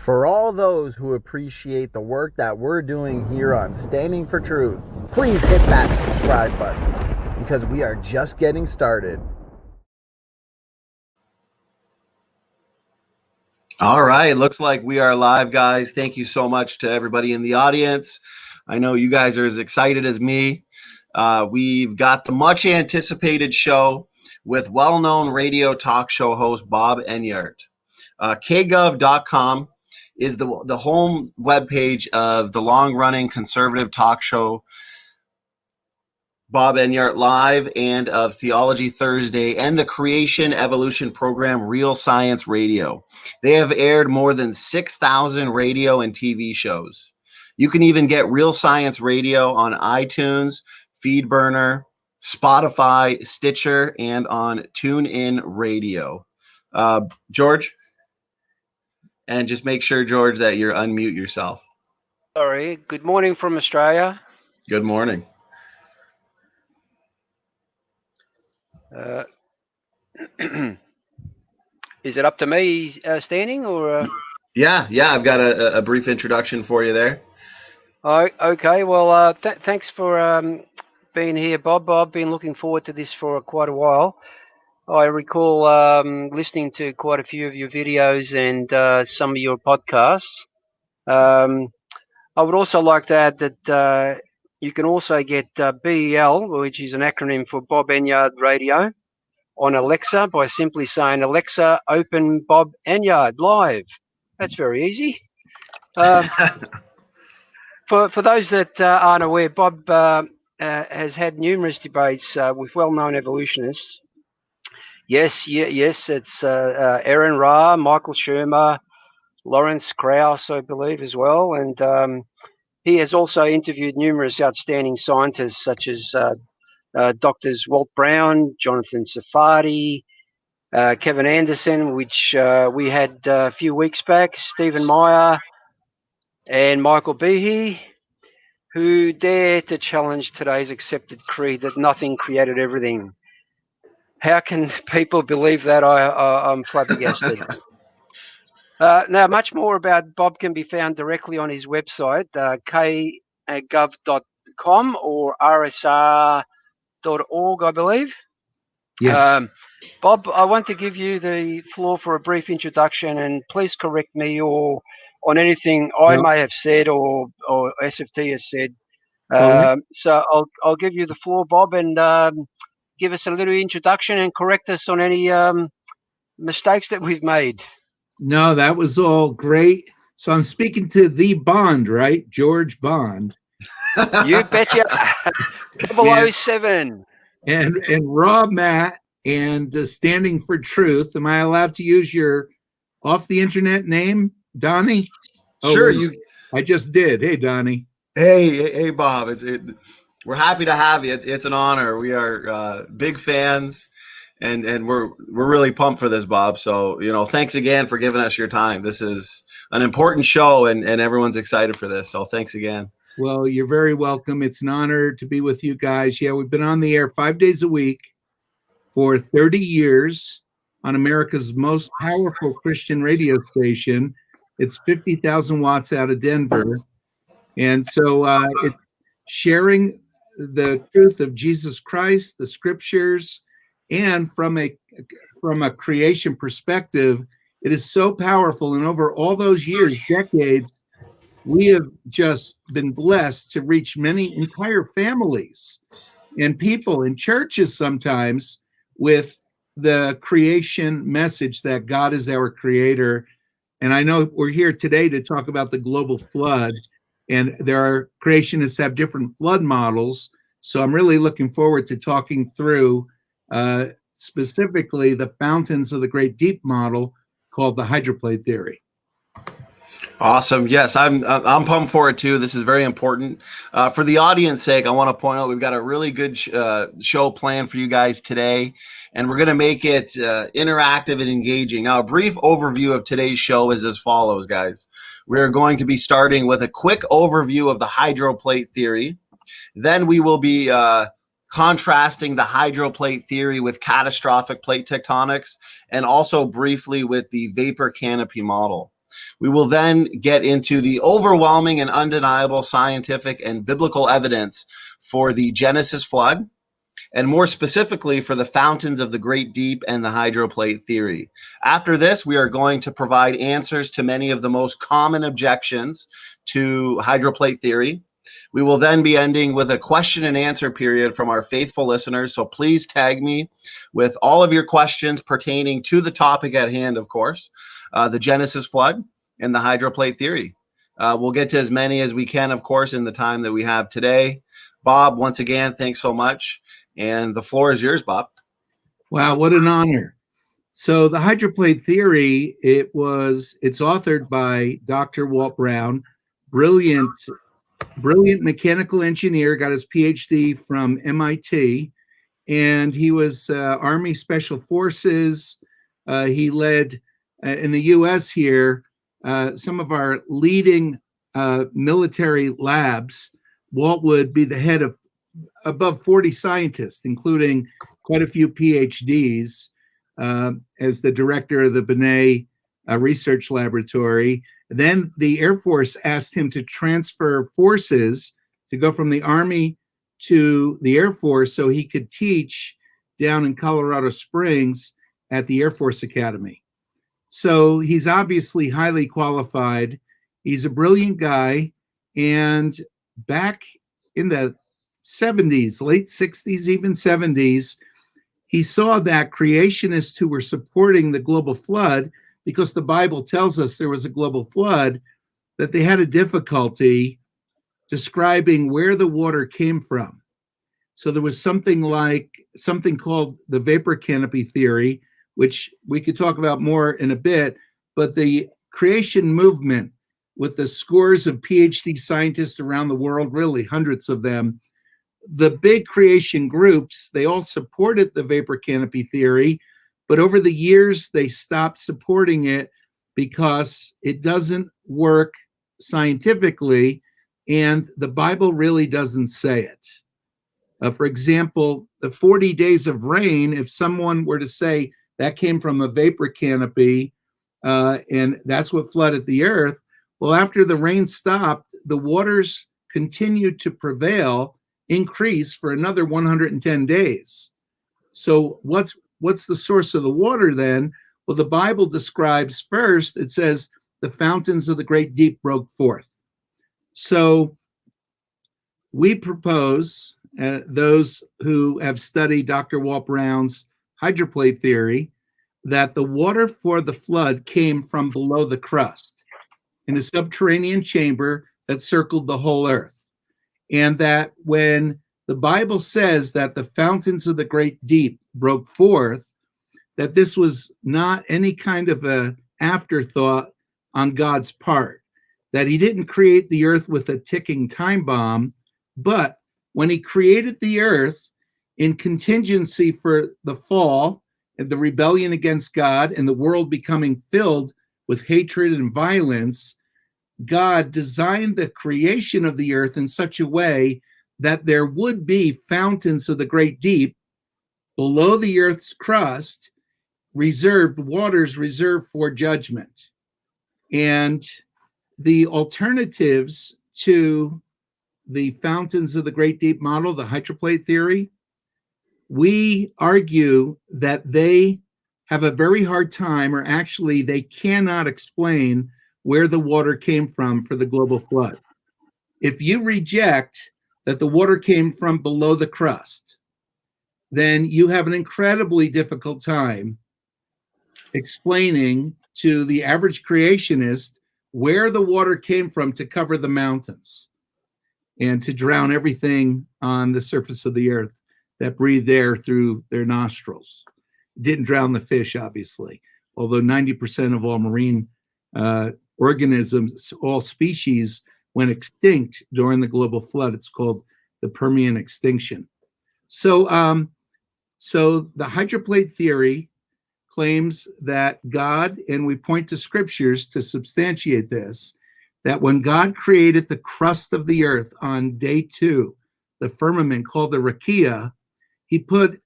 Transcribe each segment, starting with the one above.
For all those who appreciate the work that we're doing here on Standing for Truth, please hit that subscribe button because we are just getting started. All right, looks like we are live, guys. Thank you so much to everybody in the audience. I know you guys are as excited as me. We've got the much anticipated show with well-known radio talk show host Bob Enyart. KGov.com is the home webpage of the long-running conservative talk show Bob Enyart Live and of Theology Thursday and the Creation Evolution program Real Science Radio. They have aired more than 6,000 radio and TV shows. You can even get Real Science Radio on iTunes, FeedBurner, Spotify, Stitcher, and on TuneIn Radio. George? And just make sure, George, that you unmute yourself. Sorry. Good morning from Australia. Good morning. Is it up to me standing or? Yeah. I've got a brief introduction for you there. Oh, okay. Well, thanks for being here, Bob. I've been looking forward to this for quite a while. I recall listening to quite a few of your videos and some of your podcasts. I would also like to add that you can also get BEL, which is an acronym for Bob Enyart Radio, on Alexa by simply saying, Alexa, open Bob Enyart Live. That's very easy. For those that aren't aware, Bob has had numerous debates with well-known evolutionists. Yes, it's Aaron Ra, Michael Shermer, Lawrence Krauss, I believe, as well. And he has also interviewed numerous outstanding scientists such as Doctors Walt Brown, Jonathan Safadi, Kevin Anderson, which we had a few weeks back, Stephen Meyer, and Michael Behe, who dare to challenge today's accepted creed that nothing created everything. How can people believe that? I'm flabbergasted. Now, much more about Bob can be found directly on his website, kgov.com or rsr.org, I believe. Yeah. Bob, I want to give you the floor for a brief introduction, and please correct me or on anything I may have said or SFT has said. So I'll give you the floor, Bob, and give us a little introduction and correct us on any mistakes that we've made. No, that was all great. So I'm speaking to the Bond, right? George Bond. You betcha. 007. And Raw Matt and Standing for Truth. Am I allowed to use your off the internet name, Donnie? Sure. I just did. Hey, Donnie. Hey, Bob. We're happy to have you. It's an honor. We are big fans, and we're really pumped for this, Bob. So thanks again for giving us your time. This is an important show, and everyone's excited for this. So thanks again. Well, you're very welcome. It's an honor to be with you guys. Yeah, we've been on the air 5 days a week for 30 years on America's most powerful Christian radio station. It's 50,000 watts out of Denver. And so it's sharing the truth of Jesus Christ, the scriptures, and from a creation perspective, it is so powerful. And over all those years, decades, we have just been blessed to reach many entire families and people in churches sometimes with the creation message that God is our creator. And I know we're here today to talk about the global flood, and there are creationists have different flood models. So I'm really looking forward to talking through specifically the fountains of the Great Deep model called the Hydroplate Theory. Awesome. Yes, I'm pumped for it too. This is very important. For the audience sake, I want to point out we've got a really good show planned for you guys today, and we're going to make it interactive and engaging. Now, a brief overview of today's show is as follows, guys. We're going to be starting with a quick overview of the Hydroplate Theory. Then we will be contrasting the Hydroplate Theory with catastrophic plate tectonics, and also briefly with the vapor canopy model. We will then get into the overwhelming and undeniable scientific and biblical evidence for the Genesis flood, and more specifically for the fountains of the great deep and the hydroplate theory. After this, we are going to provide answers to many of the most common objections to hydroplate theory. We will then be ending with a question and answer period from our faithful listeners. So please tag me with all of your questions pertaining to the topic at hand, of course, the Genesis flood and the hydroplate theory. We'll get to as many as we can, of course, in the time that we have today. Bob, once again, thanks so much. And the floor is yours, Bob. Wow, what an honor. So the hydroplate theory, it's authored by Dr. Walt Brown, brilliant mechanical engineer, got his PhD from MIT, and he was Army Special Forces. He led in the U.S. here some of our leading military labs. Walt would be the head of above 40 scientists, including quite a few PhDs, as the director of the Benet Research Laboratory. Then the Air Force asked him to transfer forces to go from the Army to the Air Force so he could teach down in Colorado Springs at the Air Force Academy. So he's obviously highly qualified. He's a brilliant guy. And back in the 70s, late 60s, even 70s, he saw that creationists who were supporting the global flood, because the Bible tells us there was a global flood, that they had a difficulty describing where the water came from. So there was something called the vapor canopy theory, which we could talk about more in a bit, but the creation movement with the scores of PhD scientists around the world, really hundreds of them, the big creation groups, they all supported the vapor canopy theory, but over the years, they stopped supporting it because it doesn't work scientifically, and the Bible really doesn't say it. For example, the 40 days of rain, if someone were to say that came from a vapor canopy, and that's what flooded the earth, well, after the rain stopped, the waters continued to prevail, increase for another 110 days. So what's the source of the water then? Well, the Bible describes first, it says, the fountains of the great deep broke forth. So we propose, those who have studied Dr. Walt Brown's hydroplate theory, that the water for the flood came from below the crust in a subterranean chamber that circled the whole earth. And that when the Bible says that the fountains of the great deep broke forth, that this was not any kind of a afterthought on God's part, that he didn't create the earth with a ticking time bomb, but when he created the earth in contingency for the fall and the rebellion against God and the world becoming filled with hatred and violence, God designed the creation of the earth in such a way that there would be fountains of the great deep below the earth's crust, waters reserved for judgment. And the alternatives to the fountains of the great deep model, the hydroplate theory, we argue that they have a very hard time, or actually they cannot explain where the water came from for the global flood. If you reject that the water came from below the crust, then you have an incredibly difficult time explaining to the average creationist where the water came from to cover the mountains and to drown everything on the surface of the earth that breathed air through their nostrils. It didn't drown the fish, obviously, although 90% of all marine organisms, all species, went extinct during the global flood. It's called the Permian extinction. So the hydroplate theory claims that God, and we point to scriptures to substantiate this, that when God created the crust of the earth on day 2, the firmament called the Rakia, he put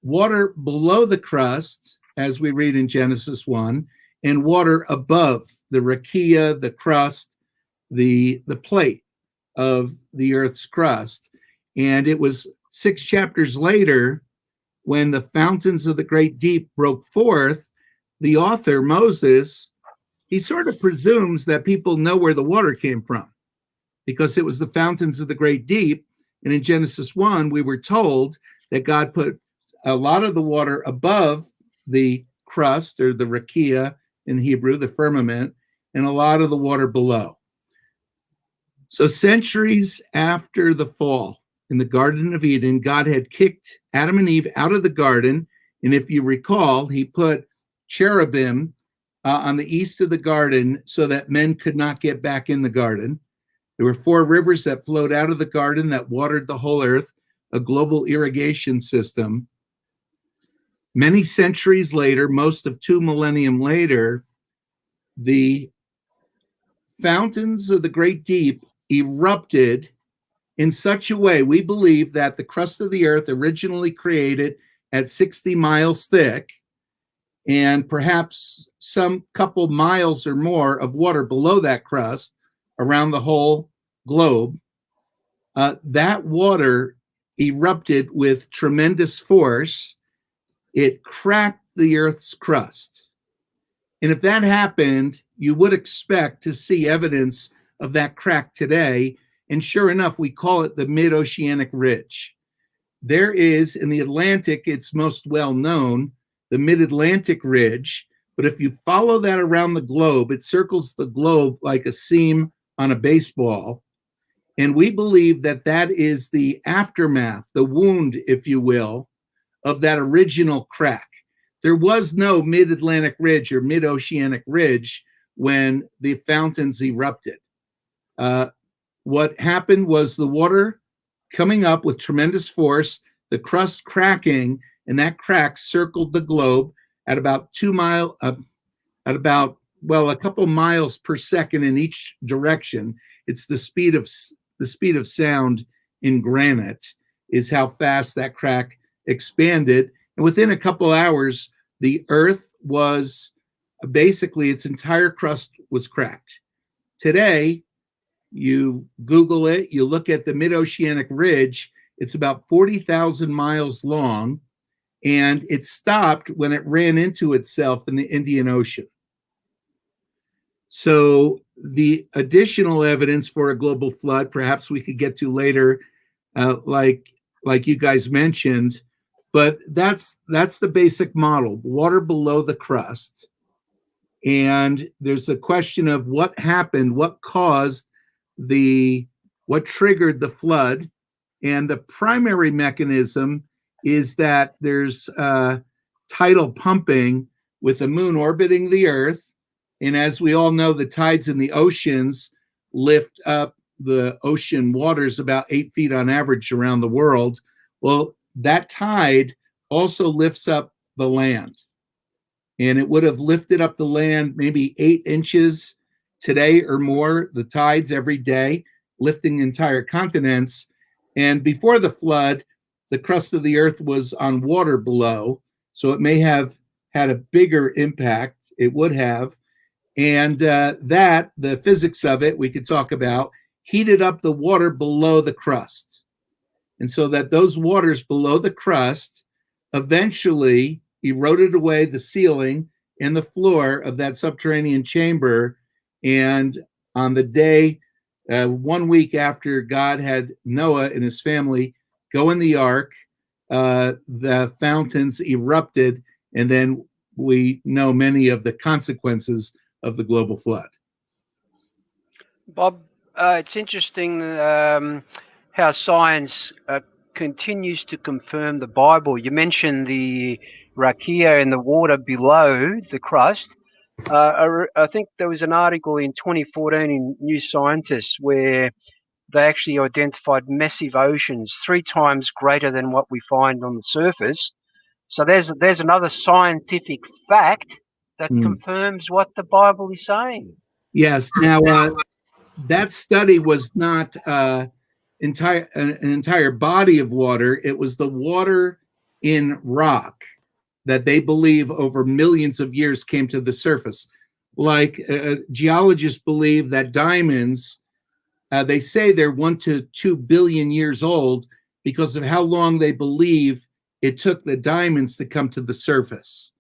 water below the crust, as we read in Genesis 1, and water above the rakia, the crust, the plate of the Earth's crust. And it was 6 chapters later, when the fountains of the great deep broke forth, the author, Moses, he sort of presumes that people know where the water came from, because it was the fountains of the great deep. And in Genesis 1, we were told that God put a lot of the water above the crust, or the rakia in Hebrew, the firmament, and a lot of the water below. So centuries after the fall in the Garden of Eden, God had kicked Adam and Eve out of the garden. And if you recall, he put cherubim on the east of the garden so that men could not get back in the garden. There were 4 rivers that flowed out of the garden that watered the whole earth, a global irrigation system. Many centuries later, most of 2 millennium later, the fountains of the great deep erupted in such a way, we believe that the crust of the earth originally created at 60 miles thick, and perhaps some couple miles or more of water below that crust around the whole globe. That water erupted with tremendous force. It cracked the Earth's crust. And if that happened, you would expect to see evidence of that crack today. And sure enough, we call it the mid-oceanic ridge. There is, in the Atlantic, it's most well known, the mid-Atlantic ridge. But if you follow that around the globe, it circles the globe like a seam on a baseball. And we believe that that is the aftermath, the wound, if you will, of that original crack. There was no mid-Atlantic ridge or mid-oceanic ridge when the fountains erupted. What happened was the water coming up with tremendous force, the crust cracking, and that crack circled the globe at about a couple miles per second in each direction. It's the speed of sound in granite is how fast that crack expanded. And within a couple hours, the Earth was basically, its entire crust was cracked. Today, you Google it, you look at the mid-oceanic ridge, it's about 40,000 miles long, and it stopped when it ran into itself in the Indian Ocean. So the additional evidence for a global flood, perhaps we could get to later, like you guys mentioned, but that's the basic model, water below the crust. And there's a question of what happened, what triggered the flood. And the primary mechanism is that there's tidal pumping with the moon orbiting the Earth. And as we all know, the tides in the oceans lift up the ocean waters about 8 feet on average around the world. Well, that tide also lifts up the land. And it would have lifted up the land maybe 8 inches today or more, the tides every day, lifting entire continents. And before the flood, the crust of the Earth was on water below. So it may have had a bigger impact. It would have. And the physics of it, we could talk about, heated up the water below the crust. And so that those waters below the crust eventually eroded away the ceiling and the floor of that subterranean chamber. And on the day, 1 week after God had Noah and his family go in the ark, the fountains erupted, and then we know many of the consequences of the global flood. Bob, it's interesting how science continues to confirm the Bible. You mentioned the rakia and the water below the crust. I think there was an article in 2014 in New Scientist where they actually identified massive oceans 3 times greater than what we find on the surface. So there's another scientific fact that confirms what the Bible is saying. Yes. Now, that study was not an entire body of water. It was the water in rock that they believe over millions of years came to the surface. like geologists believe that diamonds, they say they're 1 to 2 billion years old because of how long they believe it took the diamonds to come to the surface,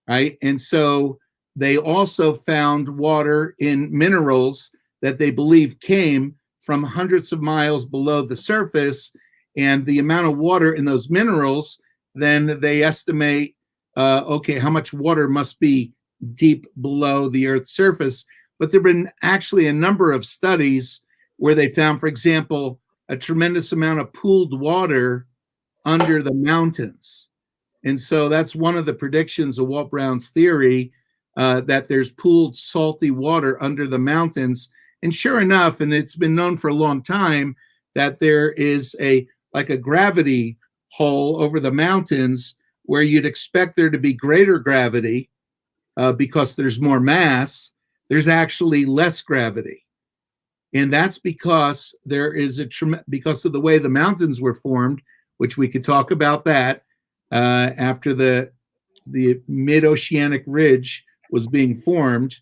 right? And so they also found water in minerals that they believe came from hundreds of miles below the surface, and the amount of water in those minerals, then they estimate, okay, how much water must be deep below the Earth's surface. But there have been actually a number of studies where they found, for example, a tremendous amount of pooled water under the mountains. And so that's one of the predictions of Walt Brown's theory, that there's pooled salty water under the mountains. And sure enough, and it's been known for a long time, that there is like a gravity hole over the mountains where you'd expect there to be greater gravity because there's more mass. There's actually less gravity. And that's because there is because of the way the mountains were formed, which we could talk about that after the mid-oceanic ridge was being formed.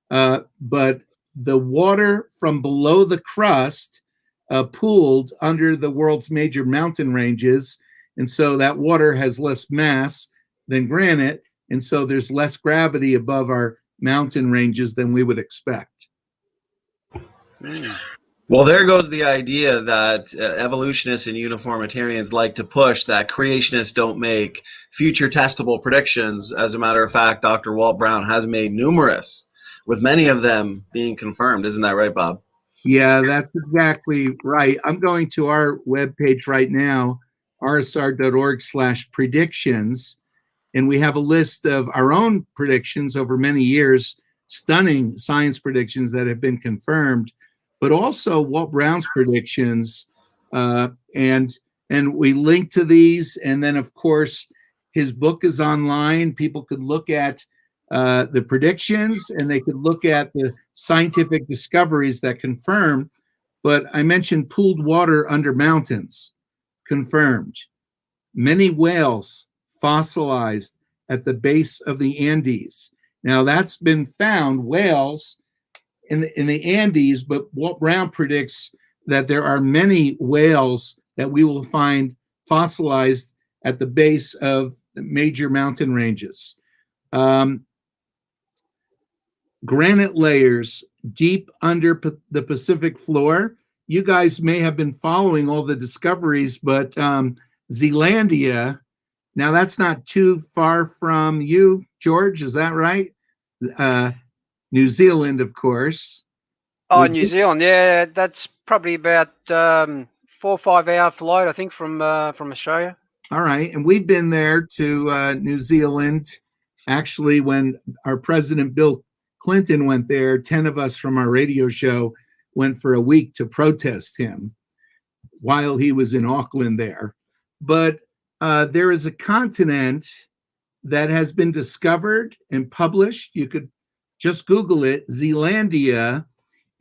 But the water from below the crust pooled under the world's major mountain ranges. And so that water has less mass than granite. And so there's less gravity above our mountain ranges than we would expect. Well, there goes the idea that evolutionists and uniformitarians like to push that creationists don't make future testable predictions. As a matter of fact, Dr. Walt Brown has made numerous, with many of them being confirmed. Isn't that right, Bob? Yeah, that's exactly right. I'm going to our webpage right now, rsr.org/predictions, and we have a list of our own predictions over many years, stunning science predictions that have been confirmed, but also Walt Brown's predictions, and we link to these. And then, of course, his book is online. People could look at the predictions, and they could look at the scientific discoveries that confirm. But I mentioned pooled water under mountains, confirmed. Many whales fossilized at the base of the Andes. Now that's been found, whales in the Andes, but Walt Brown predicts that there are many whales that we will find fossilized at the base of major mountain ranges. Granite layers deep under the Pacific floor. You guys may have been following all the discoveries, but Zealandia, now that's not too far from you, George, is that right? New Zealand, of course. Oh, New Zealand, yeah, that's probably about 4 or 5 hour flight, I think, from Australia. All right, and we've been there to New Zealand. Actually, when our president Bill Clinton went there, 10 of us from our radio show went for a week to protest him while he was in Auckland there. But there is a continent that has been discovered and published. You could just Google it, Zealandia.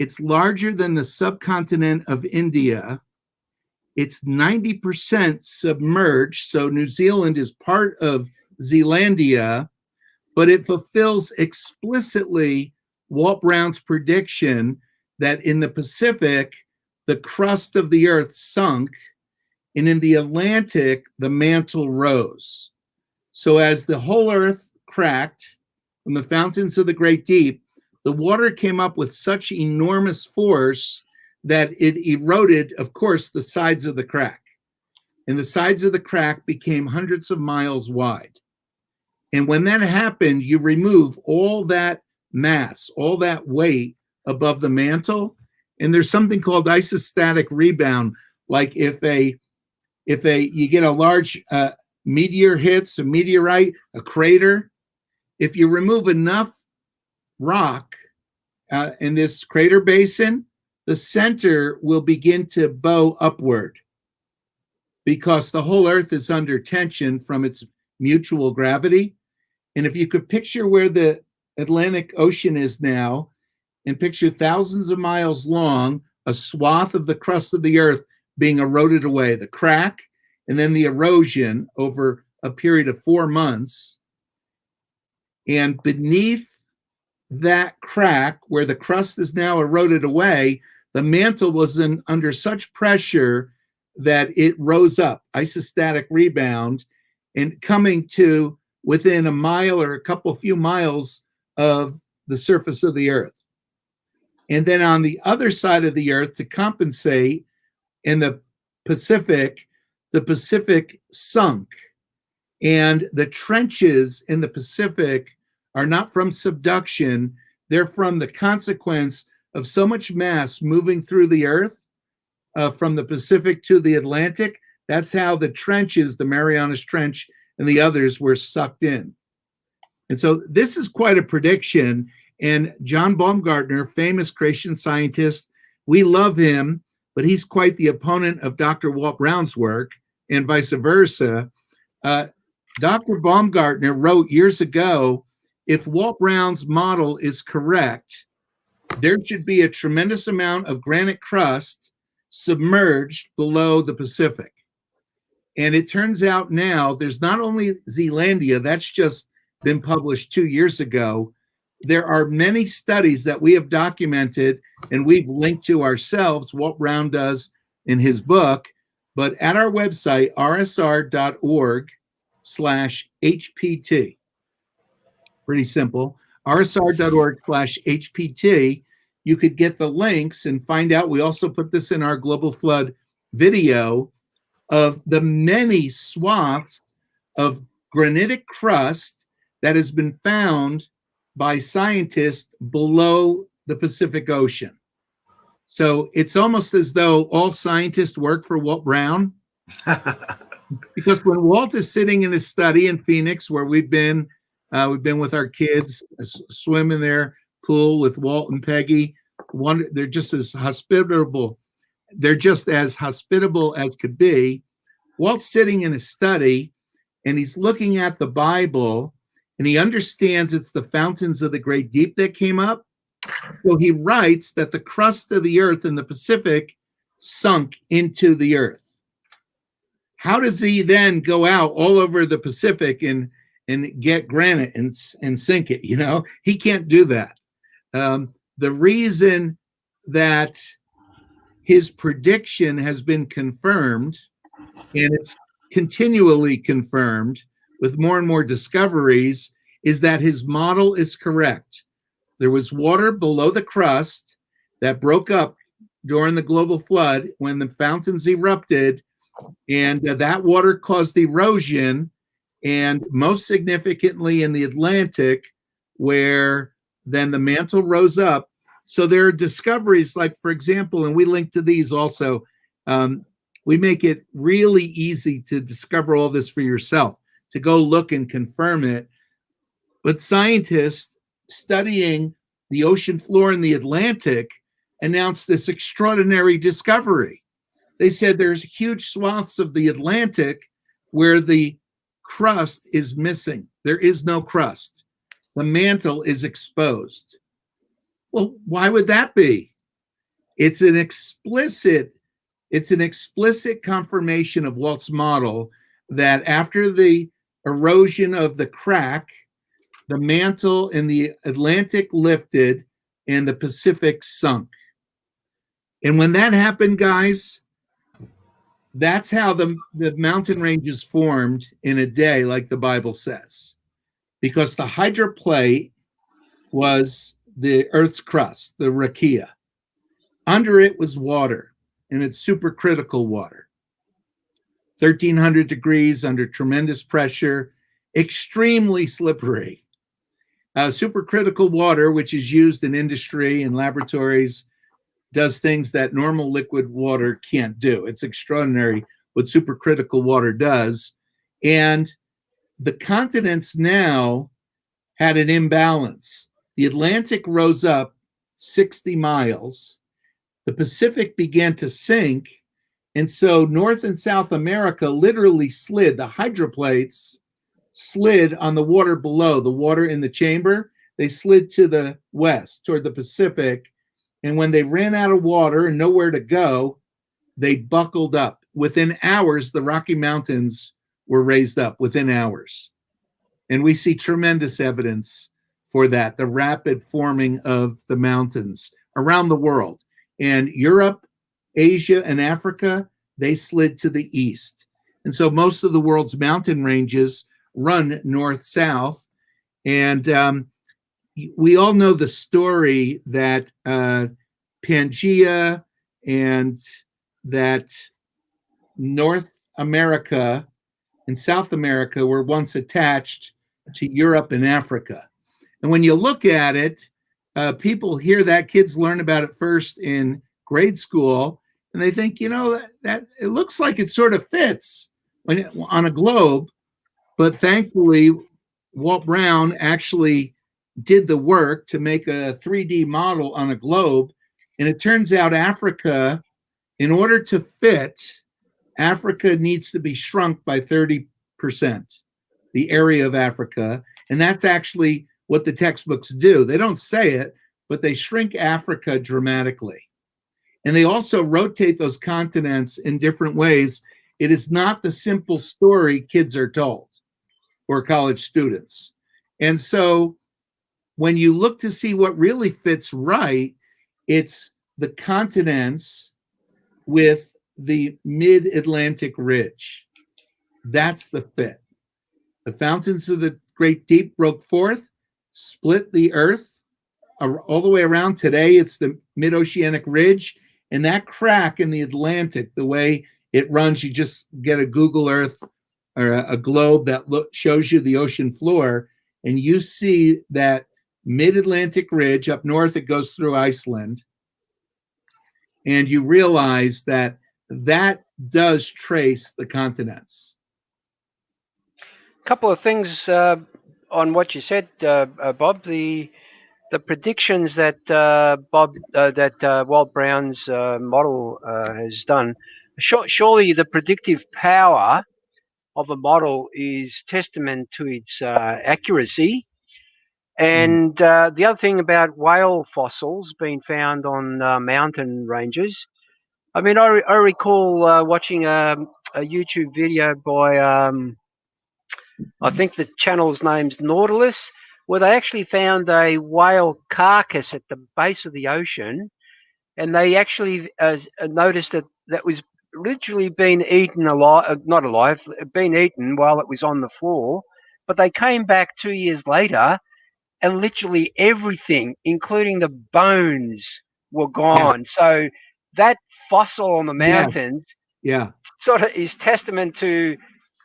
It's larger than the subcontinent of India. It's 90% submerged, so New Zealand is part of Zealandia, but it fulfills explicitly Walt Brown's prediction that in the Pacific, the crust of the earth sunk, and in the Atlantic, the mantle rose. So as the whole earth cracked from the fountains of the great deep, the water came up with such enormous force that it eroded, of course, the sides of the crack. And the sides of the crack became hundreds of miles wide. And when that happened, you remove all that mass, all that weight above the mantle, and there's something called isostatic rebound. Like if you get a large meteor hits, a meteorite, a crater, if you remove enough rock in this crater basin, the center will begin to bow upward because the whole earth is under tension from its mutual gravity. And if you could picture where the Atlantic Ocean is now and picture thousands of miles long, a swath of the crust of the earth being eroded away, the crack, and then the erosion over a period of 4 months. And beneath that crack where the crust is now eroded away, the mantle was under such pressure that it rose up, isostatic rebound, and coming to within a mile or a few miles of the surface of the earth. And then on the other side of the earth, to compensate, in the Pacific sunk. And the trenches in the Pacific are not from subduction, they're from the consequence of so much mass moving through the earth from the Pacific to the Atlantic. That's how the trenches, the Marianas Trench and the others, were sucked in. And so this is quite a prediction. And John Baumgartner, famous creation scientist, we love him, but he's quite the opponent of Dr. Walt Brown's work and vice versa. Dr. Baumgartner wrote years ago, if Walt Brown's model is correct, there should be a tremendous amount of granite crust submerged below the Pacific. And it turns out now there's not only Zealandia, that's just been published 2 years ago. There are many studies that we have documented and we've linked to ourselves. Walt Brown does in his book, but at our website, rsr.org/HPT. Pretty simple. rsr.org/HPT. You could get the links and find out. We also put this in our Global Flood video of the many swaths of granitic crust that has been found by scientists below the Pacific Ocean. So it's almost as though all scientists work for Walt Brown. Because when Walt is sitting in his study in Phoenix, where we've been with our kids, swim in their pool with Walt and Peggy. They're just as hospitable. They're just as hospitable as could be. Walt's sitting in his study, and he's looking at the Bible, and he understands it's the fountains of the great deep that came up. So he writes that the crust of the earth in the Pacific sunk into the earth. How does he then go out all over the Pacific and get granite and sink it? You know, he can't do that. The reason that his prediction has been confirmed, and it's continually confirmed with more and more discoveries, is that his model is correct. There was water below the crust that broke up during the global flood when the fountains erupted, and that water caused erosion, and most significantly in the Atlantic, where then the mantle rose up. So there are discoveries like, for example, and we link to these also, we make it really easy to discover all this for yourself, to go look and confirm it. But scientists studying the ocean floor in the Atlantic announced this extraordinary discovery. They said there's huge swaths of the Atlantic where the crust is missing. There is no crust. The mantle is exposed. Well, why would that be? It's an explicit confirmation of Walt's model that after the erosion of the crack, the mantle in the Atlantic lifted and the Pacific sunk. And when that happened, guys, that's how the mountain ranges formed in a day, like the Bible says. Because the hydroplate was the Earth's crust, the rakia. Under it was water, and it's supercritical water. 1,300 degrees under tremendous pressure, extremely slippery. Supercritical water, which is used in industry and laboratories, does things that normal liquid water can't do. It's extraordinary what supercritical water does. And the continents now had an imbalance. The Atlantic rose up 60 miles. The Pacific began to sink. And so North and South America literally slid. The hydroplates slid on the water below, the water in the chamber. They slid to the west, toward the Pacific. And when they ran out of water and nowhere to go, they buckled up. Within hours, the Rocky Mountains were raised up within hours. And we see tremendous evidence for that, the rapid forming of the mountains around the world. And Europe, Asia, and Africa, they slid to the east. And so most of the world's mountain ranges run north-south. And we all know the story that Pangea and that North America and South America were once attached to Europe and Africa. And when you look at it, people hear that, kids learn about it first in grade school, and they think, that it looks like it sort of fits on a globe. But thankfully, Walt Brown actually did the work to make a 3D model on a globe. And it turns out Africa, in order to fit, Africa needs to be shrunk by 30%, the area of Africa. And that's actually what the textbooks do. They don't say it, but they shrink Africa dramatically. And they also rotate those continents in different ways. It is not the simple story kids are told, or college students. And so when you look to see what really fits right, it's the continents with the mid-Atlantic ridge. That's the fit. The fountains of the Great Deep broke forth, split the earth all the way around. Today, it's the mid-oceanic ridge. And that crack in the Atlantic, the way it runs, you just get a Google Earth or a globe that shows you the ocean floor, and you see that mid-Atlantic ridge. Up north, it goes through Iceland. And you realize that that does trace the continents. A couple of things on what you said, Bob. The predictions that Walt Brown's model has done. Surely the predictive power of a model is testament to its accuracy. And the other thing about whale fossils being found on mountain ranges, I mean, I recall watching a YouTube video by, I think the channel's name's Nautilus, where they actually found a whale carcass at the base of the ocean, and they actually noticed that was literally been eaten alive, not alive, been eaten while it was on the floor. But they came back 2 years later, and literally everything, including the bones, were gone. Yeah. So that fossil on the mountains sort of is testament to,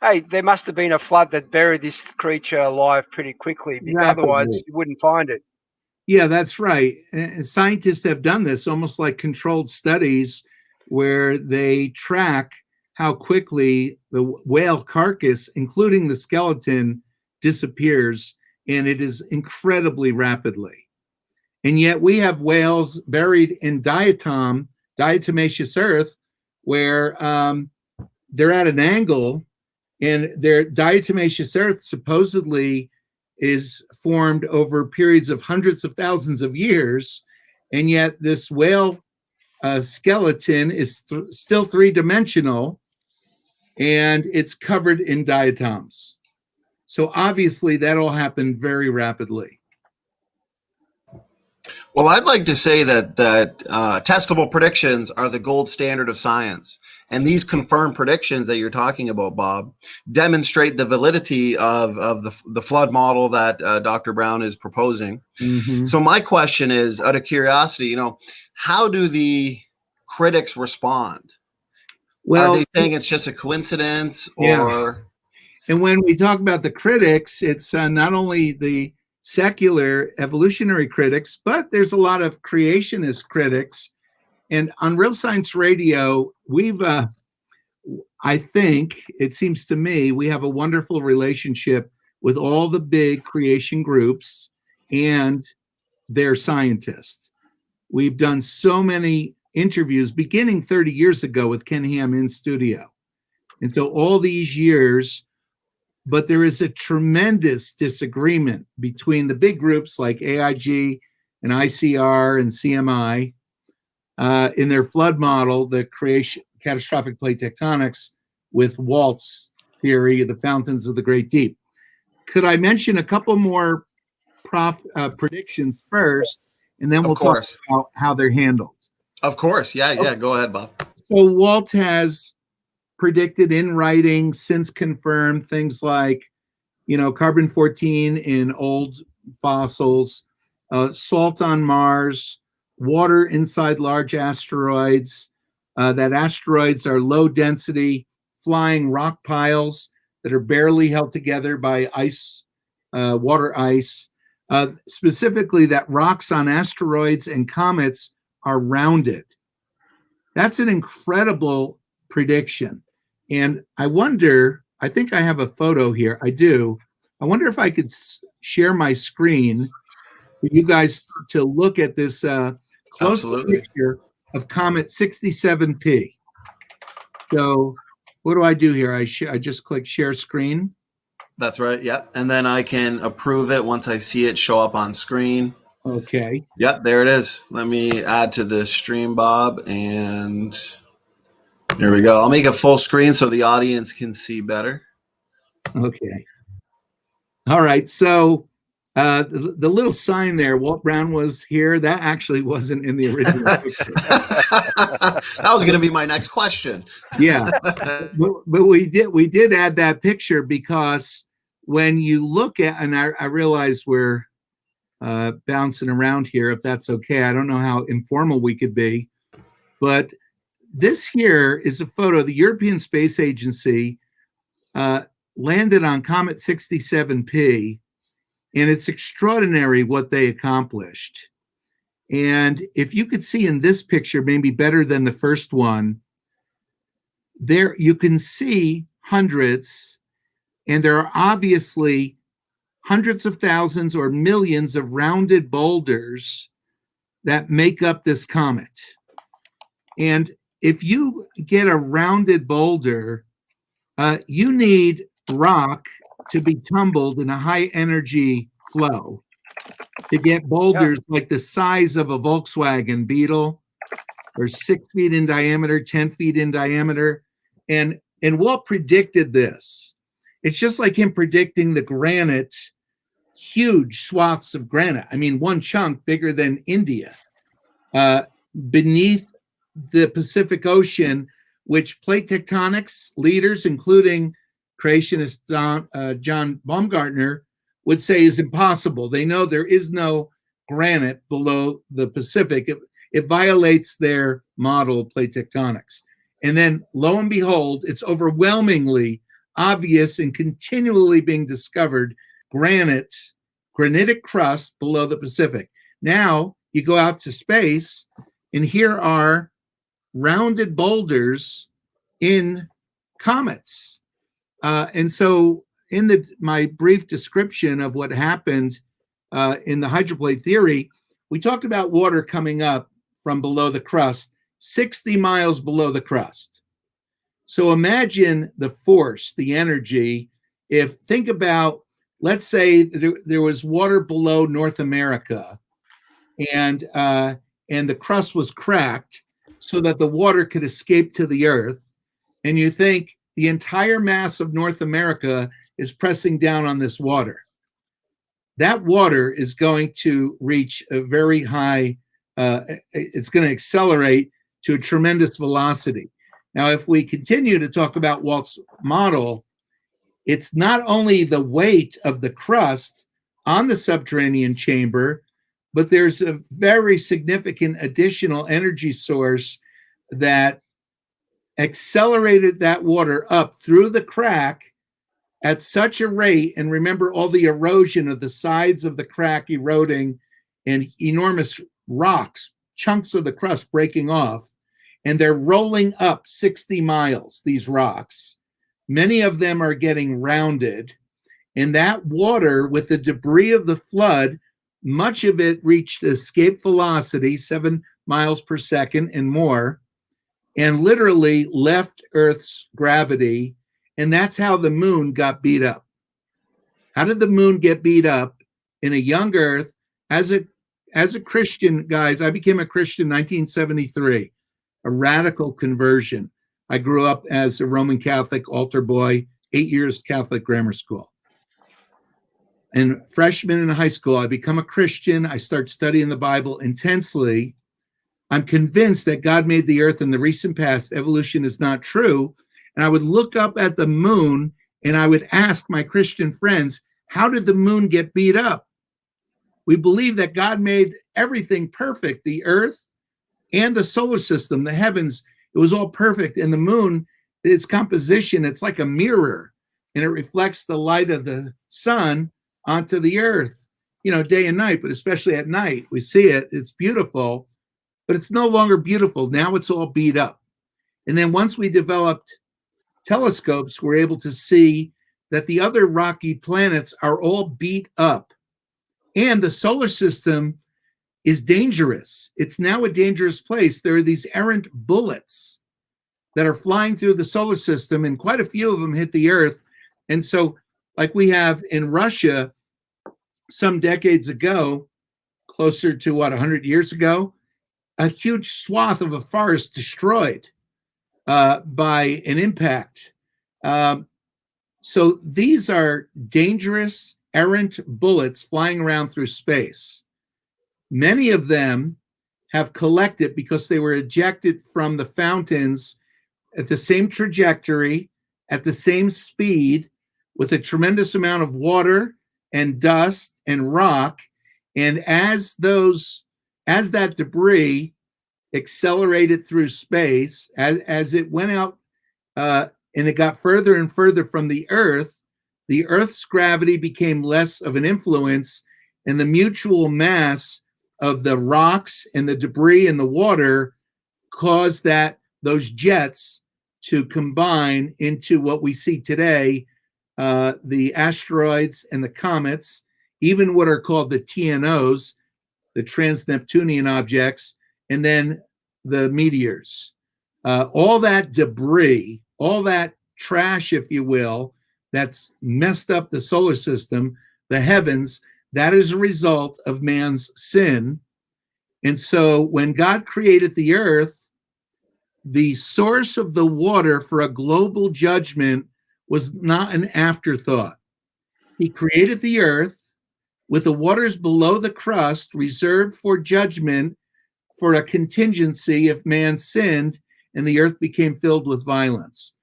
hey, there must have been a flood that buried this creature alive pretty quickly, because otherwise you wouldn't find it. Yeah, that's right. And scientists have done this almost like controlled studies where they track how quickly the whale carcass, including the skeleton, disappears, and it is incredibly rapidly. And yet we have whales buried in diatomaceous earth, where they're at an angle, and their diatomaceous earth supposedly is formed over periods of hundreds of thousands of years, and yet this whale skeleton is still three-dimensional, and it's covered in diatoms. So obviously that all happened very rapidly. Well, I'd like to say that testable predictions are the gold standard of science. And these confirmed predictions that you're talking about, Bob, demonstrate the validity of the flood model that Dr. Brown is proposing. Mm-hmm. So my question is, out of curiosity, how do the critics respond? Well, are they saying it's just a coincidence, or? Yeah. And when we talk about the critics, it's not only the secular evolutionary critics, but there's a lot of creationist critics. And on Real Science Radio, we've, I think, it seems to me, we have a wonderful relationship with all the big creation groups and their scientists. We've done so many interviews beginning 30 years ago with Ken Ham in studio. And so all these years, but there is a tremendous disagreement between the big groups like AIG and ICR and CMI in their flood model, the creation catastrophic plate tectonics, with Walt's theory of the fountains of the Great Deep. Could I mention a couple more predictions first, and then Of we'll talk course. about how they're handled. Of course. Yeah. Go ahead, Bob. So Walt has predicted in writing, since confirmed, things like, carbon-14 in old fossils, salt on Mars, water inside large asteroids, that asteroids are low-density flying rock piles that are barely held together by ice, water ice. Specifically, that rocks on asteroids and comets are rounded. That's an incredible prediction. And I think I have a photo here. I do. I wonder if I could share my screen for you guys to look at this close picture of Comet 67P. So what do I do here? I just click share screen. That's right. Yep. And then I can approve it once I see it show up on screen. Okay. Yep, there it is. Let me add to the stream, Bob, and there we go. I'll make it full screen so the audience can see better. Okay. All right. So the little sign there, Walt Brown was here, that actually wasn't in the original picture. That was going to be my next question. Yeah. But we did add that picture because when you look at, and I realize we're bouncing around here, if that's okay. I don't know how informal we could be, but this here is a photo. The European Space Agency landed on Comet 67P, and it's extraordinary what they accomplished. And if you could see in this picture, maybe better than the first one, there you can see hundreds, and there are obviously hundreds of thousands or millions of rounded boulders that make up this comet. And if you get a rounded boulder, you need rock to be tumbled in a high energy flow to get boulders like the size of a Volkswagen Beetle, or 6 feet in diameter, 10 feet in diameter. And Walt predicted this. It's just like him predicting the granite, huge swaths of granite. I mean, one chunk bigger than India, beneath the Pacific Ocean, which plate tectonics leaders, including creationist John Baumgartner, would say is impossible. They know there is no granite below the Pacific. It violates their model of plate tectonics. And then, lo and behold, it's overwhelmingly obvious and continually being discovered granitic crust below the Pacific. Now you go out to space, and here are rounded boulders in comets. And so in my brief description of what happened in the hydroplate theory, we talked about water coming up from below the crust, 60 miles below the crust. So imagine the force, the energy. Think about, let's say there was water below North America, and the crust was cracked so that the water could escape to the earth. And you think the entire mass of North America is pressing down on this water. That water is going to reach a very high, it's going to accelerate to a tremendous velocity. Now, if we continue to talk about Walt's model, it's not only the weight of the crust on the subterranean chamber, but there's a very significant additional energy source that accelerated that water up through the crack at such a rate. And remember all the erosion of the sides of the crack eroding and enormous rocks, chunks of the crust breaking off. And they're rolling up 60 miles, these rocks. Many of them are getting rounded. And that water, with the debris of the flood, much of it reached escape velocity, 7 miles per second and more, and literally left Earth's gravity. And that's how the moon got beat up. How did the moon get beat up in a young Earth? As a Christian, guys, I became a Christian in 1973, a radical conversion. I grew up as a Roman Catholic altar boy, 8 years Catholic grammar school. and freshman in high school, I become a Christian. I start studying the Bible intensely. I'm convinced that God made the earth in the recent past. Evolution is not true. And I would look up at the moon and I would ask my Christian friends, how did the moon get beat up? We believe that God made everything perfect, the earth and the solar system, the heavens. It was all perfect. And the moon, its composition, it's like a mirror, and it reflects the light of the sun onto the earth, day and night, but especially at night. We see it. It's beautiful, but it's no longer beautiful. Now it's all beat up. And then once we developed telescopes, we're able to see that the other rocky planets are all beat up. And the solar system is dangerous. It's now a dangerous place. There are these errant bullets that are flying through the solar system, and quite a few of them hit the Earth. And so, like we have in Russia some decades ago, closer to 100 years ago, a huge swath of a forest destroyed by an impact. So these are dangerous, errant bullets flying around through space. Many of them have collected because they were ejected from the fountains at the same trajectory, at the same speed, with a tremendous amount of water and dust and rock. And as that debris accelerated through space, as it went out and it got further and further from the Earth's gravity became less of an influence, and the mutual mass of the rocks and the debris and the water caused those jets to combine into what we see today, the asteroids and the comets, even what are called the TNOs, the trans-Neptunian objects, and then the meteors. All that debris, all that trash, if you will, that's messed up the solar system, the heavens, that is a result of man's sin. And so when God created the earth, the source of the water for a global judgment was not an afterthought. He created the earth with the waters below the crust reserved for judgment, for a contingency if man sinned and the earth became filled with violence.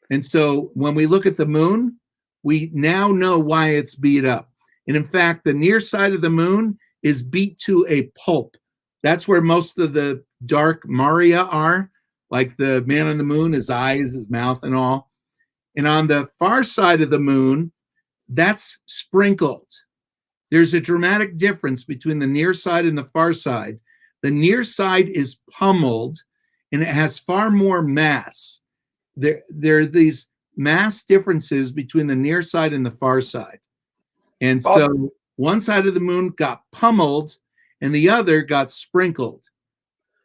And so when we look at the moon, we now know why it's beat up. And in fact, the near side of the moon is beat to a pulp. That's where most of the dark Maria are, like the man on the moon, his eyes, his mouth, and all. And on the far side of the moon, that's sprinkled. There's a dramatic difference between the near side and the far side. The near side is pummeled, and it has far more mass. There are these mass differences between the near side and the far side. And so one side of the moon got pummeled and the other got sprinkled.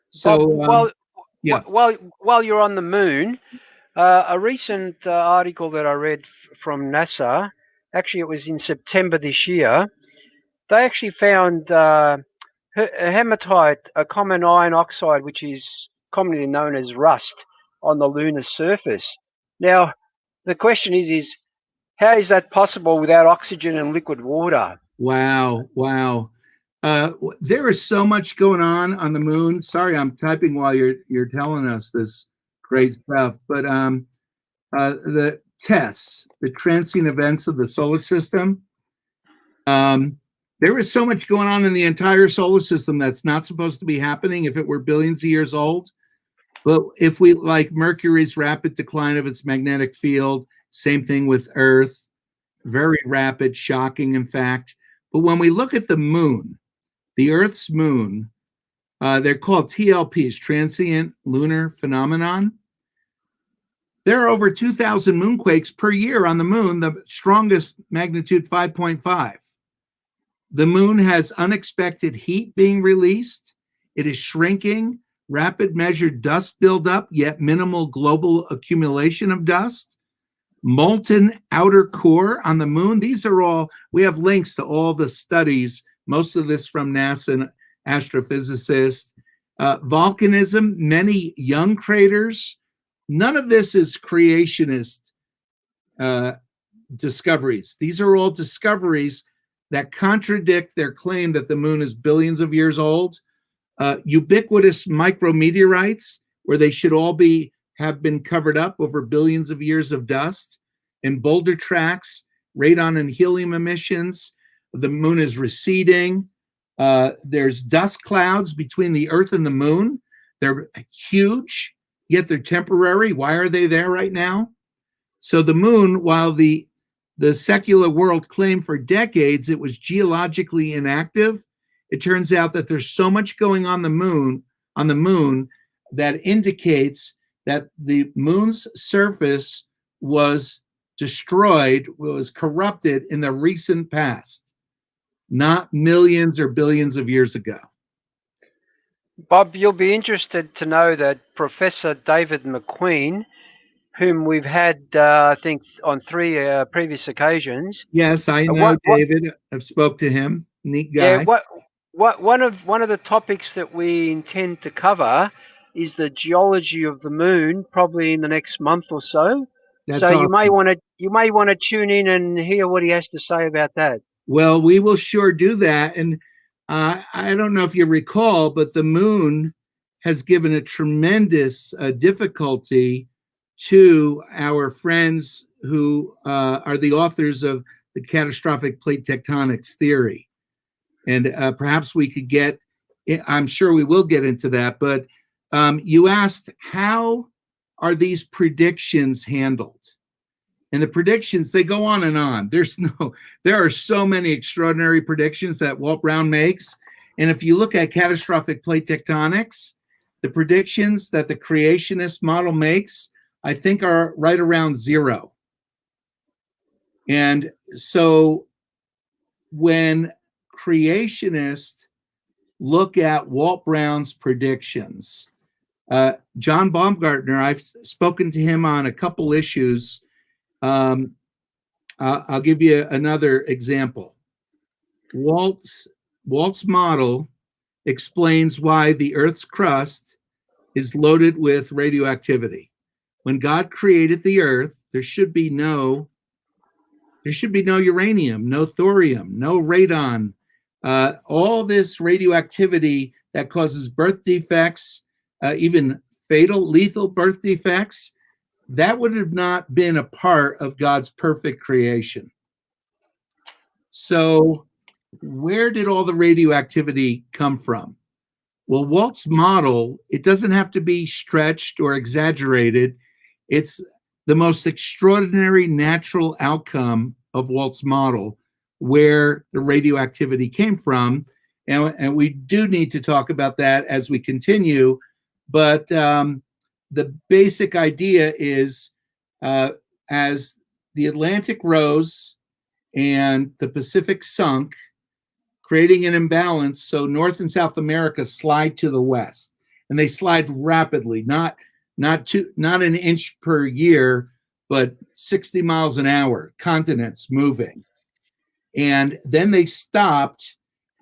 So while you're on the moon, a recent article that I read from NASA, actually it was in September this year, they actually found hematite, a common iron oxide, which is commonly known as rust, on the lunar surface. Now, the question is how is that possible without oxygen and liquid water? Wow. There is so much going on the moon. Sorry, I'm typing while you're telling us this great stuff. But the TESS, the transient events of the solar system, there is so much going on in the entire solar system that's not supposed to be happening if it were billions of years old. But if we, like Mercury's rapid decline of its magnetic field, same thing with Earth, very rapid, shocking, in fact. But when we look at the moon, the Earth's moon, they're called TLPs, transient lunar phenomenon. There are over 2,000 moonquakes per year on the moon, the strongest magnitude 5.5. The moon has unexpected heat being released. It is shrinking, rapid measured dust buildup, yet minimal global accumulation of dust. Molten outer core on the moon. These are all, we have links to all the studies, most of this from NASA and astrophysicists. Volcanism, many young craters. None of this is creationist discoveries. These are all discoveries that contradict their claim that the moon is billions of years old. Ubiquitous micrometeorites, where they should all have been covered up over billions of years of dust, and boulder tracks, radon and helium emissions. The moon is receding. There's dust clouds between the Earth and the moon. They're huge, yet they're temporary. Why are they there right now? So the moon, while the secular world claimed for decades it was geologically inactive, it turns out that there's so much going on the moon that indicates that the moon's surface was destroyed, was corrupted in the recent past, not millions or billions of years ago. Bob, you'll be interested to know that Professor David McQueen, whom we've had, I think, on 3 previous occasions. Yes, I know David. I've spoke to him. Neat guy. Yeah. One of the topics that we intend to cover is the geology of the moon, probably in the next month or so. That's so awesome. you may want to tune in and hear what he has to say about that. Well, we will sure do that. And I don't know if you recall, but the moon has given a tremendous difficulty to our friends who are the authors of the catastrophic plate tectonics theory. And perhaps we could get, I'm sure we will get into that, but you asked, how are these predictions handled? And the predictions, they go on and on. There are so many extraordinary predictions that Walt Brown makes. And if you look at catastrophic plate tectonics, the predictions that the creationist model makes, I think, are right around 0. And so when creationists look at Walt Brown's predictions, John Baumgartner, I've spoken to him on a couple issues. I'll give you another example. Walt's model explains why the Earth's crust is loaded with radioactivity. When God created the Earth, there should be no uranium, no thorium, no radon. All this radioactivity that causes birth defects, even fatal, lethal birth defects, that would have not been a part of God's perfect creation. So where did all the radioactivity come from? Well, Walt's model, it doesn't have to be stretched or exaggerated. It's the most extraordinary natural outcome of Walt's model, where the radioactivity came from. And we do need to talk about that as we continue. But the basic idea is as the Atlantic rose and the Pacific sunk, creating an imbalance, so North and South America slide to the west, and they slide rapidly, not an inch per year, but 60 miles an hour, continents moving. And then they stopped,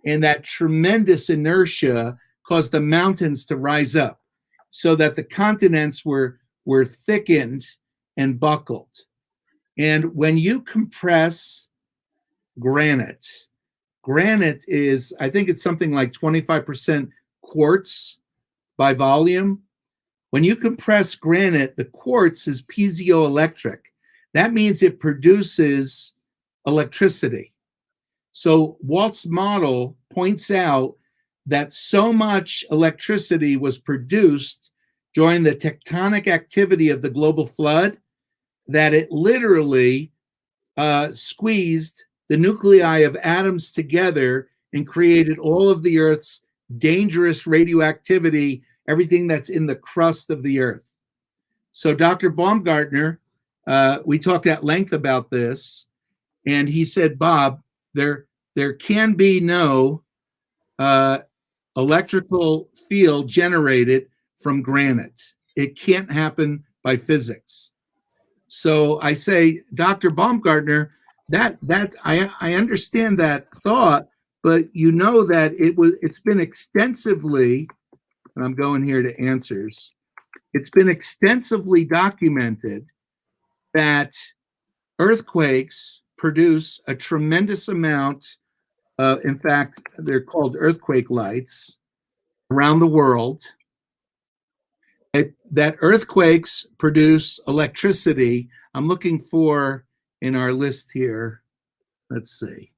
and that tremendous inertia caused the mountains to rise up so that the continents were thickened and buckled. And when you compress granite is, I think it's something like 25% quartz by volume. When you compress granite, the quartz is piezoelectric. That means it produces electricity. So Walt's model points out that so much electricity was produced during the tectonic activity of the global flood that it literally squeezed the nuclei of atoms together and created all of the Earth's dangerous radioactivity, everything that's in the crust of the Earth. So Dr. Baumgartner, we talked at length about this, and he said, Bob, there can be no electrical field generated from granite. It can't happen by physics. So I say, Dr. Baumgartner, that I understand that thought, but you know that it's been extensively, and I'm going here to answers, it's been extensively documented that earthquakes produce a tremendous amount In fact, they're called earthquake lights around the world. That earthquakes produce electricity. I'm looking for in our list here. Let's see.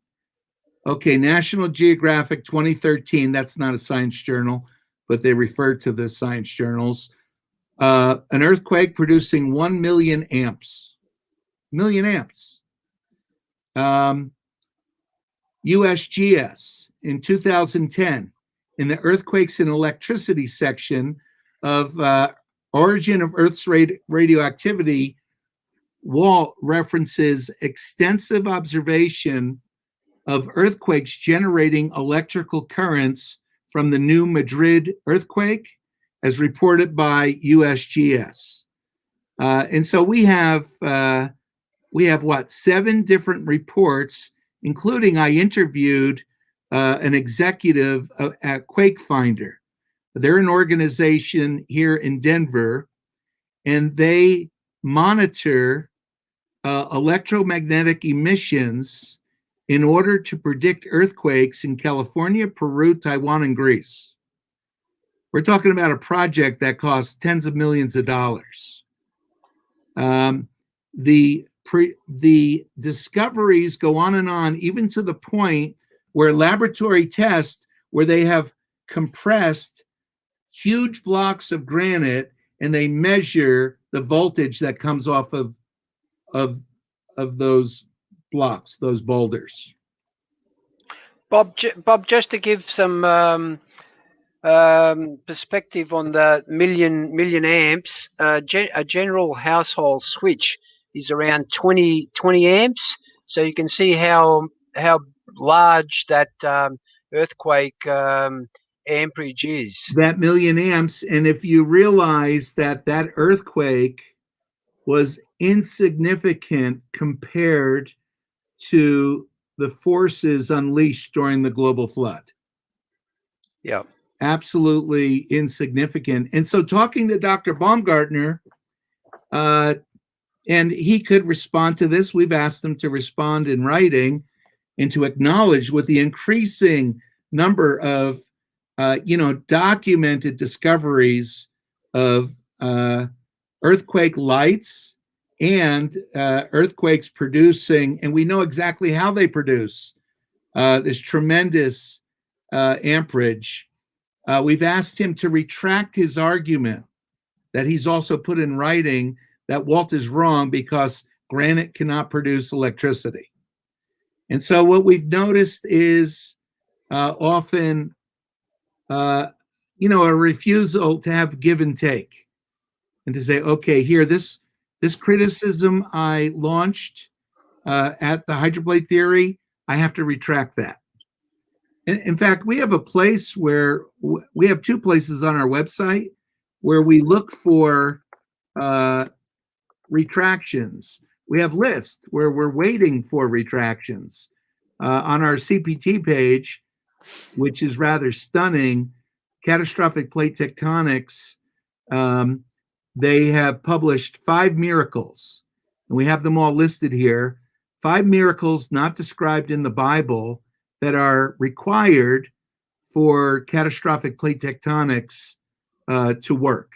Okay, National Geographic 2013. That's not a science journal, but they refer to the science journals. An earthquake producing 1 million amps. Million amps. USGS in 2010, in the earthquakes and electricity section of Origin of Earth's Radioactivity, Walt references extensive observation of earthquakes generating electrical currents from the New Madrid earthquake, as reported by USGS. And so we have what, 7 different reports, including I interviewed an executive at Quake Finder. They're an organization here in Denver, and they monitor electromagnetic emissions in order to predict earthquakes in California, Peru, Taiwan, and Greece. We're talking about a project that costs tens of millions of dollars. The discoveries go on, even to the point where laboratory tests, where they have compressed huge blocks of granite and they measure the voltage that comes off of those blocks, those boulders. Bob, just to give some perspective on the million amps, a general household switch is around 20 amps. So you can see how large that earthquake amperage is. That million amps, and if you realize that earthquake was insignificant compared to the forces unleashed during the global flood. Yeah. Absolutely insignificant. And so talking to Dr. Baumgartner, and he could respond to this. We've asked him to respond in writing and to acknowledge, with the increasing number of, documented discoveries of earthquake lights and earthquakes producing, and we know exactly how they produce this tremendous amperage. We've asked him to retract his argument that he's also put in writing that Walt is wrong because granite cannot produce electricity. And so what we've noticed is often, a refusal to have give and take and to say, okay, here, this criticism I launched at the Hydroplate Theory, I have to retract that. In fact, we have a place where we have 2 places on our website where we look for retractions. We have lists where we're waiting for retractions. On our CPT page, which is rather stunning, Catastrophic Plate Tectonics, they have published 5 miracles, and we have them all listed here. 5 miracles not described in the Bible that are required for catastrophic plate tectonics to work.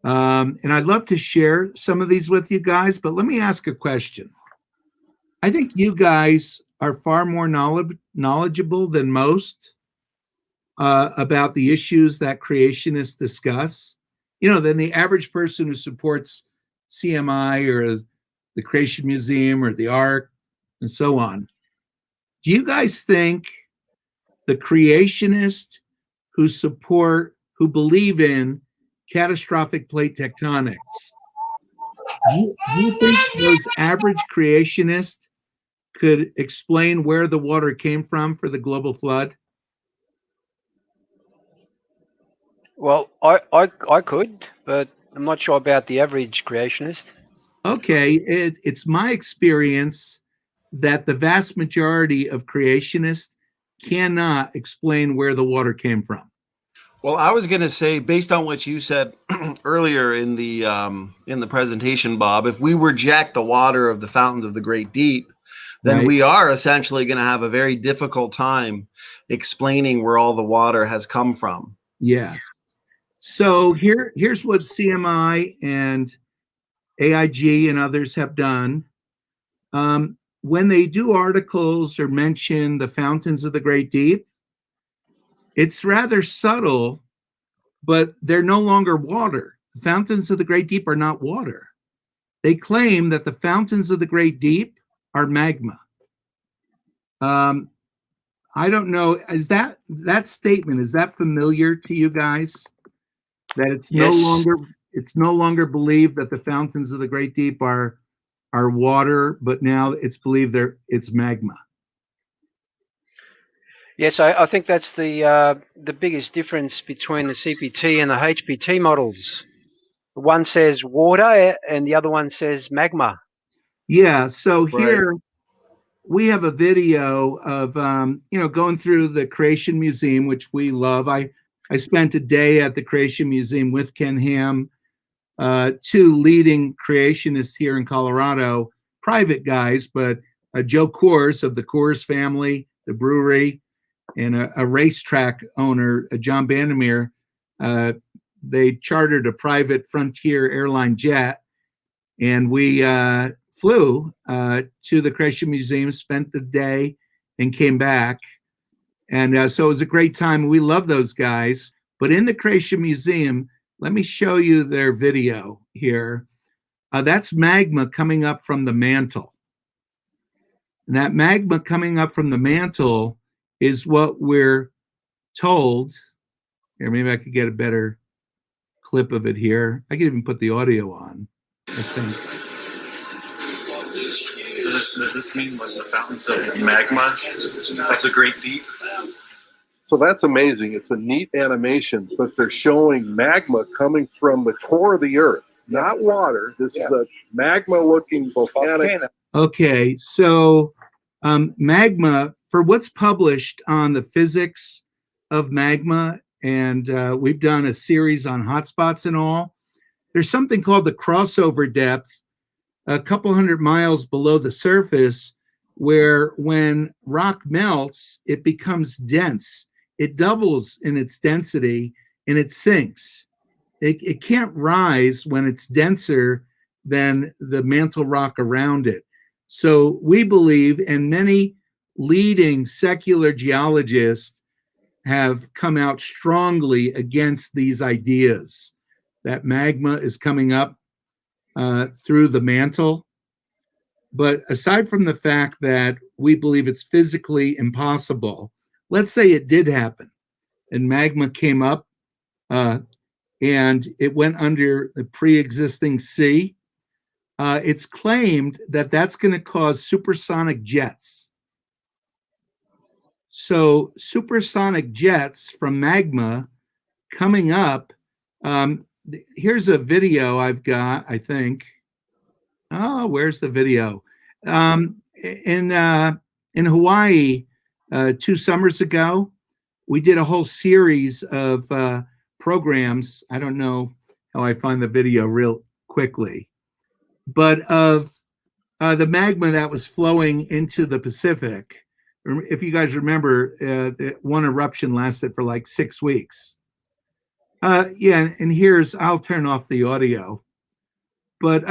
And I'd love to share some of these with you guys, but let me ask a question. I think you guys are far more knowledgeable than most about the issues that creationists discuss, than the average person who supports CMI or the Creation Museum or the Ark and so on. Do you guys think the creationists who believe in catastrophic plate tectonics, do you think those average creationists could explain where the water came from for the global flood? Well, I could, but I'm not sure about the average creationist. Okay, it's my experience that the vast majority of creationists cannot explain where the water came from. Well, I was going to say, based on what you said earlier in the presentation, Bob, if we reject the water of the fountains of the great deep, then Right. we are essentially going to have a very difficult time explaining where all the water has come from. Yes. So here's what CMI and AIG and others have done. When they do articles or mention the fountains of the Great Deep, it's rather subtle, but they're no longer water. The fountains of the Great Deep are not water. They claim that the fountains of the Great Deep are magma. I don't know, is that statement, is that familiar to you guys? That it's Yes. no longer believed that the fountains of the Great Deep are water, but now it's believed it's magma. Yes, I think that's the biggest difference between the CPT and the HPT models. One says water and the other one says magma. Yeah, so Right. here we have a video of going through the Creation Museum, which we love. I spent a day at the Creation Museum with Ken Ham, two leading creationists here in Colorado, private guys, but Joe Coors of the Coors family, the brewery, and a racetrack owner, John Vandermeer. They chartered a private Frontier airline jet, and we flew to the Creation Museum, spent the day, and came back. And so it was a great time. We love those guys. But in the Creation Museum, let me show you their video here. That's magma coming up from the mantle. And that magma coming up from the mantle is what we're told. Here, maybe I could get a better clip of it here. I could even put the audio on, I think. So does this mean like the fountains of magma of the Great Deep? So that's amazing. It's a neat animation, but they're showing magma coming from the core of the earth, not water. This is a magma-looking volcanic. Okay, so magma, for what's published on the physics of magma, and we've done a series on hotspots and all, there's something called the crossover depth, a couple hundred miles below the surface, where when rock melts, it becomes dense. It doubles in its density and it sinks. It can't rise when it's denser than the mantle rock around it. So we believe, and many leading secular geologists have come out strongly against these ideas that magma is coming up through the mantle. But aside from the fact that we believe it's physically impossible, let's say it did happen and magma came up and it went under the pre-existing sea. It's claimed that that's going to cause supersonic jets. So supersonic jets from magma coming up. Here's a video I've got, I think. Oh, where's the video? In Hawaii, 2 summers ago, we did a whole series of programs. I don't know how I find the video real quickly, but of the magma that was flowing into the Pacific. If you guys remember, one eruption lasted for like 6 weeks. Yeah, and I'll turn off the audio. But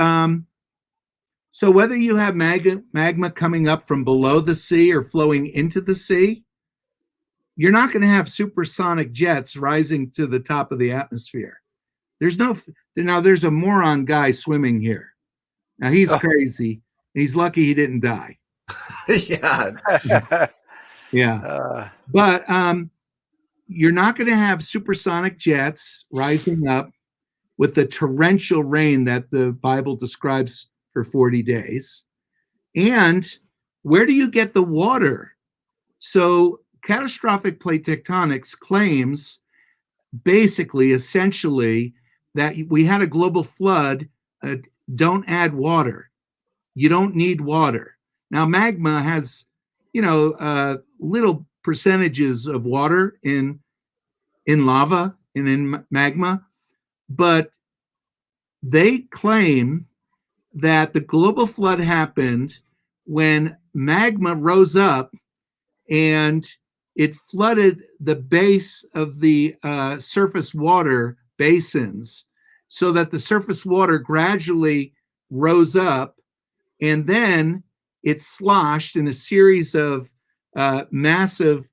so whether you have magma coming up from below the sea or flowing into the sea, you're not going to have supersonic jets rising to the top of the atmosphere. There's a moron guy swimming here. Now he's crazy. He's lucky he didn't die. Yeah. Yeah. But you're not going to have supersonic jets rising up with the torrential rain that the Bible describes for 40 days. And where do you get the water? So catastrophic plate tectonics claims essentially, that we had a global flood. Don't add water. You don't need water. Now, magma has, little percentages of water in lava and in magma, but they claim that the global flood happened when magma rose up and it flooded the base of the surface water basins, so that the surface water gradually rose up, and then it sloshed in a series of massive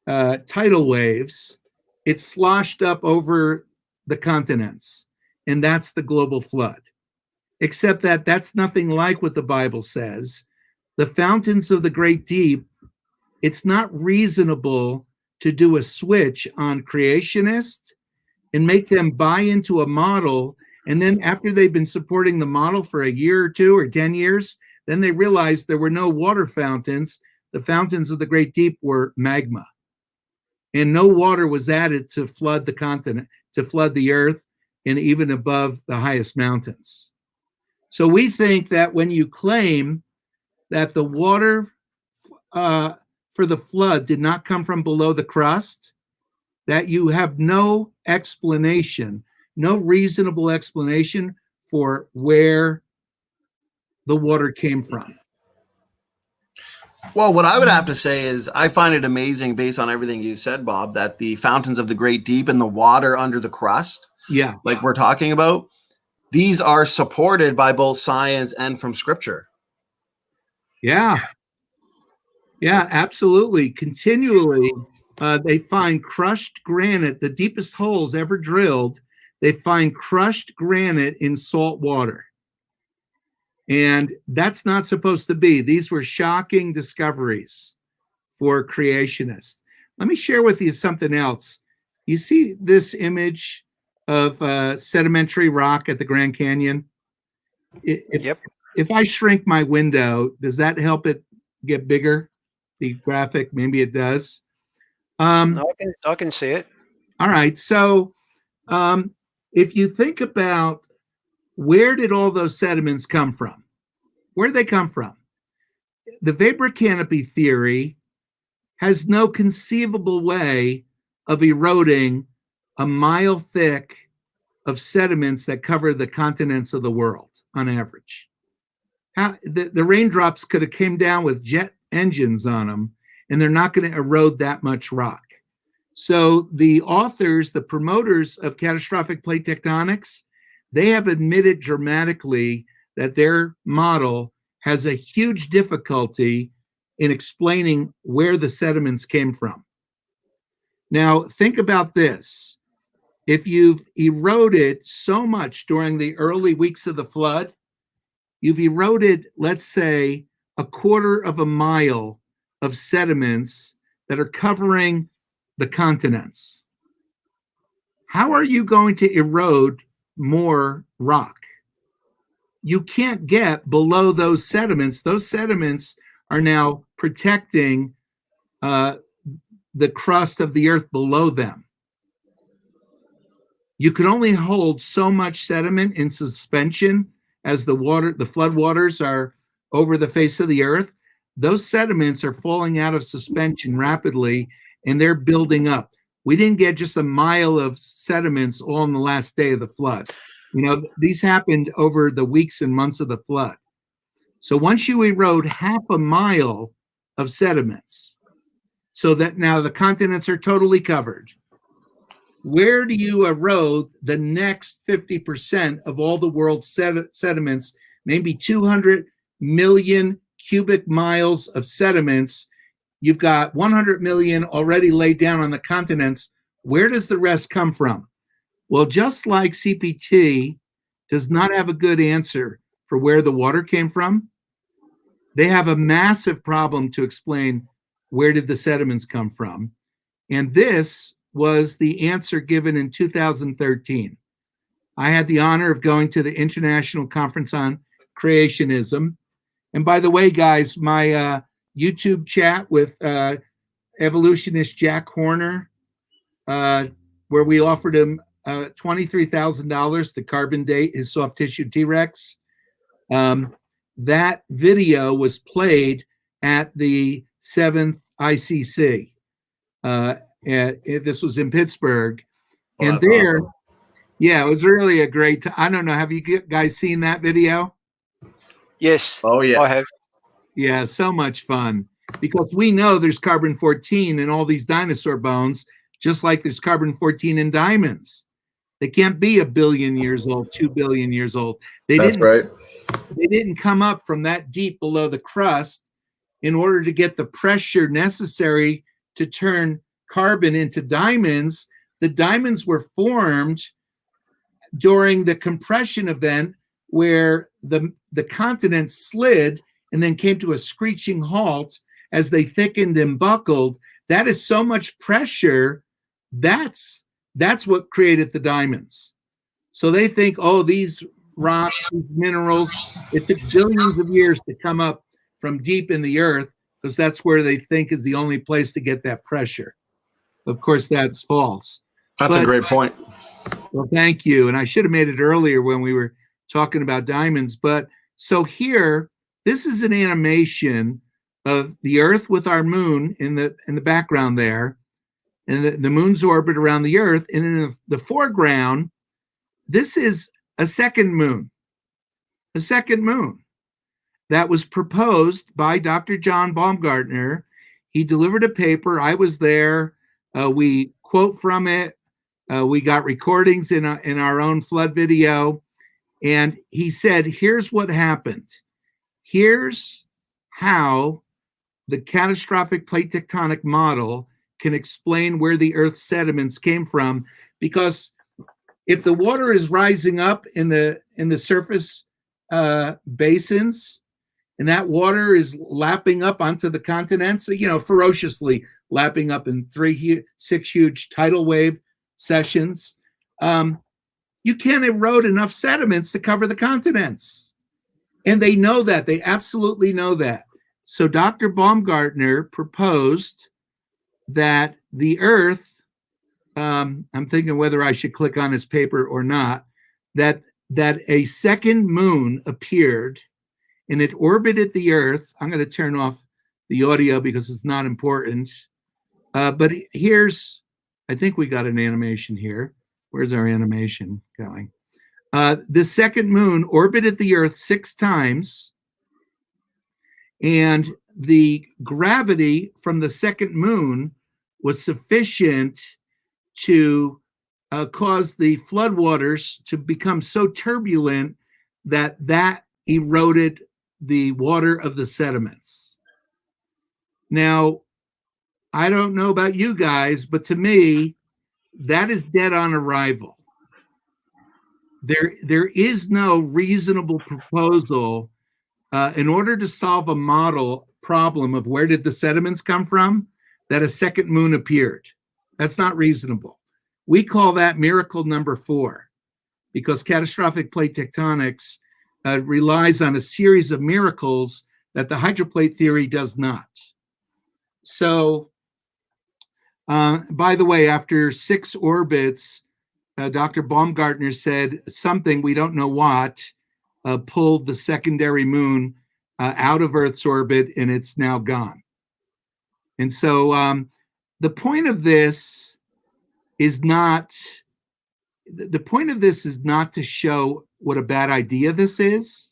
tidal waves. It sloshed up over the continents, and that's the global flood. Except that that's nothing like what the Bible says. The fountains of the great deep, it's not reasonable to do a switch on creationists and make them buy into a model, and then after they've been supporting the model for a year or 2 or 10 years, then they realized there were no water fountains. The fountains of the great deep were magma, and no water was added to flood the continent, to flood the earth, and even above the highest mountains. So we think that when you claim that the water for the flood did not come from below the crust, that you have no explanation, no reasonable explanation for where the water came from. Well, what I would have to say is I find it amazing, based on everything you said, Bob, that the fountains of the great deep and the water under the crust, like we're talking about, these are supported by both science and from scripture. Yeah, absolutely. Continually, they find crushed granite, the deepest holes ever drilled. They find crushed granite in salt water. And that's not supposed to be. These were shocking discoveries for creationists. Let me share with you something else. You see this image of sedimentary rock at the Grand Canyon? If I shrink my window, does that help it get bigger? The graphic, maybe it does. I can see it. All right. So if you think about, where did all those sediments come from? Where did they come from? The vapor canopy theory has no conceivable way of eroding a mile thick of sediments that cover the continents of the world on average. The raindrops could have came down with jet engines on them, and they're not going to erode that much rock. So the authors, the promoters of catastrophic plate tectonics, they have admitted dramatically that their model has a huge difficulty in explaining where the sediments came from. Now, think about this. If you've eroded so much during the early weeks of the flood, you've eroded, let's say, 1/4 of a mile of sediments that are covering the continents. How are you going to erode more rock? You can't get below those sediments. Those sediments are now protecting the crust of the earth below them. You can only hold so much sediment in suspension as the flood waters are over the face of the earth. Those sediments are falling out of suspension rapidly, and they're building up. We didn't get just a mile of sediments all on the last day of the flood. You know, these happened over the weeks and months of the flood. So once you erode 1/2 mile of sediments, so that now the continents are totally covered, where do you erode the next 50% of all the world's sediments, maybe 200 million cubic miles of sediments? You've got 100 million already laid down on the continents. Where does the rest come from? Well, just like CPT does not have a good answer for where the water came from, they have a massive problem to explain where did the sediments come from. And this was the answer given in 2013. I had the honor of going to the International Conference on Creationism. And by the way, guys, my YouTube chat with evolutionist Jack Horner, where we offered him $23,000 to carbon date his soft tissue T-Rex. That video was played at the 7th ICC. This was in Pittsburgh. Well, and there, awesome. Yeah, it was really a great I don't know, have you guys seen that video? Yes. Oh, yeah. I have. Yeah, so much fun. Because we know there's carbon-14 in all these dinosaur bones, just like there's carbon-14 in diamonds. They can't be 1 billion years old, 2 billion years old. That's right. They didn't come up from that deep below the crust in order to get the pressure necessary to turn carbon into diamonds. The diamonds were formed during the compression event where the continents slid and then came to a screeching halt as they thickened and buckled. That is so much pressure. That's what created the diamonds. So they think, oh, these rocks, these minerals, it took billions of years to come up from deep in the earth because that's where they think is the only place to get that pressure. Of course, that's false. That's a great point. Well, thank you. And I should have made it earlier when we were talking about diamonds. But so here, this is an animation of the Earth with our moon in the background there, and the moon's orbit around the Earth. And in the foreground, this is a second moon that was proposed by Dr. John Baumgartner. He delivered a paper. I was there. We quote from it. We got recordings in our own flood video. And he said, here's what happened. Here's how the catastrophic plate tectonic model can explain where the Earth's sediments came from. Because if the water is rising up in the surface basins, and that water is lapping up onto the continents, ferociously lapping up in 6 huge tidal wave sessions, you can't erode enough sediments to cover the continents. And they know that. They absolutely know that. So Dr. Baumgartner proposed that the Earth, I'm thinking whether I should click on his paper or not, that a second moon appeared and it orbited the Earth. I'm going to turn off the audio because it's not important. But here's, I think we got an animation here. Where's our animation going? The second moon orbited the Earth 6 times, and the gravity from the second moon was sufficient to cause the floodwaters to become so turbulent that eroded the water of the sediments. Now, I don't know about you guys, but to me, that is dead on arrival. There is no reasonable proposal in order to solve a model problem of where did the sediments come from, that a second moon appeared. That's not reasonable. We call that miracle number 4, because catastrophic plate tectonics relies on a series of miracles that the hydroplate theory does not. So, by the way, after 6 orbits, Dr. Baumgartner said something, we don't know what, pulled the secondary moon out of Earth's orbit, and it's now gone. And so the point of this is not to show what a bad idea this is.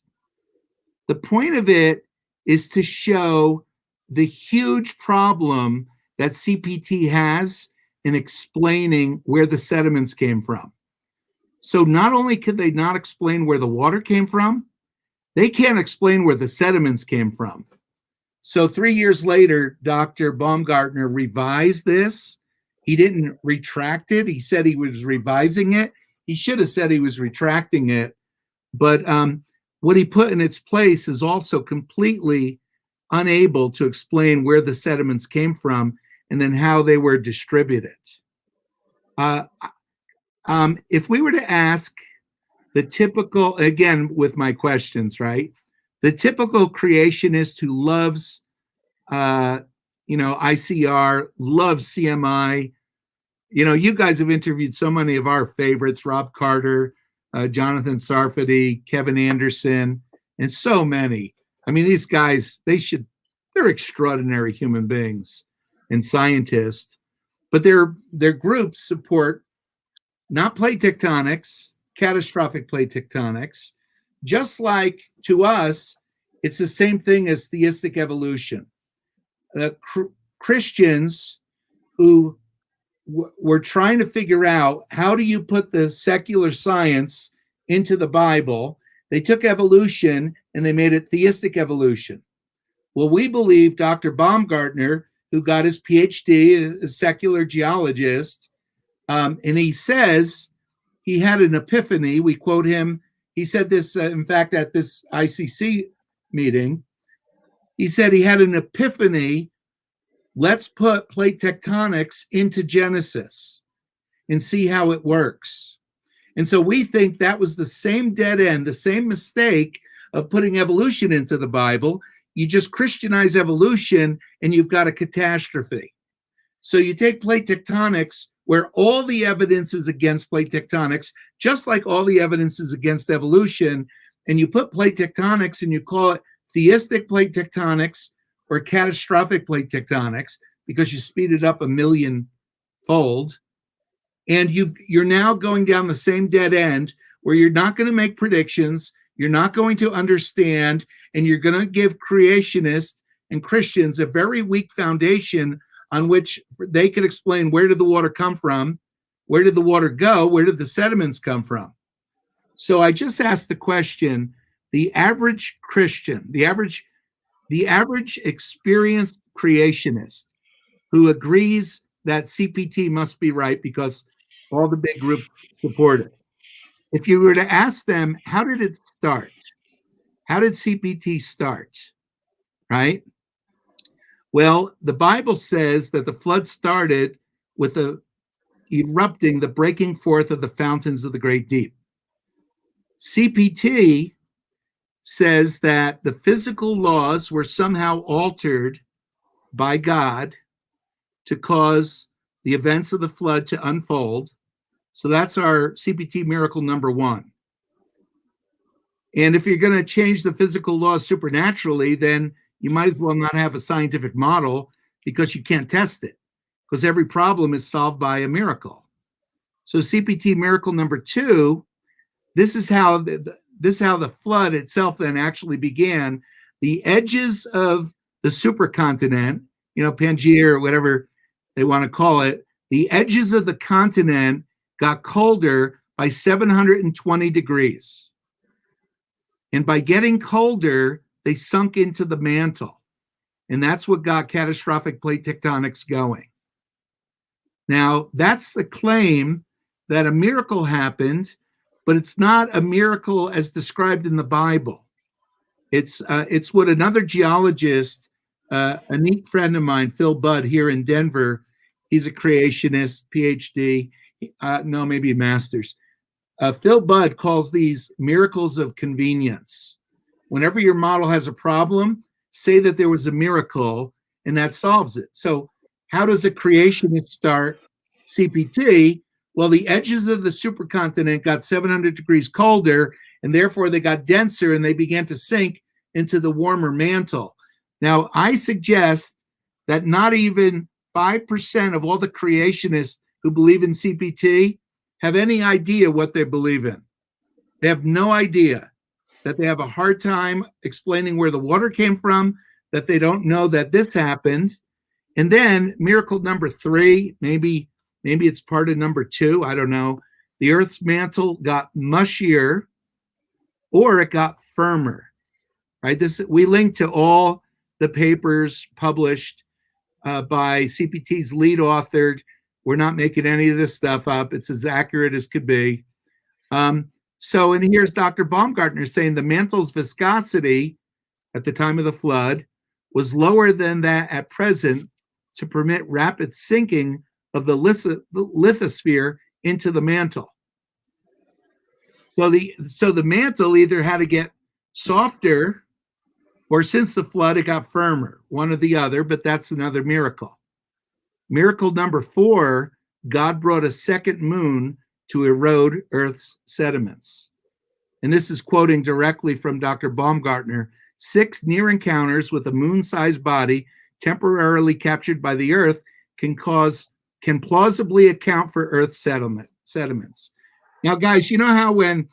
The point of it is to show the huge problem that CPT has in explaining where the sediments came from. So not only could they not explain where the water came from, they can't explain where the sediments came from. So 3 years later, Dr. Baumgartner revised this. He didn't retract it. He said he was revising it. He should have said he was retracting it. But what he put in its place is also completely unable to explain where the sediments came from and then how they were distributed. If we were to ask the typical, again, with my questions, right? The typical creationist who loves, ICR, loves CMI. You guys have interviewed so many of our favorites, Rob Carter, Jonathan Sarfati, Kevin Anderson, and so many. I mean, these guys, they're extraordinary human beings and scientists, but their groups support not plate tectonics, catastrophic plate tectonics, just like to us, It's the same thing as theistic evolution. Christians who were trying to figure out how do you put the secular science into the Bible, they took evolution and they made it theistic evolution. Well, we believe Dr. Baumgartner, who got his PhD, a secular geologist, and he says he had an epiphany. We quote him. He said this, in fact, at this ICC meeting. He said he had an epiphany. Let's put plate tectonics into Genesis and see how it works. And so we think that was the same dead end, the same mistake of putting evolution into the Bible. You just Christianize evolution and you've got a catastrophe. So you take plate tectonics, where all the evidence is against plate tectonics, just like all the evidence is against evolution, and you put plate tectonics and you call it theistic plate tectonics or catastrophic plate tectonics because you speed it up 1,000,000-fold. And you're now going down the same dead end where you're not going to make predictions, you're not going to understand, and you're going to give creationists and Christians a very weak foundation on which they can explain where did the water come from, where did the water go, where did the sediments come from. So I just asked the question, the average Christian, the average experienced creationist who agrees that CPT must be right because all the big groups support it. If you were to ask them, how did it start? How did CPT start? Right? Well, the Bible says that the flood started with the breaking forth of the fountains of the great deep. CPT says that the physical laws were somehow altered by God to cause the events of the flood to unfold. So that's our CPT miracle number one. And if you're going to change the physical laws supernaturally, then you might as well not have a scientific model because you can't test it, because every problem is solved by a miracle. So CPT miracle number two, this is how the flood itself then actually began. The edges of the supercontinent, Pangaea or whatever they want to call it, the edges of the continent got colder by 720 degrees. And by getting colder, they sunk into the mantle. And that's what got catastrophic plate tectonics going. Now, that's the claim that a miracle happened, but it's not a miracle as described in the Bible. It's what another geologist, a neat friend of mine, Phil Budd, here in Denver, he's a creationist, PhD, maybe a master's. Phil Budd calls these miracles of convenience. Whenever your model has a problem, say that there was a miracle and that solves it. So how does a creationist start CPT? Well, the edges of the supercontinent got 700 degrees colder, and therefore they got denser and they began to sink into the warmer mantle. Now, I suggest that not even 5% of all the creationists who believe in CPT have any idea what they believe in. They have no idea, that they have a hard time explaining where the water came from, that they don't know that this happened. And then miracle number three, maybe it's part of number two, I don't know. The Earth's mantle got mushier or it got firmer, right? We link to all the papers published by CPT's lead authored. We're not making any of this stuff up. It's as accurate as could be. And here's Dr. Baumgartner saying the mantle's viscosity at the time of the flood was lower than that at present to permit rapid sinking of the lithosphere into the mantle. So the mantle either had to get softer, or since the flood, it got firmer, one or the other, but that's another miracle. Miracle number four, God brought a second moon to erode Earth's sediments. And this is quoting directly from Dr. Baumgartner. 6 near encounters with a moon-sized body temporarily captured by the Earth can plausibly account for Earth's sediments. Now, guys, you know how when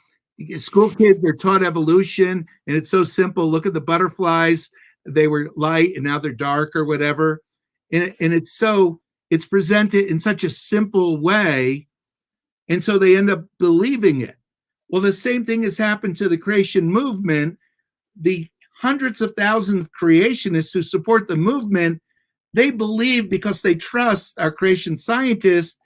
school kids, they're taught evolution, and it's so simple. Look at the butterflies. They were light and now they're dark or whatever. And it's presented in such a simple way. And so they end up believing it. Well, the same thing has happened to the creation movement. The hundreds of thousands of creationists who support the movement, they believe because they trust our creation scientists.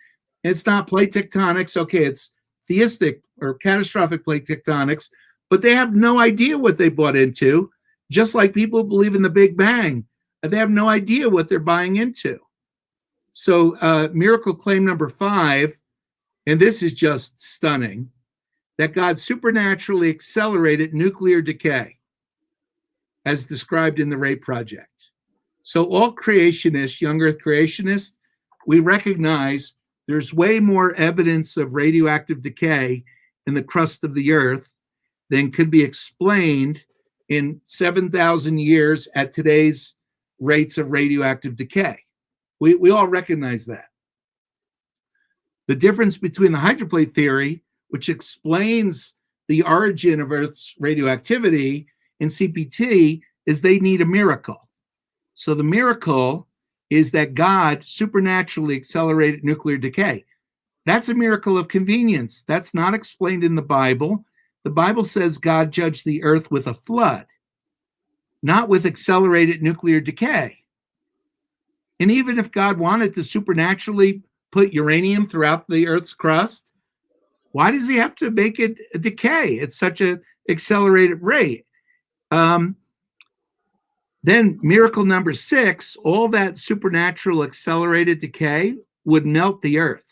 It's not plate tectonics. Okay, it's theistic or catastrophic plate tectonics, but they have no idea what they bought into, just like people believe in the Big Bang. They have no idea what they're buying into. So miracle claim number 5, and this is just stunning, that God supernaturally accelerated nuclear decay, as described in the Ray Project. So all creationists, young Earth creationists, we recognize there's way more evidence of radioactive decay in the crust of the Earth than could be explained in 7,000 years at today's rates of radioactive decay. We all recognize that. The difference between the hydroplate theory, which explains the origin of Earth's radioactivity, and CPT is they need a miracle. So the miracle is that God supernaturally accelerated nuclear decay. That's a miracle of convenience. That's not explained in the Bible. The Bible says God judged the earth with a flood, not with accelerated nuclear decay. And even if God wanted to supernaturally put uranium throughout the earth's crust, why does he have to make it decay at such an accelerated rate? Then miracle number 6, all that supernatural accelerated decay would melt the earth.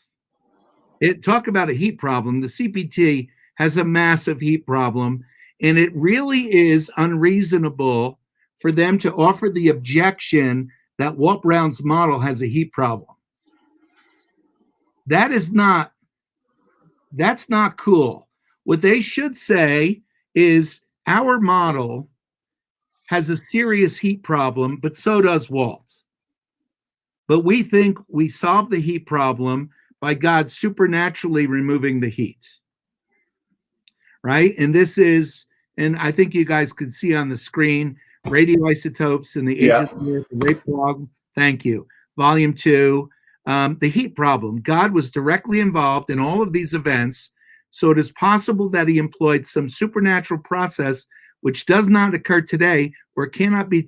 Talk about a heat problem. The CPT has a massive heat problem, and it really is unreasonable for them to offer the objection that Walt Brown's model has a heat problem. That's not cool. What they should say is our model has a serious heat problem, but so does Walt. But we think we solve the heat problem by God supernaturally removing the heat. Right? And this is, and I think you guys can see on the screen, radioisotopes and the agent the Ray Prog. Thank you. Volume 2, the heat problem. God was directly involved in all of these events, so it is possible that he employed some supernatural process which does not occur today or cannot be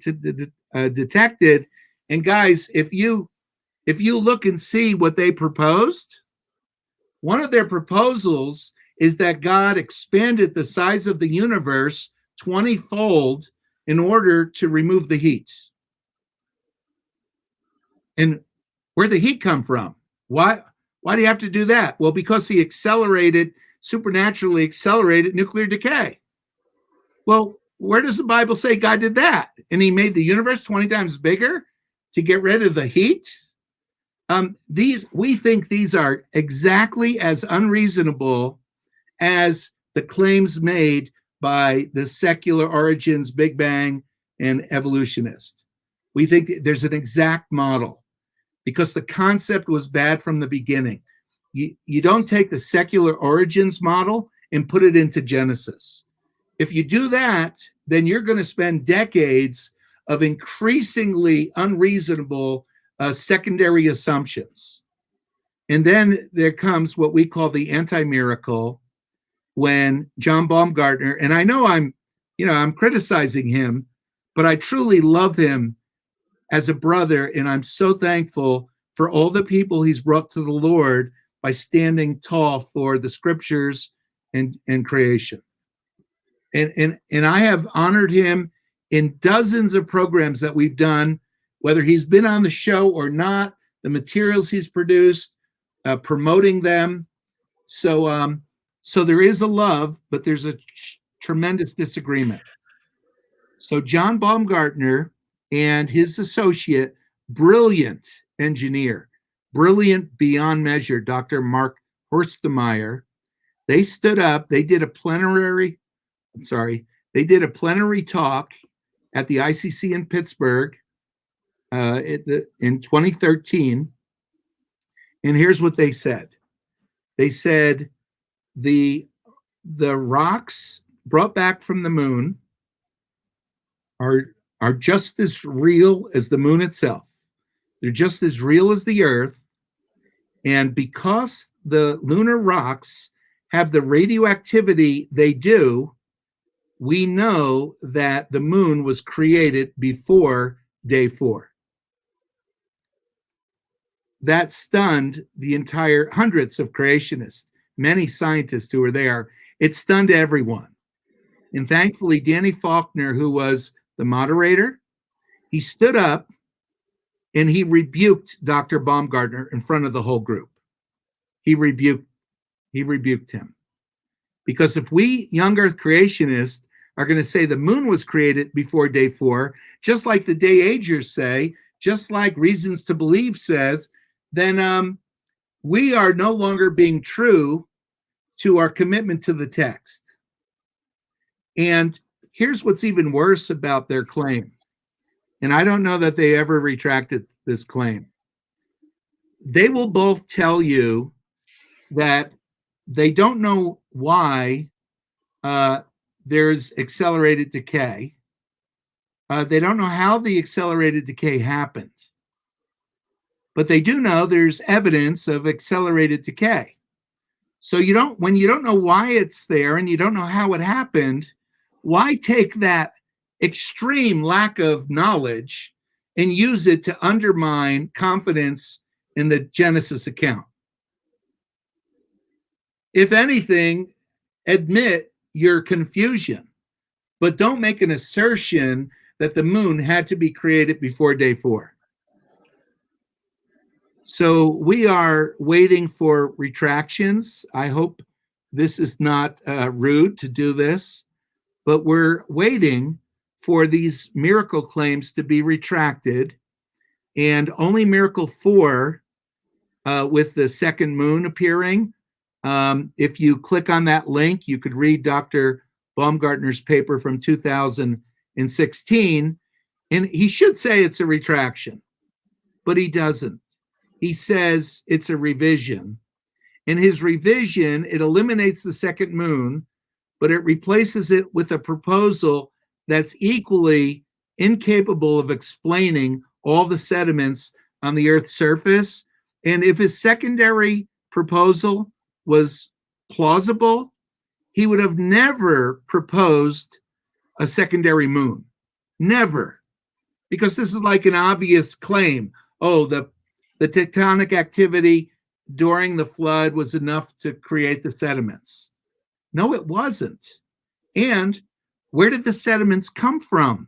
detected. And guys, if you look and see what they proposed, one of their proposals is that God expanded the size of the universe 20-fold in order to remove the heat. And where'd the heat come from? Why do you have to do that? Well, because he supernaturally accelerated nuclear decay. Well, where does the Bible say God did that? And he made the universe 20 times bigger to get rid of the heat? We think these are exactly as unreasonable as the claims made by the secular origins, Big Bang, and evolutionists. We think there's an exact model because the concept was bad from the beginning. You don't take the secular origins model and put it into Genesis. If you do that, then you're going to spend decades of increasingly unreasonable secondary assumptions. And then there comes what we call the anti-miracle, when John Baumgartner, and I know I'm criticizing him, but I truly love him as a brother, and I'm so thankful for all the people he's brought to the Lord by standing tall for the scriptures and creation. And I have honored him in dozens of programs that we've done, whether he's been on the show or not, the materials he's produced, promoting them. So there is a love, but there's a tremendous disagreement. So John Baumgartner and his associate, brilliant engineer, brilliant beyond measure, Dr. Mark Horstemeyer, they stood up, they did a plenary talk at the ICC in Pittsburgh in 2013. And here's what they said. They said the the rocks brought back from the moon are just as real as the moon itself. They're just as real as the Earth. And because the lunar rocks have the radioactivity they do, we know that the moon was created before day 4. That stunned the entire hundreds of creationists, many scientists who were there. It stunned everyone. And thankfully, Danny Faulkner, who was the moderator, he stood up and he rebuked Dr. Baumgartner in front of the whole group. He rebuked him. Because if we young Earth creationists are going to say the moon was created before day 4, just like the day agers say, just like Reasons to Believe says, then we are no longer being true to our commitment to the text. And here's what's even worse about their claim. And I don't know that they ever retracted this claim. They will both tell you that they don't know why there's accelerated decay. They don't know how the accelerated decay happened. But they do know there's evidence of accelerated decay. So when you don't know why it's there and you don't know how it happened, why take that extreme lack of knowledge and use it to undermine confidence in the Genesis account? If anything, admit your confusion, but don't make an assertion that the moon had to be created before day 4. So we are waiting for retractions. I hope this is not rude to do this, but we're waiting for these miracle claims to be retracted. And only miracle 4, with the second moon appearing, if you click on that link, you could read Dr. Baumgartner's paper from 2016, and he should say it's a retraction, but he doesn't. He says it's a revision. In his revision, it eliminates the second moon, but it replaces it with a proposal that's equally incapable of explaining all the sediments on the Earth's surface. And if his secondary proposal was plausible, he would have never proposed a secondary moon. Never. Because this is like an obvious claim. Oh, the tectonic activity during the flood was enough to create the sediments. No, it wasn't. And where did the sediments come from?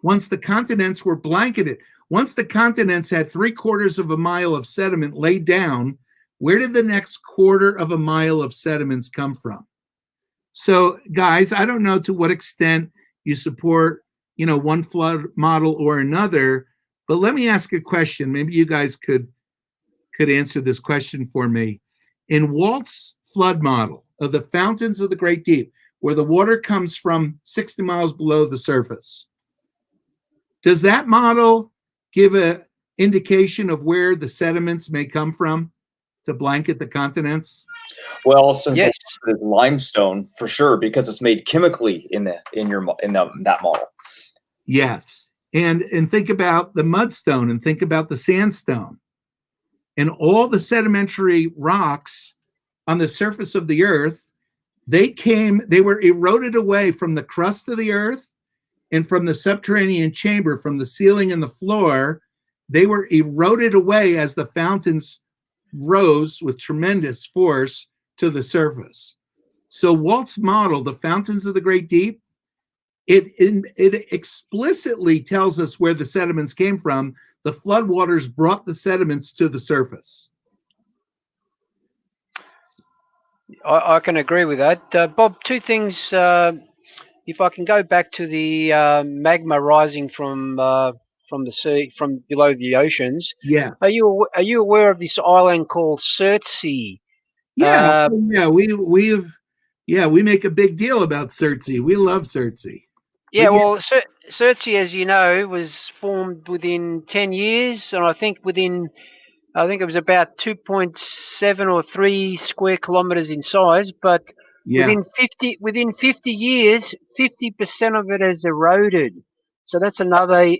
Once the continents were blanketed, once the continents had 3/4 of a mile of sediment laid down, where did the next 1/4 of a mile of sediments come from? So, guys, I don't know to what extent you support, one flood model or another, but let me ask a question. Maybe you guys could answer this question for me. In Walt's flood model of the fountains of the Great Deep, where the water comes from 60 miles below the surface, does that model give an indication of where the sediments may come from to blanket the continents? Well, since Yes. it's limestone, for sure, because it's made chemically in that model. Yes. And think about the mudstone and think about the sandstone. And all the sedimentary rocks on the surface of the Earth, they were eroded away from the crust of the Earth and from the subterranean chamber, from the ceiling and the floor. They were eroded away as the fountains rose with tremendous force to the surface. So Walt's model, the fountains of the Great Deep, it explicitly tells us where the sediments came from. The floodwaters brought the sediments to the surface. I can agree with that. Bob, two things. If I can go back to the magma rising from the sea, from below the oceans. Yeah. Are you aware of this island called Surtsey? Yeah. We make a big deal about Surtsey. We love Surtsey. Yeah, well, Surtsey, as you know, was formed within 10 years, and I think it was about 2.7 or 3 square kilometers in size, but Yeah. Within 50 years, 50% of it has eroded. So that's another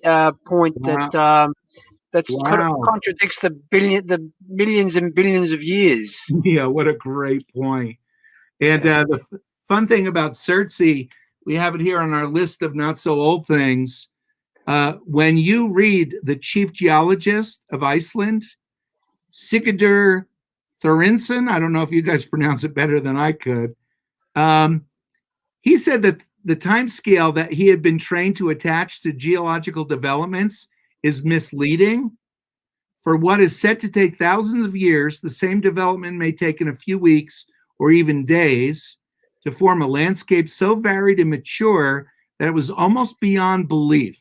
point Wow. that Wow. contradicts the millions and billions of years. Yeah, what a great point. And the fun thing about Surtsey, we have it here on our list of not so old things. When you read the chief geologist of Iceland, Sigurdur Þórinsson, I don't know if you guys pronounce it better than I could. He said that the time scale that he had been trained to attach to geological developments is misleading. For what is said to take thousands of years, the same development may take in a few weeks or even days to form a landscape so varied and mature that it was almost beyond belief.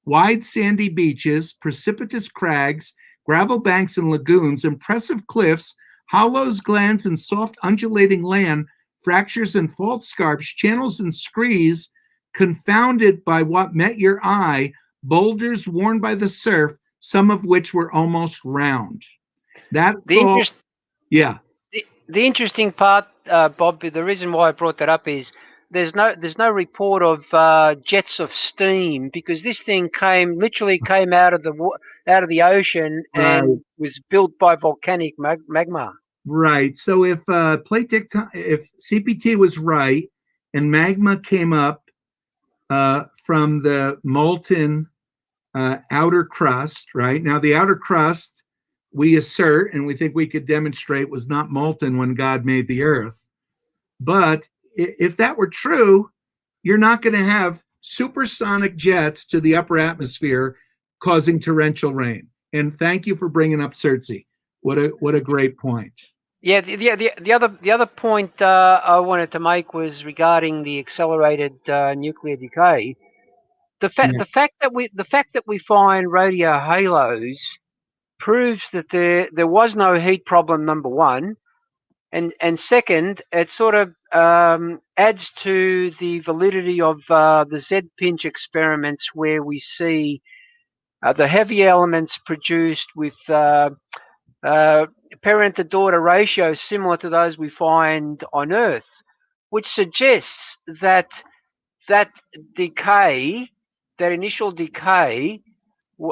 Wide sandy beaches, precipitous crags, gravel banks and lagoons, impressive cliffs, hollows, glens, and soft undulating land, fractures and fault scarps, channels and screes, confounded by what met your eye, boulders worn by the surf, some of which were almost round. That's all. Yeah. The interesting part, Bob, the reason why I brought that up is there's no report of jets of steam, because this thing literally came out of the ocean and was built by volcanic magma. Right. So if if CPT was right and magma came up from the molten outer crust, right? Now the outer crust, we assert and we think we could demonstrate was not molten when God made the earth. But if that were true, you're not going to have supersonic jets to the upper atmosphere causing torrential rain. And thank you for bringing up Surtsey. What a great point. Yeah, the other point I wanted to make was regarding the accelerated nuclear decay. The fact that we find radio halos proves that there was no heat problem, number one, and second, it sort of adds to the validity of the Z-pinch experiments, where we see the heavy elements produced with parent-to-daughter ratios similar to those we find on Earth, which suggests that decay, that initial decay,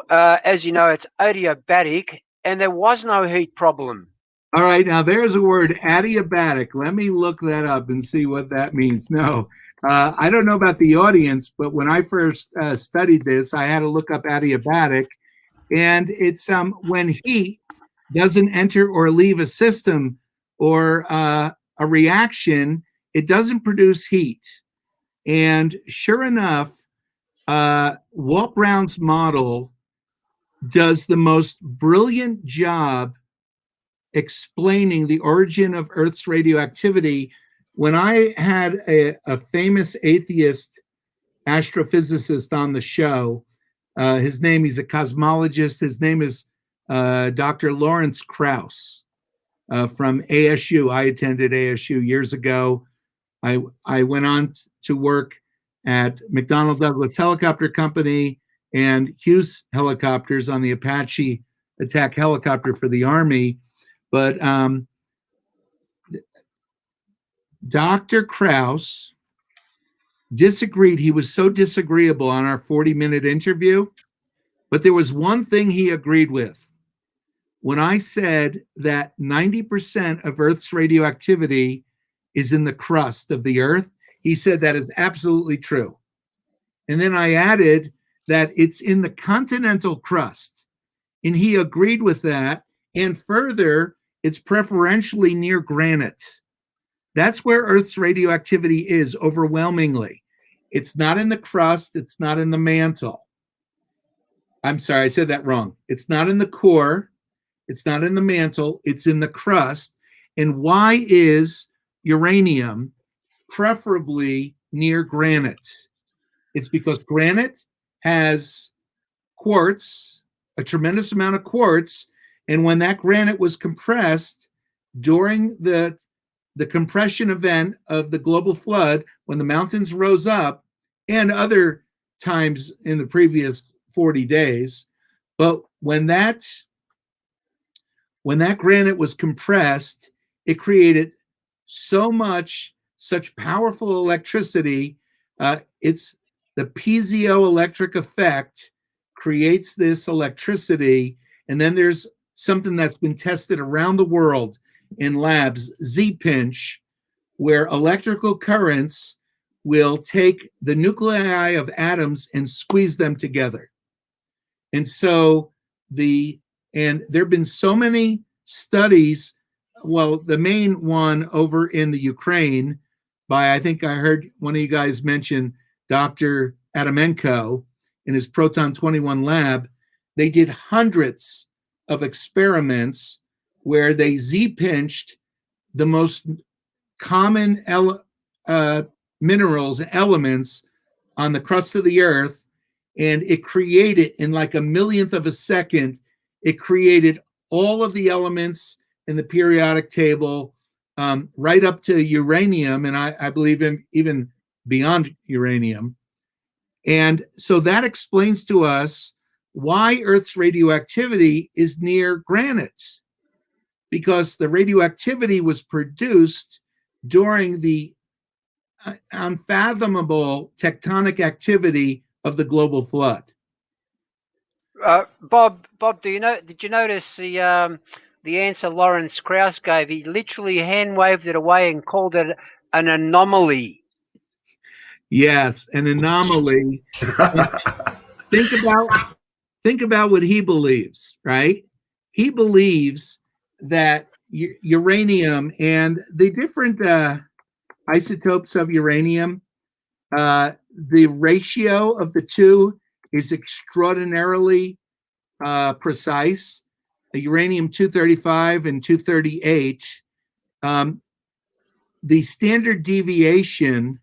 as you know, it's adiabatic, and there was no heat problem. All right, now there's a word, adiabatic. Let me look that up and see what that means. No, I don't know about the audience, but when I first studied this, I had to look up adiabatic, and it's when heat doesn't enter or leave a system or a reaction, it doesn't produce heat. And sure enough, Walt Brown's model does the most brilliant job explaining the origin of Earth's radioactivity. When I had a famous atheist astrophysicist on the show, he's a cosmologist. His name is Dr. Lawrence Krauss from ASU. I attended ASU years ago. I went on to work at McDonnell Douglas Helicopter Company and Hughes Helicopters on the Apache attack helicopter for the Army. But Dr. Krauss disagreed. He was so disagreeable on our 40-minute interview, but there was one thing he agreed with. When I said that 90% of Earth's radioactivity is in the crust of the Earth, he said that is absolutely true. And then I added that it's in the continental crust, and he agreed with that. And further, it's preferentially near granite. That's where Earth's radioactivity is overwhelmingly. It's not in the crust. It's not in the mantle. I'm sorry, I said that wrong. It's not in the core. It's not in the mantle. It's in the crust. And why is uranium preferably near granite? It's because granite has quartz, a tremendous amount of quartz. And when that granite was compressed during the compression event of the global flood, when the mountains rose up, and other times in the previous 40 days, but when that granite was compressed, it created so much such powerful electricity. It's the piezoelectric effect creates this electricity, and then there's something that's been tested around the world in labs, Z-pinch, where electrical currents will take the nuclei of atoms and squeeze them together. And so there have been so many studies. Well, the main one over in the Ukraine by, I think I heard one of you guys mention Dr. Adamenko in his Proton 21 lab. They did hundreds of experiments where they Z-pinched the most common minerals, elements on the crust of the earth, and it created, in like a millionth of a second, it created all of the elements in the periodic table, right up to uranium, and I believe even beyond uranium. And so that explains to us why Earth's radioactivity is near granite, because the radioactivity was produced during the unfathomable tectonic activity of the global flood. Bob, did you notice the answer Lawrence Krauss gave? He literally hand waved it away and called it an anomaly. Yes, an anomaly. Think about what he believes, right? He believes that uranium and the different isotopes of uranium, the ratio of the two is extraordinarily precise. Uranium-235 and 238, the standard deviation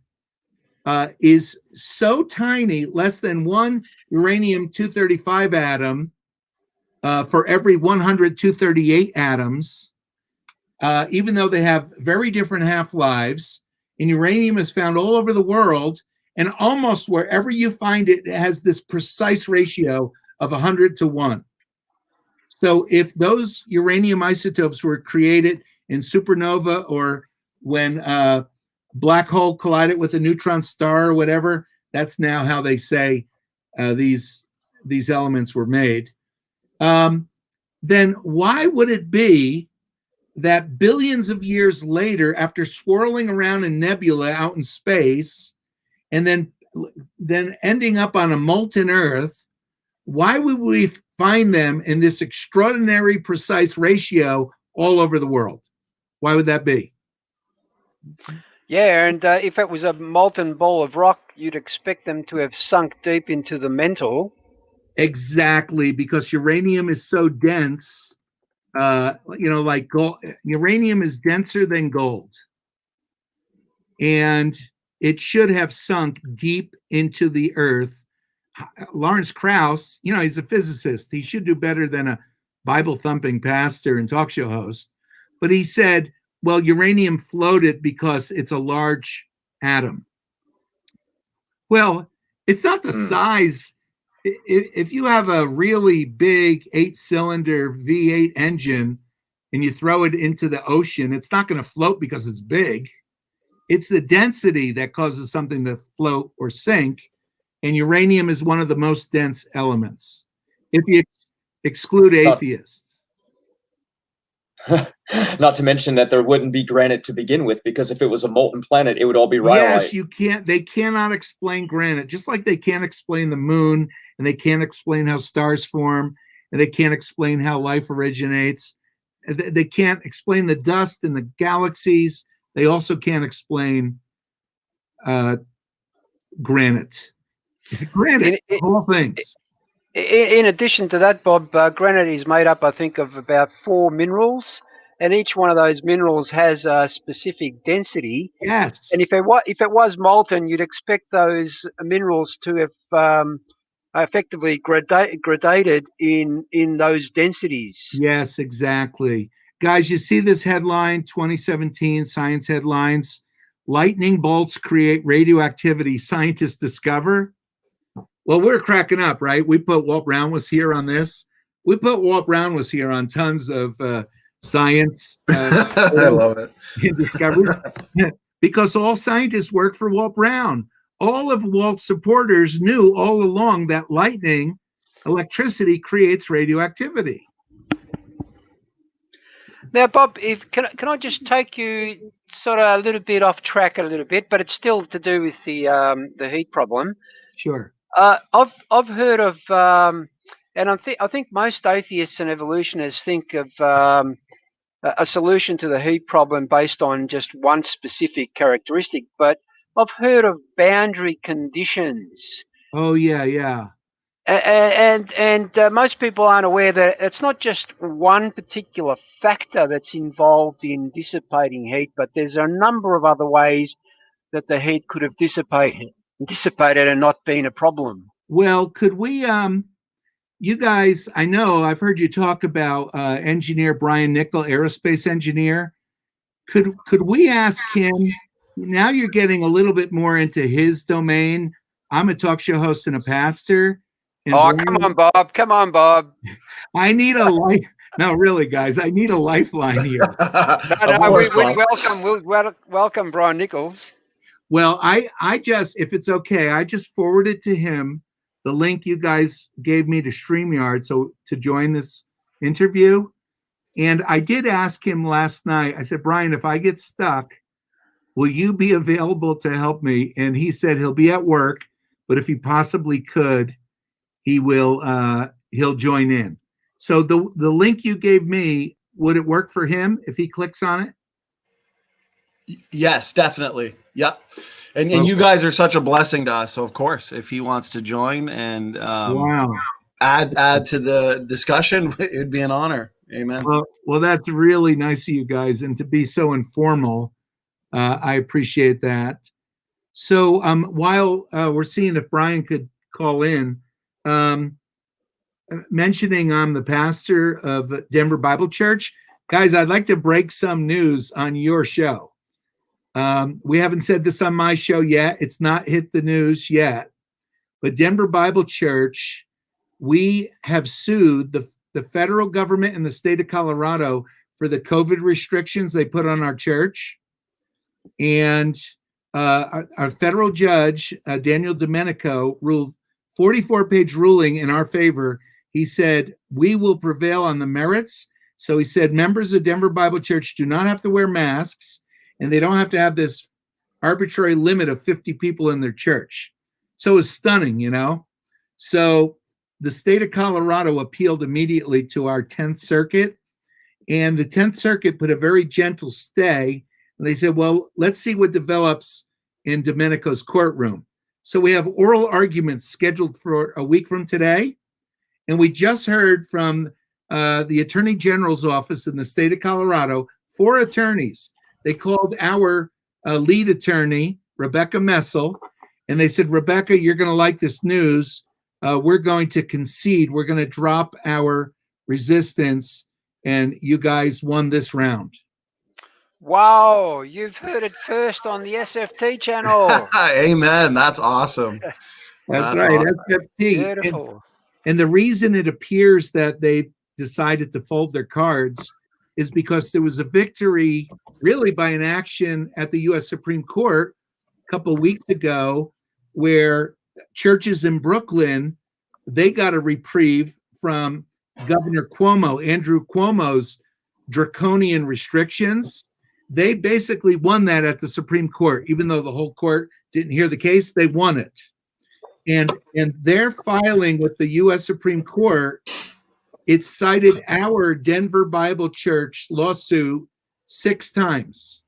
is so tiny, less than one uranium-235 atom for every 100 238 atoms, even though they have very different half-lives. And uranium is found all over the world, and almost wherever you find it, it has this precise ratio of 100 to 1. So if those uranium isotopes were created in supernova, or when black hole collided with a neutron star or whatever, that's now how they say these elements were made. Then why would it be that billions of years later, after swirling around in nebula out in space, and then ending up on a molten Earth, why would we find them in this extraordinary precise ratio all over the world? Why would that be? Yeah, and if it was a molten ball of rock, you'd expect them to have sunk deep into the mantle. Exactly, because uranium is so dense. Like gold, uranium is denser than gold, and it should have sunk deep into the earth. Lawrence Krauss, he's a physicist. He should do better than a Bible-thumping pastor and talk show host. But he said, well, uranium floated because it's a large atom. Well, it's not the size. If you have a really big 8-cylinder V8 engine and you throw it into the ocean, it's not going to float because it's big. It's the density that causes something to float or sink. And uranium is one of the most dense elements, if you exclude atheists. Not to mention that there wouldn't be granite to begin with, because if it was a molten planet, it would all be rhyolite. Yes, you can't. They cannot explain granite, just like they can't explain the moon, and they can't explain how stars form, and they can't explain how life originates. They can't explain the dust in the galaxies. They also can't explain granite. It's granite, all things. In addition to that, Bob, granite is made up, I think, of about 4 minerals, and each one of those minerals has a specific density. Yes. And if it was molten, you'd expect those minerals to have effectively gradated in those densities. Yes, exactly. Guys, you see this headline, 2017 Science headlines: lightning bolts create radioactivity, scientists discover. Well, we're cracking up, right? We put Walt Brown was here on this. We put Walt Brown was here on tons of science. I love it. Discoveries. because all scientists work for Walt Brown. All of Walt's supporters knew all along that lightning, electricity, creates radioactivity. Now, Bob, can I just take you sort of a little bit off track a little bit, but it's still to do with the heat problem. Sure. I've heard of, and I think most atheists and evolutionists think of a solution to the heat problem based on just one specific characteristic, but I've heard of boundary conditions. Oh yeah. And most people aren't aware that it's not just one particular factor that's involved in dissipating heat, but there's a number of other ways that the heat could have dissipated and not been a problem. Well, could we, you guys, I know I've heard you talk about engineer Bryan Nickel, aerospace engineer. Could we ask him, now you're getting a little bit more into his domain. I'm a talk show host and a pastor. And Bryan, come on, Bob. I need a life. No, really, guys, I need a lifeline here. We welcome Bryan Nickel. Well, I just, if it's okay, I just forwarded to him the link you guys gave me to StreamYard to join this interview. And I did ask him last night, I said, Bryan, if I get stuck, will you be available to help me? And he said he'll be at work, but if he possibly could, he'll join in. So the link you gave me, would it work for him if he clicks on it? Yes, definitely. Yep. And you guys are such a blessing to us. So of course, if he wants to join and add to the discussion, it'd be an honor. Amen. Well, that's really nice of you guys, and to be so informal, I appreciate that. So while we're seeing if Bryan could call in, mentioning I'm the pastor of Denver Bible Church. Guys, I'd like to break some news on your show. We haven't said this on my show yet. It's not hit the news yet. But Denver Bible Church, we have sued the federal government in the state of Colorado for the COVID restrictions they put on our church. And our federal judge, Daniel Domenico, ruled 44-page ruling in our favor. He said, we will prevail on the merits. So he said, members of Denver Bible Church do not have to wear masks, and they don't have to have this arbitrary limit of 50 people in their church. So it's stunning, you know? So the state of Colorado appealed immediately to our 10th Circuit, and the 10th Circuit put a very gentle stay. And they said, well, let's see what develops in Domenico's courtroom. So we have oral arguments scheduled for a week from today. And we just heard from the Attorney General's office in the state of Colorado, 4 attorneys. They called our lead attorney, Rebecca Messel, and they said, Rebecca, you're going to like this news. We're going to concede. We're going to drop our resistance, and you guys won this round. Wow, you've heard it first on the SFT channel. Amen. That's awesome. That's right, awesome. SFT. Beautiful. And the reason it appears that they decided to fold their cards is because there was a victory really by an action at the U.S. Supreme Court a couple of weeks ago where churches in Brooklyn, they got a reprieve from Governor Cuomo, Andrew Cuomo's draconian restrictions. They basically won that at the Supreme Court. Even though the whole court didn't hear the case, they won it. And their filing with the U.S. Supreme Court, it cited our Denver Bible Church lawsuit 6 times.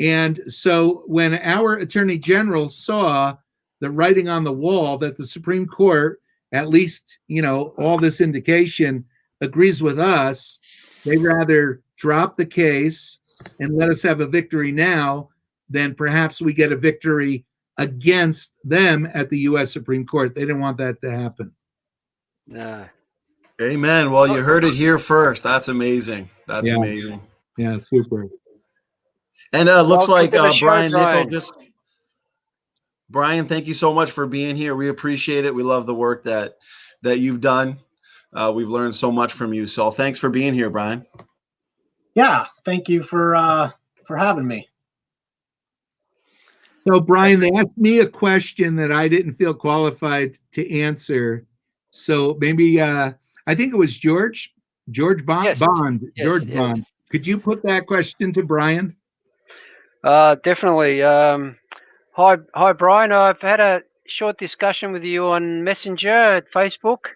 And so when our Attorney General saw the writing on the wall that the Supreme Court, at least, you know, all this indication agrees with us, they rather drop the case and let us have a victory now than perhaps we get a victory against them at the U.S. Supreme Court. They didn't want that to happen. Amen. Well, you heard it here first. That's amazing. That's amazing. Yeah, super. And looks like Bryan Nickel Bryan, thank you so much for being here. We appreciate it. We love the work that you've done. We've learned so much from you. So thanks for being here, Bryan. Yeah, thank you for having me. So, Brian, they asked me a question that I didn't feel qualified to answer. So maybe I think it was George Yes, yes, yes. Bond. Could you put that question to Brian? Definitely. Hi, Brian. I've had a short discussion with you on Messenger at Facebook.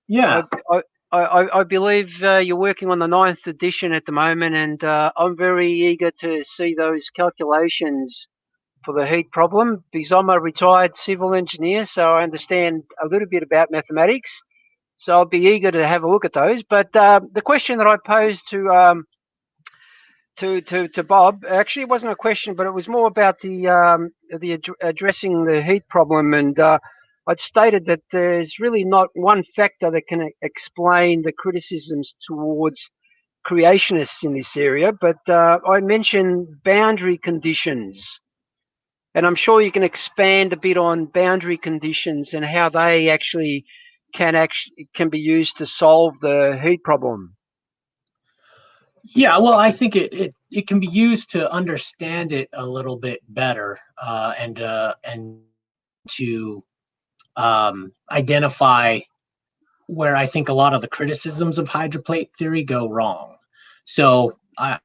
Yeah. I believe you're working on the 9th edition at the moment, and I'm very eager to see those calculations for the heat problem because I'm a retired civil engineer, so I understand a little bit about mathematics. So I'll be eager to have a look at those. But the question that I posed to Bob actually it wasn't a question, but it was more about the addressing the heat problem, and I'd stated that there's really not one factor that can explain the criticisms towards creationists in this area, but I mentioned boundary conditions. And I'm sure you can expand a bit on boundary conditions and how they actually can be used to solve the heat problem. Yeah, well, I think it can be used to understand it a little bit better, and to identify where I think a lot of the criticisms of hydroplate theory go wrong. So I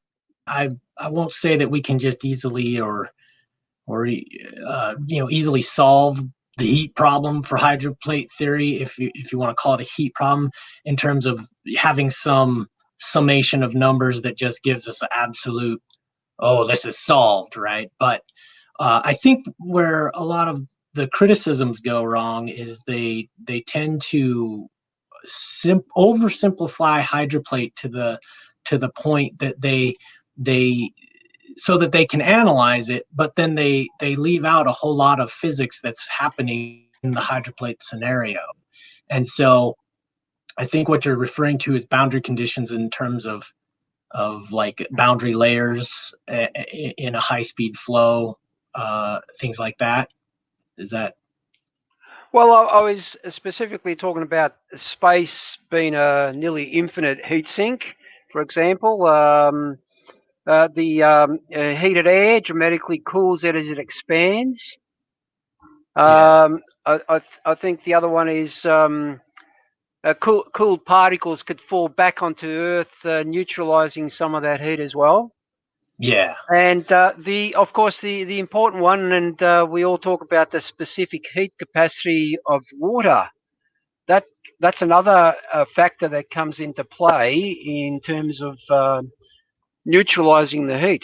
won't say that we can just easily or easily solve the heat problem for hydroplate theory, if you want to call it a heat problem, in terms of having some summation of numbers that just gives us an absolute, oh, this is solved, right? But I think where a lot of the criticisms go wrong is they tend to oversimplify hydroplate to the point that they so that they can analyze it, but then they leave out a whole lot of physics that's happening in the hydroplate scenario. And so I think what you're referring to is boundary conditions in terms of like boundary layers in a high-speed flow, things like that. Is that? Well, I was specifically talking about space being a nearly infinite heat sink, for example. The heated air dramatically cools it as it expands. I think the other one is cooled particles could fall back onto Earth, neutralizing some of that heat as well. Yeah. And of course, the important one, and we all talk about the specific heat capacity of water. That's another factor that comes into play in terms of neutralizing the heat.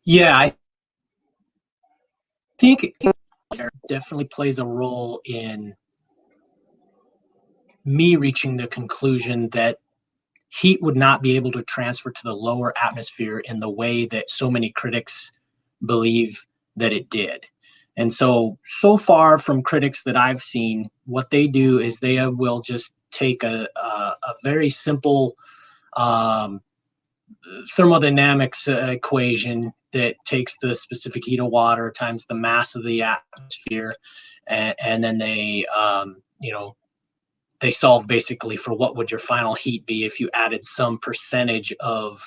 Yeah, I think it definitely plays a role in me reaching the conclusion that heat would not be able to transfer to the lower atmosphere in the way that so many critics believe that it did. And so far from critics that I've seen, what they do is they will just take a very simple thermodynamics equation that takes the specific heat of water times the mass of the atmosphere, and then they they solve basically for what would your final heat be if you added some percentage of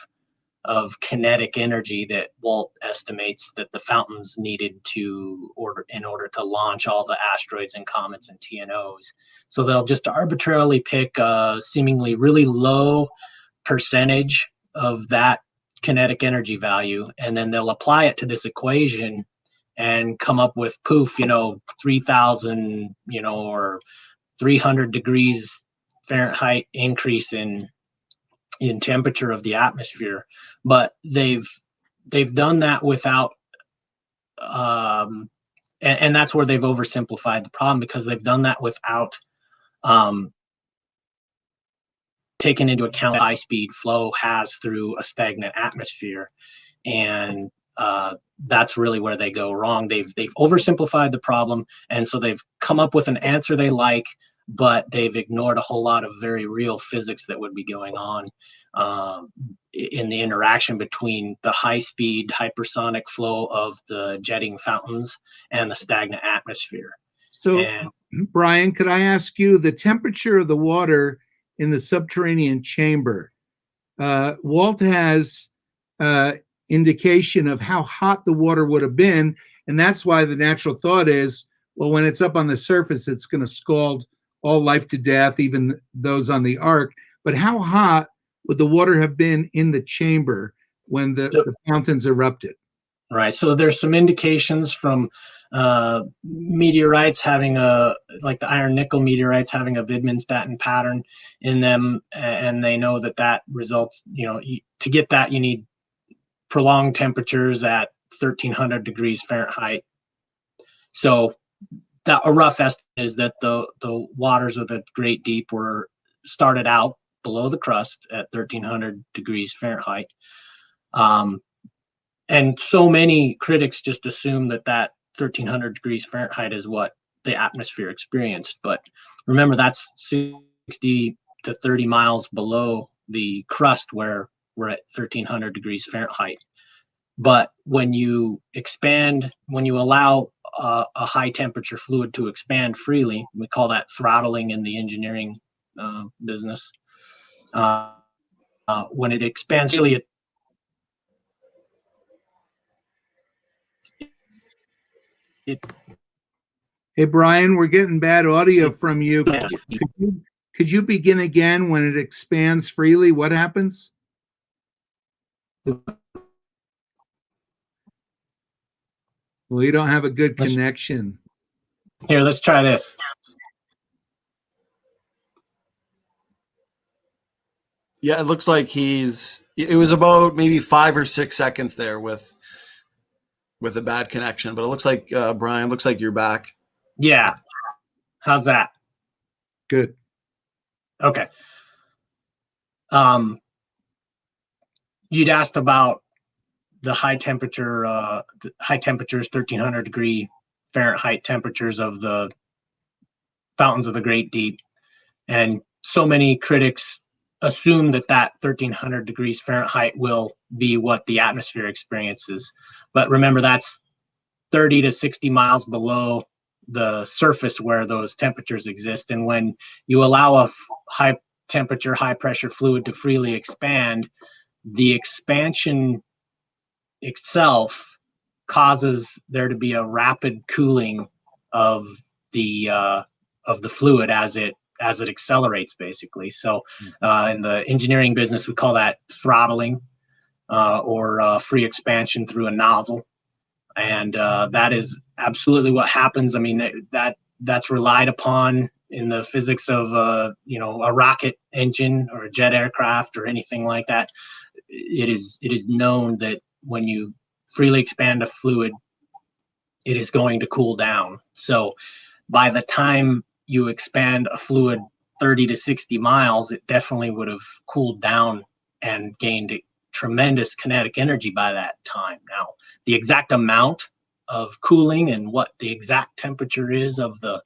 kinetic energy that Walt estimates that the fountains needed in order to launch all the asteroids and comets and TNOs. So they'll just arbitrarily pick a seemingly really low percentage of that kinetic energy value, and then they'll apply it to this equation and come up with 3,000, or 300 degrees Fahrenheit increase in temperature of the atmosphere. But they've done that without and that's where they've oversimplified the problem, because they've done that without taking into account high speed flow has through a stagnant atmosphere. And that's really where they go wrong. They've oversimplified the problem, and so they've come up with an answer they like, but they've ignored a whole lot of very real physics that would be going on in the interaction between the high-speed hypersonic flow of the jetting fountains and the stagnant atmosphere. So, Brian, could I ask you the temperature of the water in the subterranean chamber? Walt has indication of how hot the water would have been. And that's why the natural thought is, well, when it's up on the surface, it's going to scald all life to death, even those on the ark. But how hot would the water have been in the chamber when the fountains erupted? Right. So there's some indications from meteorites having like the iron nickel meteorites having a Widmanstätten pattern in them, and they know that results, to get that, you need prolonged temperatures at 1300 degrees Fahrenheit. So that a rough estimate is that the waters of the Great Deep were started out below the crust at 1300 degrees Fahrenheit. And so many critics just assume that 1300 degrees Fahrenheit is what the atmosphere experienced. But remember, that's 60 to 30 miles below the crust where we're at 1300 degrees Fahrenheit. But when you allow a high temperature fluid to expand freely, we call that throttling in the engineering business. When it expands freely, Hey, Bryan, we're getting bad audio from you. Could you begin again? When it expands freely, what happens? Well, you don't have a good connection. Here, let's try this. Yeah, it looks like it was about maybe 5 or 6 seconds there with a bad connection, but it looks like, Bryan, looks like you're back. Yeah. How's that? Good. Okay. You'd asked about the high temperatures, 1300 degree Fahrenheit temperatures of the fountains of the Great Deep. And so many critics assume that 1300 degrees Fahrenheit will be what the atmosphere experiences. But remember, that's 30 to 60 miles below the surface where those temperatures exist. And when you allow a high temperature, high pressure fluid to freely expand, the expansion itself causes there to be a rapid cooling of the fluid as it accelerates, basically. So in the engineering business, we call that throttling or free expansion through a nozzle. And that is absolutely what happens. I mean, that's relied upon in the physics of a rocket engine or a jet aircraft or anything like that. It is known that when you freely expand a fluid, it is going to cool down. So by the time you expand a fluid 30 to 60 miles, it definitely would have cooled down and gained tremendous kinetic energy by that time. Now, the exact amount of cooling and what the exact temperature is of the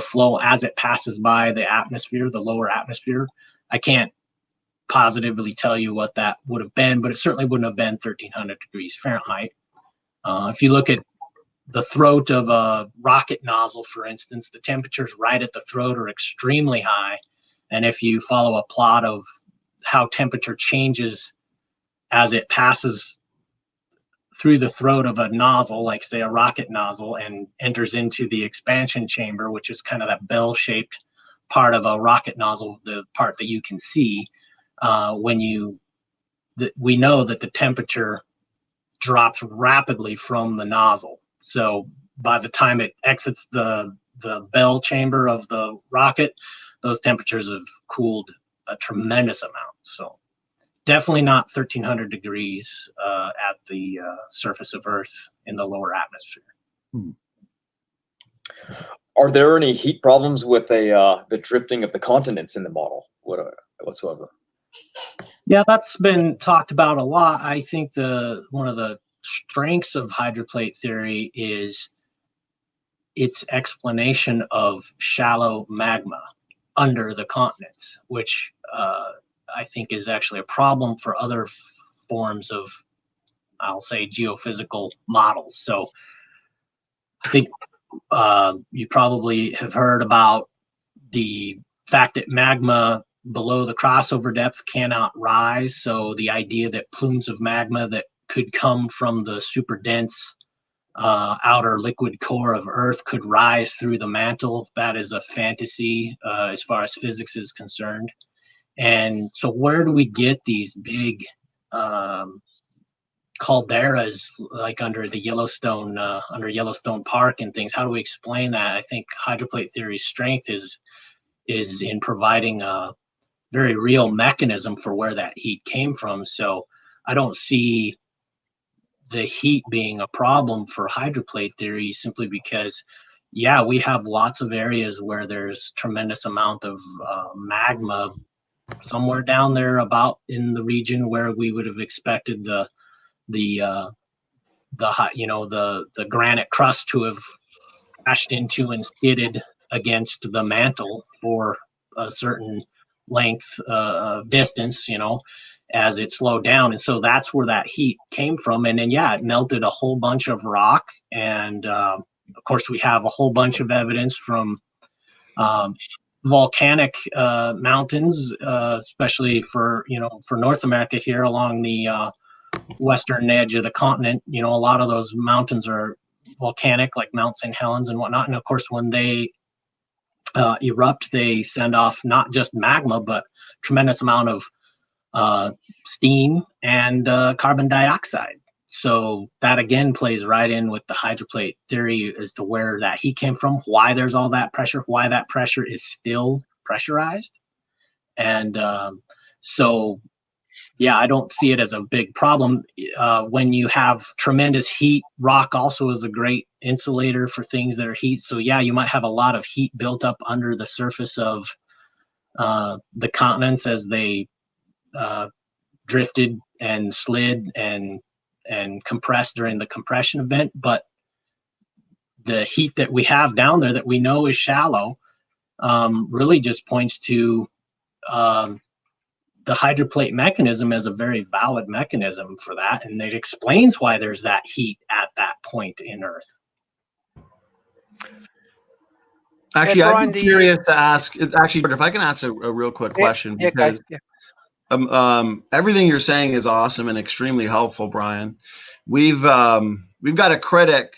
flow as it passes by the atmosphere, the lower atmosphere, I can't positively tell you what that would have been, but it certainly wouldn't have been 1300 degrees Fahrenheit. If you look at the throat of a rocket nozzle, for instance, the temperatures right at the throat are extremely high. And if you follow a plot of how temperature changes as it passes through the throat of a nozzle, like say a rocket nozzle, and enters into the expansion chamber, which is kind of that bell-shaped part of a rocket nozzle, the part that you can see, we know that the temperature drops rapidly from the nozzle. So by the time it exits the bell chamber of the rocket, those temperatures have cooled a tremendous amount. So definitely not 1300 degrees at the surface of Earth in the lower atmosphere. Are there any heat problems with the drifting of the continents in the model whatsoever? Yeah, that's been talked about a lot. I think one of the strengths of hydroplate theory is its explanation of shallow magma under the continents, which I think is actually a problem for other forms of, I'll say, geophysical models. So I think you probably have heard about the fact that magma below the crossover depth cannot rise. So the idea that plumes of magma that could come from the super dense outer liquid core of Earth could rise through the mantle, that is a fantasy as far as physics is concerned. And so where do we get these big calderas like under Yellowstone Park and things? How do we explain that? I think hydroplate theory's strength is in providing a very real mechanism for where that heat came from. So I don't see the heat being a problem for hydroplate theory, simply because, yeah, we have lots of areas where there's tremendous amount of magma somewhere down there about in the region where we would have expected the granite crust to have crashed into and skidded against the mantle for a certain length of distance, as it slowed down. And so that's where that heat came from. And then, yeah, it melted a whole bunch of rock. And of course, we have a whole bunch of evidence from volcanic mountains, especially for North America here along the western edge of the continent. A lot of those mountains are volcanic, like Mount St. Helens and whatnot. And of course, when they erupt, they send off not just magma, but tremendous amount of steam and carbon dioxide. So that again plays right in with the hydroplate theory as to where that heat came from, why there's all that pressure, why that pressure is still pressurized. And so, yeah, I don't see it as a big problem. When you have tremendous heat, rock also is a great insulator for things that are heat. So yeah, you might have a lot of heat built up under the surface of the continents as they drifted and slid and compressed during the compression event. But the heat that we have down there that we know is shallow really just points to the hydroplate mechanism as a very valid mechanism for that. And it explains why there's that heat at that point in Earth. Actually, Bryan, I'd be curious to ask, actually, if I can ask a real quick question, because everything you're saying is awesome and extremely helpful, Bryan. We've got a critic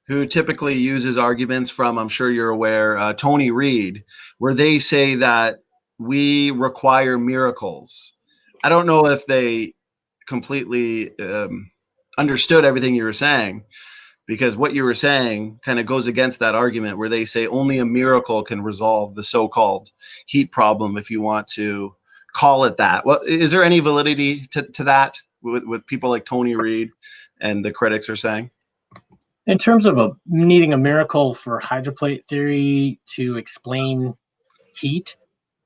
who typically uses arguments from, I'm sure you're aware, Tony Reed, where they say that we require miracles. I don't know if they completely understood everything you were saying, because what you were saying kind of goes against that argument where they say only a miracle can resolve the so-called heat problem, if you want to call it that. Well, is there any validity to that with people like Tony Reed and the critics are saying? In terms of needing a miracle for hydroplate theory to explain heat,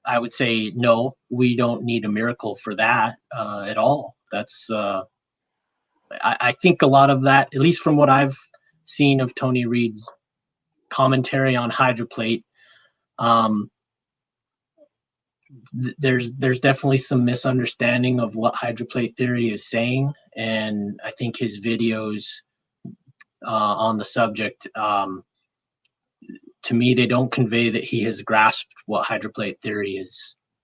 I would say no, we don't need a miracle for that at all. That's I think a lot of that, at least from what I've seen of Tony Reed's commentary on hydroplate, there's definitely some misunderstanding of what hydroplate theory is saying, and I think his videos on the subject, to me, they don't convey that he has grasped what hydroplate theory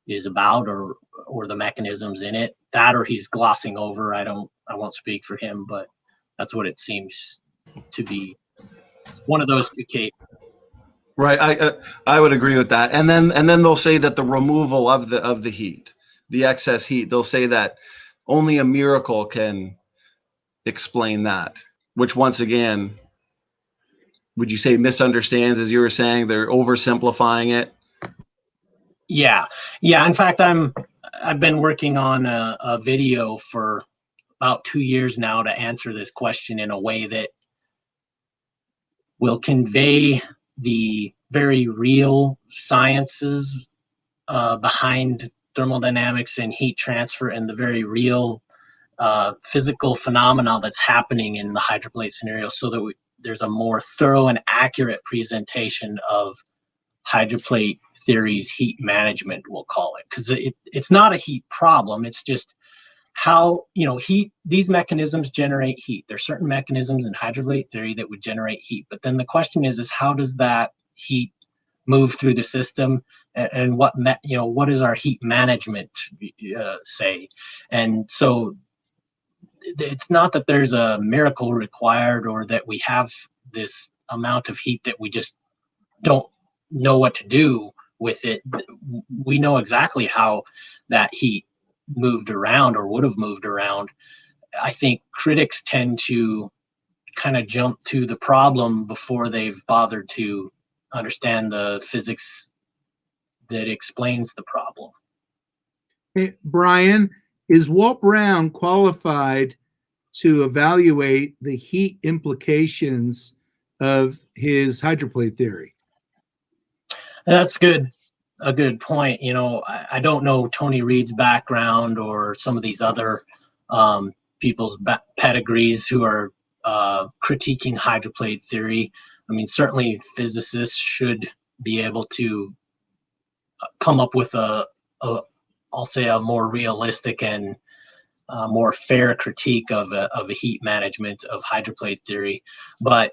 is about or the mechanisms in it. That, or he's glossing over. I won't speak for him, but that's what it seems to be. One of those two cases. Right, I would agree with that. And then they'll say that the removal of the heat, the excess heat, they'll say that only a miracle can explain that, which once again, would you say misunderstands, as you were saying, they're oversimplifying it? Yeah. In fact, I've been working on a video for about 2 years now to answer this question in a way that will convey the very real sciences behind thermodynamics and heat transfer, and the very real physical phenomena that's happening in the hydroplate scenario, so that there's a more thorough and accurate presentation of hydroplate theory's heat management, we'll call it, because it's not a heat problem. It's just how, heat, these mechanisms generate heat. There's certain mechanisms in hydroplate theory that would generate heat. But then the question is how does that heat move through the system and what what is our heat management say? And so it's not that there's a miracle required or that we have this amount of heat that we just don't know what to do with it. We know exactly how that heat moved around or would have moved around. I think critics tend to kind of jump to the problem before they've bothered to understand the physics that explains the problem. Hey, Bryan, is Walt Brown qualified to evaluate the heat implications of his hydroplate theory? That's good. A good point. I don't know Tony Reed's background or some of these other people's pedigrees who are critiquing hydroplate theory. I mean, certainly physicists should be able to come up with I'll say a more realistic and more fair critique of a heat management of hydroplate theory. But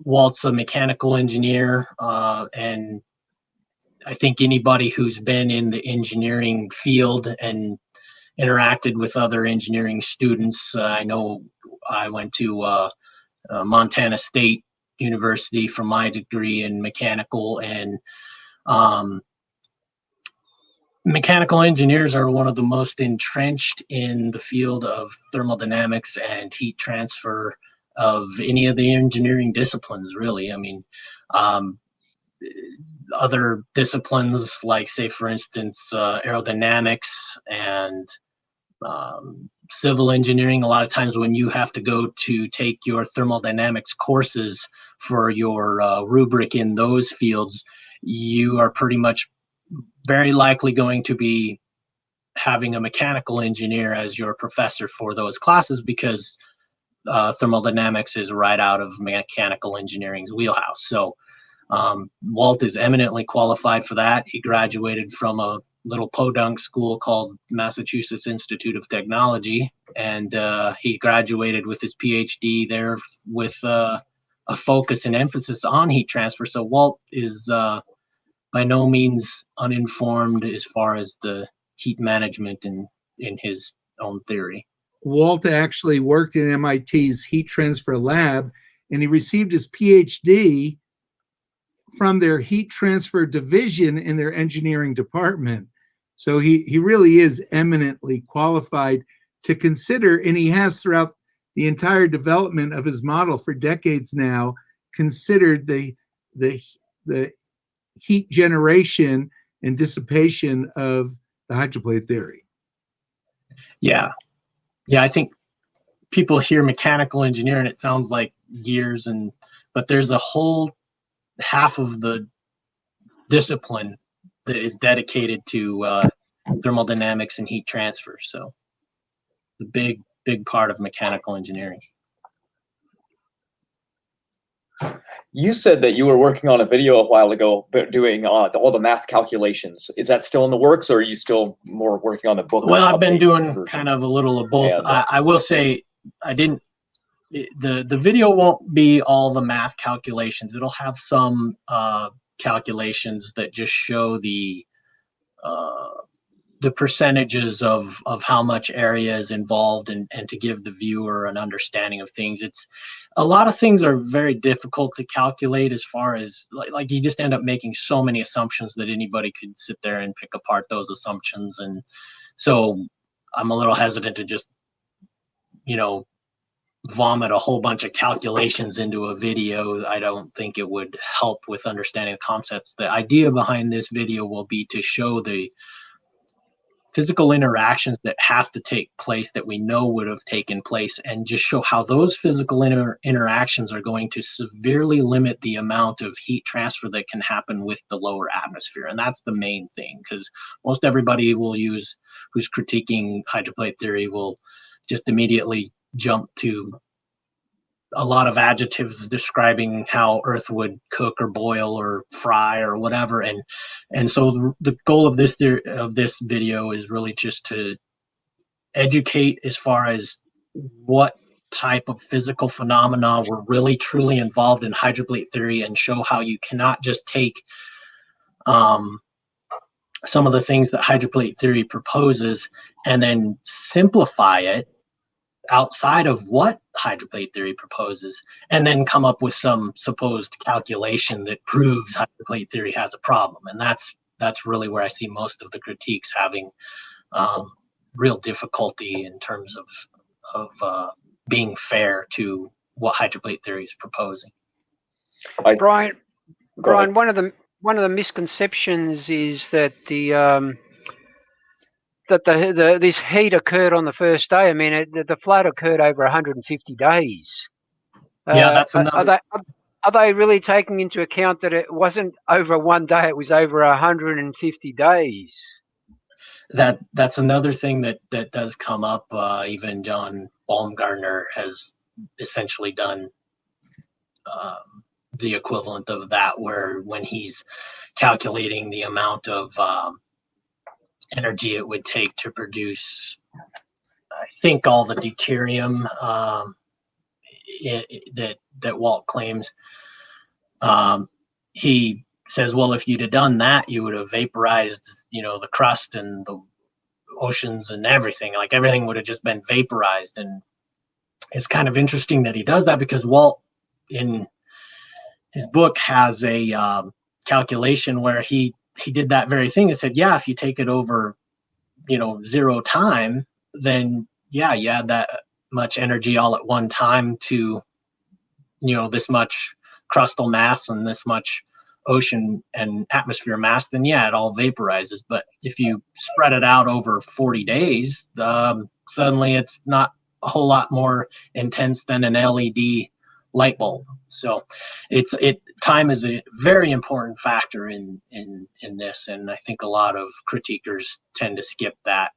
Walt's a mechanical engineer, and I think anybody who's been in the engineering field and interacted with other engineering students, I know I went to Montana State University for my degree in mechanical, and mechanical engineers are one of the most entrenched in the field of thermodynamics and heat transfer of any of the engineering disciplines, really. I mean, other disciplines like, say, for instance, aerodynamics and civil engineering, a lot of times when you have to go to take your thermodynamics courses for your rubric in those fields, you are pretty much very likely going to be having a mechanical engineer as your professor for those classes, because thermodynamics is right out of mechanical engineering's wheelhouse. So Walt is eminently qualified for that. He graduated from a little podunk school called Massachusetts Institute of Technology, and he graduated with his PhD there with a focus and emphasis on heat transfer. So Walt is by no means uninformed as far as the heat management in his own theory. Walt actually worked in MIT's heat transfer lab, and he received his PhD from their heat transfer division in their engineering department. So he really is eminently qualified to consider, and he has throughout the entire development of his model for decades now, considered the heat generation and dissipation of the hydroplate theory. Yeah, I think people hear mechanical engineering, it sounds like gears, but there's a whole half of the discipline that is dedicated to thermodynamics and heat transfer. So the big part of mechanical engineering. You said that you were working on a video a while ago, but doing all the math calculations. Is that still in the works, or are you still more working on the book? Well, I've been doing kind of a little of both. And, I will say I didn't. The video won't be all the math calculations. It'll have some calculations that just show the percentages of how much area is involved, and to give the viewer an understanding of things. It's a lot of things are very difficult to calculate, as far as like you just end up making so many assumptions that anybody could sit there and pick apart those assumptions. And so I'm a little hesitant to just, vomit a whole bunch of calculations into a video. I don't think it would help with understanding the concepts. The idea behind this video will be to show the physical interactions that have to take place, that we know would have taken place, and just show how those physical interactions are going to severely limit the amount of heat transfer that can happen with the lower atmosphere. And that's the main thing, because most everybody who's critiquing hydroplate theory will just immediately jump to a lot of adjectives describing how Earth would cook or boil or fry or whatever. And so the goal of this video is really just to educate as far as what type of physical phenomena were really truly involved in hydroplate theory, and show how you cannot just take some of the things that hydroplate theory proposes and then simplify it outside of what hydroplate theory proposes, and then come up with some supposed calculation that proves hydroplate theory has a problem. And that's really where I see most of the critiques having real difficulty in terms of being fair to what hydroplate theory is proposing. Bryan, one of the misconceptions is that this heat occurred on the first day. I mean, the flood occurred over 150 days. Yeah, that's another. Are they really taking into account that it wasn't over one day? It was over 150 days. That's another thing that does come up. Even John Baumgartner has essentially done the equivalent of that, where when he's calculating the amount of energy it would take to produce, I think, all the deuterium that Walt claims, he says, well, if you'd have done that, you would have vaporized, the crust and the oceans and everything. Like, everything would have just been vaporized. And it's kind of interesting that he does that, because Walt, in his book, has a calculation where he did that very thing and said, yeah, if you take it over, zero time, then yeah, you add that much energy all at one time to, this much crustal mass and this much ocean and atmosphere mass, then yeah, it all vaporizes. But if you spread it out over 40 days, suddenly it's not a whole lot more intense than an LED light bulb. So time is a very important factor in this, and I think a lot of critiquers tend to skip that.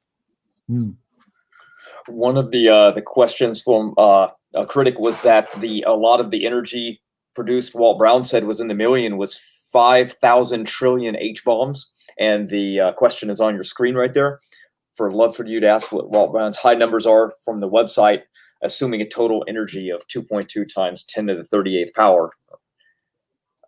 One of the questions from a critic was that a lot of the energy produced, Walt Brown said, was in the million, was 5,000 trillion H-bombs. And the question is on your screen right there. Love for you to ask what Walt Brown's high numbers are from the website, assuming a total energy of 2.2 times 10 to the 38th power.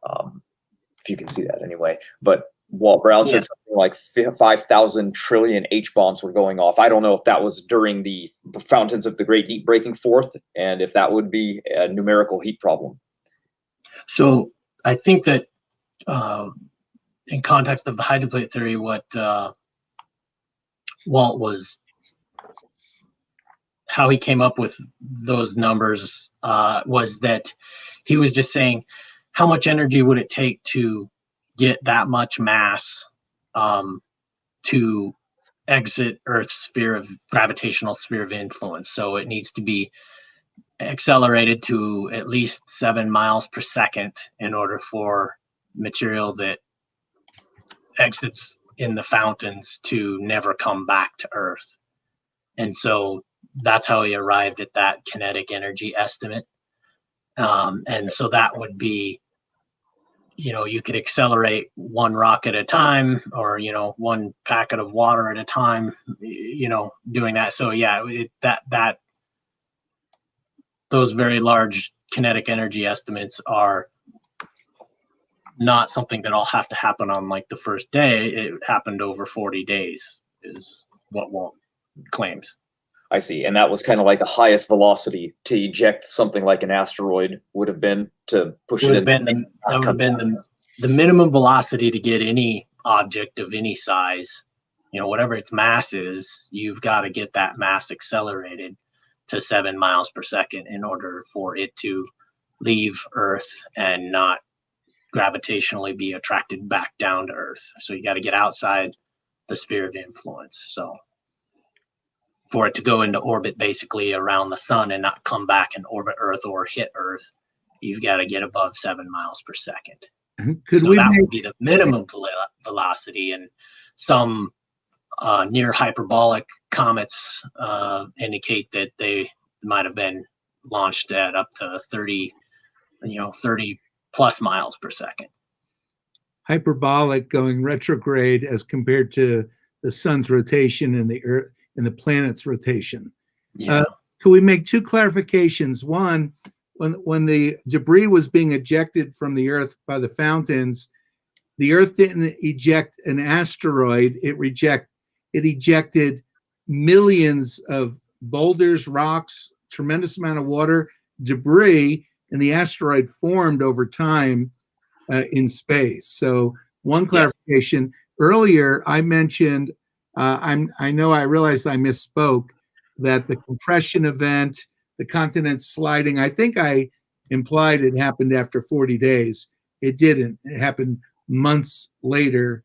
If you can see that anyway. But Walt Brown said something like 5,000 trillion H-bombs were going off. I don't know if that was during the fountains of the Great Deep breaking forth, and if that would be a numerical heat problem. So I think that in context of the hydroplate theory, what Walt how he came up with those numbers was that he was just saying, how much energy would it take to get that much mass to exit Earth's gravitational sphere of influence? So it needs to be accelerated to at least 7 miles per second in order for material that exits in the fountains to never come back to Earth. And so that's how he arrived at that kinetic energy estimate. And so that would be, you could accelerate one rock at a time, or, one packet of water at a time, doing that. So yeah, those very large kinetic energy estimates are not something that all have to happen on like the first day. It happened over 40 days is what Walt claims. I see. And that was kind of like the highest velocity to eject something like an asteroid would have been, to push it in. That would have been the minimum velocity to get any object of any size, whatever its mass is, you've got to get that mass accelerated to 7 miles per second in order for it to leave Earth and not gravitationally be attracted back down to Earth. So you got to get outside the sphere of influence. So for it to go into orbit basically around the sun and not come back and orbit Earth or hit Earth, you've got to get above 7 miles per second. That would be the minimum velocity. And some near hyperbolic comets indicate that they might have been launched at up to 30 plus miles per second. Hyperbolic, going retrograde as compared to the sun's rotation and the Earth and the planet's rotation. Yeah. Can we make two clarifications? One, when the debris was being ejected from the Earth by the fountains, the Earth didn't eject an asteroid. It ejected millions of boulders, rocks, tremendous amount of water, debris, and the asteroid formed over time in space. So one clarification. Earlier, I mentioned, I realized I misspoke, that the compression event, the continent sliding, I think I implied it happened after 40 days. It didn't. It happened months later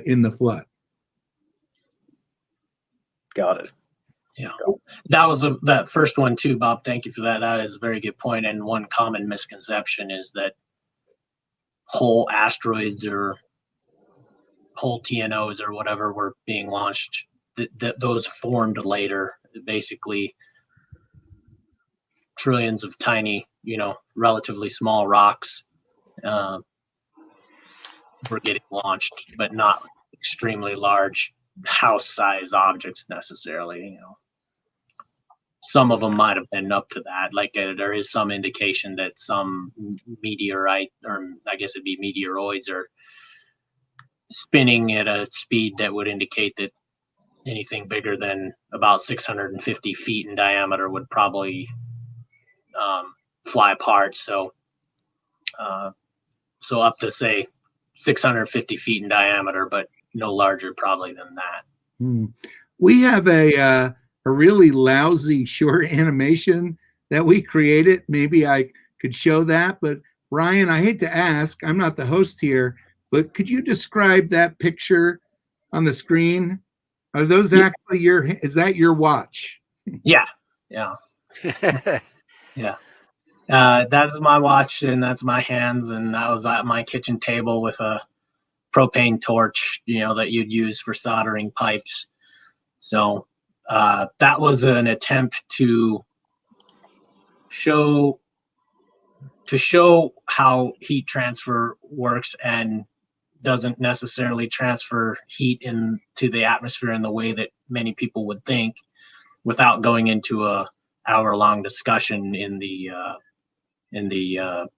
in the flood. Got it. Yeah, that was that first one too, Bob. Thank you for that. That is a very good point. And one common misconception is that whole asteroids or whole TNOs or whatever were being launched. Those formed later. Basically, trillions of tiny, relatively small rocks were getting launched, but not extremely large house-size objects necessarily. Some of them might have been up to that. Like there is some indication that some meteorite, or I guess it'd be meteoroids, are spinning at a speed that would indicate that anything bigger than about 650 feet in diameter would probably fly apart. So up to say 650 feet in diameter, but no larger probably than that. We have a really lousy short animation that we created. Maybe I could show that, but Bryan, I hate to ask, I'm not the host here, but could you describe that picture on the screen? Are those actually is that your watch? Yeah. Yeah. That's my watch, and that's my hands, and that was at my kitchen table with a propane torch, that you'd use for soldering pipes. So that was an attempt to show how heat transfer works and doesn't necessarily transfer heat into the atmosphere in the way that many people would think, without going into a hour-long discussion in the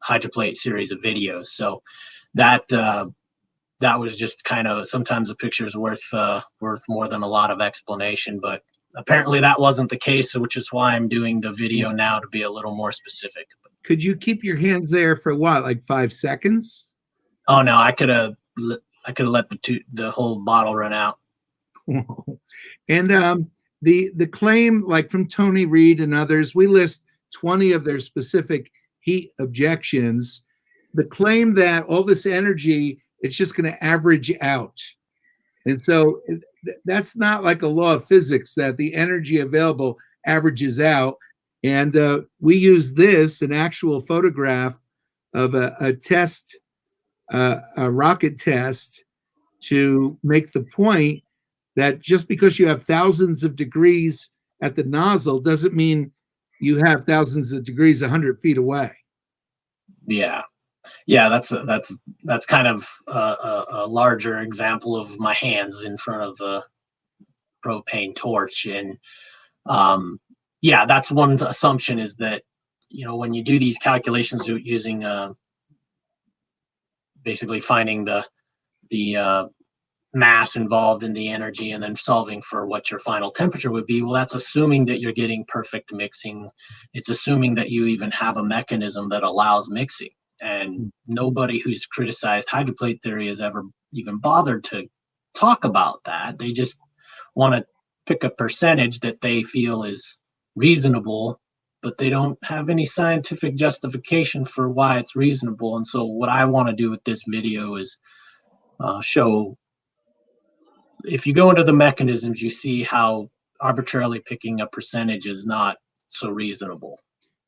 Hydroplate series of videos. So that was just kind of, sometimes a picture's worth more than a lot of explanation, but apparently that wasn't the case, which is why I'm doing the video now to be a little more specific. Could you keep your hands there for what, like 5 seconds? Oh no, I could have let the whole bottle run out. And the claim, like from Tony Reed and others, we list 20 of their specific heat objections. The claim that all this energy, it's just going to average out. And so that's not like a law of physics that the energy available averages out. And we use this, an actual photograph of a test, a rocket test, to make the point that just because you have thousands of degrees at the nozzle doesn't mean you have thousands of degrees 100 feet away. Yeah, that's kind of a larger example of my hands in front of the propane torch. And that's one assumption, is that when you do these calculations using basically finding the mass involved in the energy and then solving for what your final temperature would be, well, that's assuming that you're getting perfect mixing. It's assuming that you even have a mechanism that allows mixing. And nobody who's criticized hydroplate theory has ever even bothered to talk about that. They just want to pick a percentage that they feel is reasonable, but they don't have any scientific justification for why it's reasonable. And so what I want to do with this video is show, if you go into the mechanisms, you see how arbitrarily picking a percentage is not so reasonable.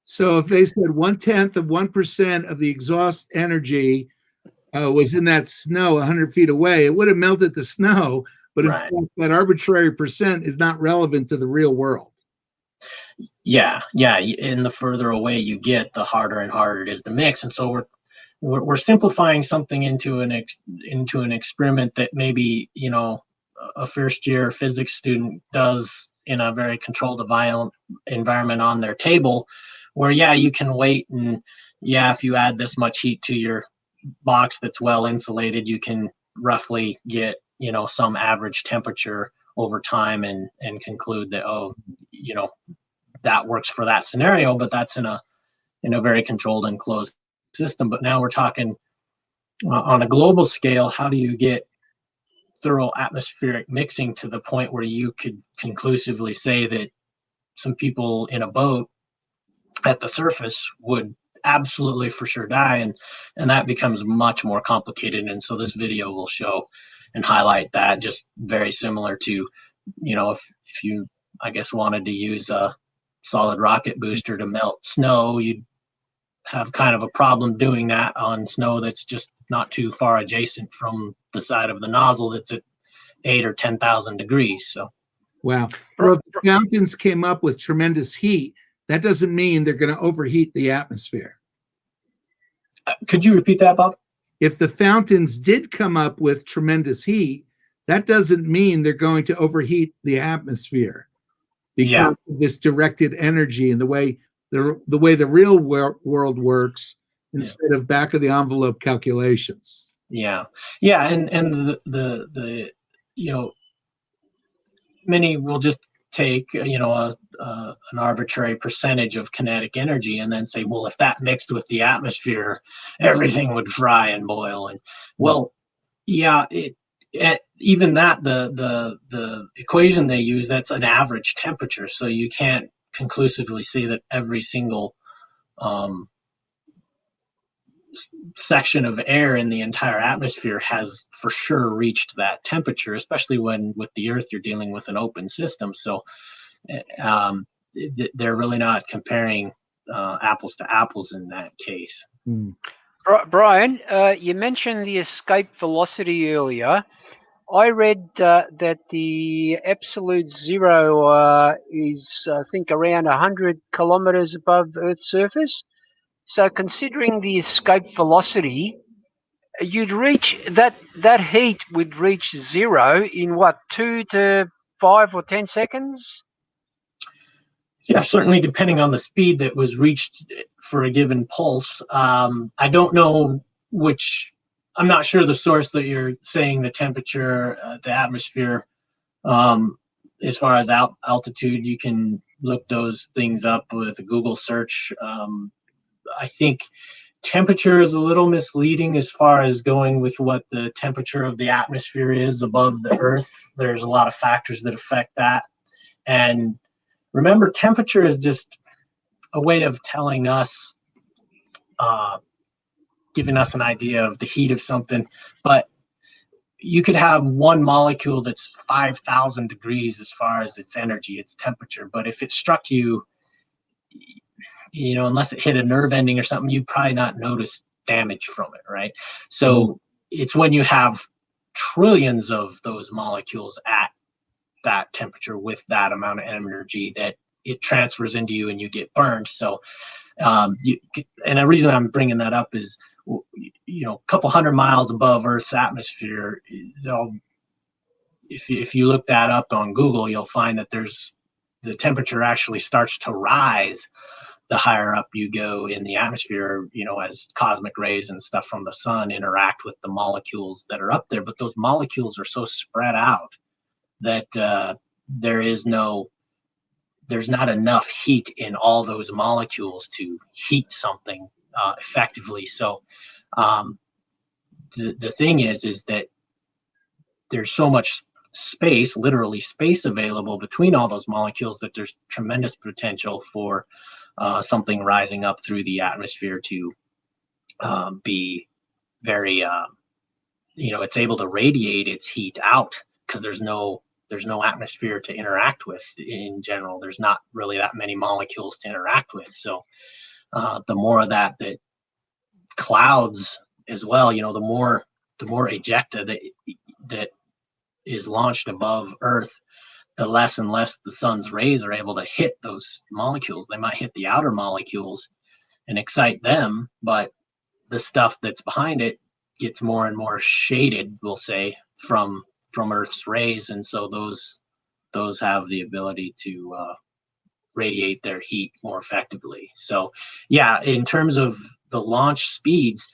So if they said 1/10 of 1% of the exhaust energy was in that snow 100 feet away, it would have melted the snow. But in fact, that arbitrary percent is not relevant to the real world. Yeah. And the further away you get, the harder and harder it is to mix. And so we're simplifying something into an experiment that maybe a first-year physics student does in a very controlled environment on their table, where you can wait, and if you add this much heat to your box that's well insulated, you can roughly get, some average temperature over time and conclude that, that works for that scenario, but that's in a very controlled and closed system. But now we're talking on a global scale. How do you get thorough atmospheric mixing to the point where you could conclusively say that some people in a boat at the surface would absolutely for sure die, and that becomes much more complicated. And so this video will show and highlight that, just very similar to, if you, I guess, wanted to use a solid rocket booster to melt snow, you'd have kind of a problem doing that on snow that's just not too far adjacent from the side of the nozzle that's at 8,000 or 10,000 degrees. So, wow. Well, if the fountains came up with tremendous heat, that doesn't mean they're going to overheat the atmosphere. Could you repeat that, Bob? If the fountains did come up with tremendous heat, that doesn't mean they're going to overheat the atmosphere because of this directed energy and the way the real world works instead of back of the envelope calculations. And the many will just take an arbitrary percentage of kinetic energy and then say, well, if that mixed with the atmosphere, everything would fry and boil. And even that, the equation they use, that's an average temperature, so you can't conclusively say that every single section of air in the entire atmosphere has for sure reached that temperature, especially when with the Earth you're dealing with an open system. So they're really not comparing apples to apples in that case. Brian, you mentioned the escape velocity earlier. I read that the absolute zero is, I think, around 100 kilometers above Earth's surface. So considering the escape velocity, you'd reach that heat would reach zero in what, 2 to 5 or 10 seconds? Yeah, certainly depending on the speed that was reached for a given pulse. I don't know I'm not sure the source that you're saying the temperature, the atmosphere, as far as altitude. You can look those things up with a Google search. I think temperature is a little misleading as far as going with what the temperature of the atmosphere is above the Earth. There's a lot of factors that affect that. And remember, temperature is just a way of telling us, giving us an idea of the heat of something. But you could have one molecule that's 5,000 degrees as far as its energy, its temperature. But if it struck you, unless it hit a nerve ending or something, you'd probably not notice damage from it, right? So it's when you have trillions of those molecules at that temperature with that amount of energy that it transfers into you and you get burned. So, and the reason I'm bringing that up is, a couple hundred miles above Earth's atmosphere, if you look that up on Google, you'll find that the temperature actually starts to rise the higher up you go in the atmosphere, as cosmic rays and stuff from the sun interact with the molecules that are up there. But those molecules are so spread out that there's not enough heat in all those molecules to heat something effectively. So the thing is that there's so much space, literally space available between all those molecules, that there's tremendous potential for something rising up through the atmosphere to be very, it's able to radiate its heat out because there's no atmosphere to interact with in general. There's not really that many molecules to interact with. So the more of that clouds as well, the more ejecta that is launched above Earth, the less and less the sun's rays are able to hit those molecules. They might hit the outer molecules and excite them, but the stuff that's behind it gets more and more shaded, we'll say, from Earth's rays, and so those have the ability to radiate their heat more effectively. So yeah, in terms of the launch speeds,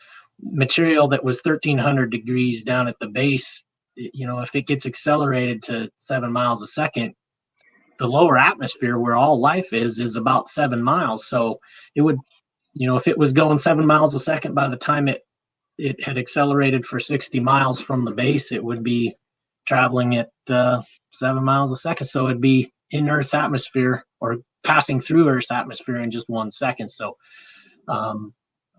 material that was 1,300 degrees down at the base, if it gets accelerated to 7 miles a second, the lower atmosphere where all life is about 7 miles. So it would, if it was going 7 miles a second, by the time it had accelerated for 60 miles from the base, it would be traveling at 7 miles a second. So it'd be in Earth's atmosphere or passing through Earth's atmosphere in just 1 second. So,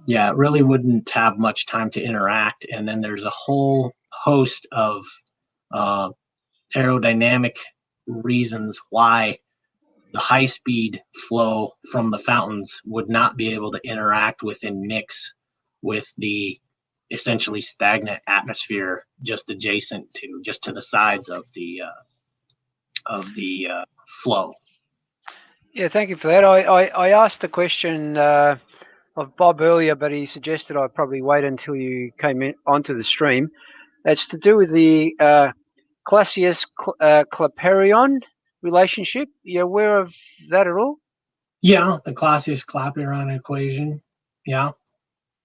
it really wouldn't have much time to interact. And then there's a whole host of aerodynamic reasons why the high-speed flow from the fountains would not be able to interact with and mix with the essentially stagnant atmosphere just adjacent to, just to the sides of the flow. Yeah, thank you for that. I asked the question of Bob earlier, but he suggested I probably wait until you came in onto the stream. It's to do with the Clausius-Clapeyron relationship. You aware of that at all? Yeah, the Clausius-Clapeyron equation. Yeah.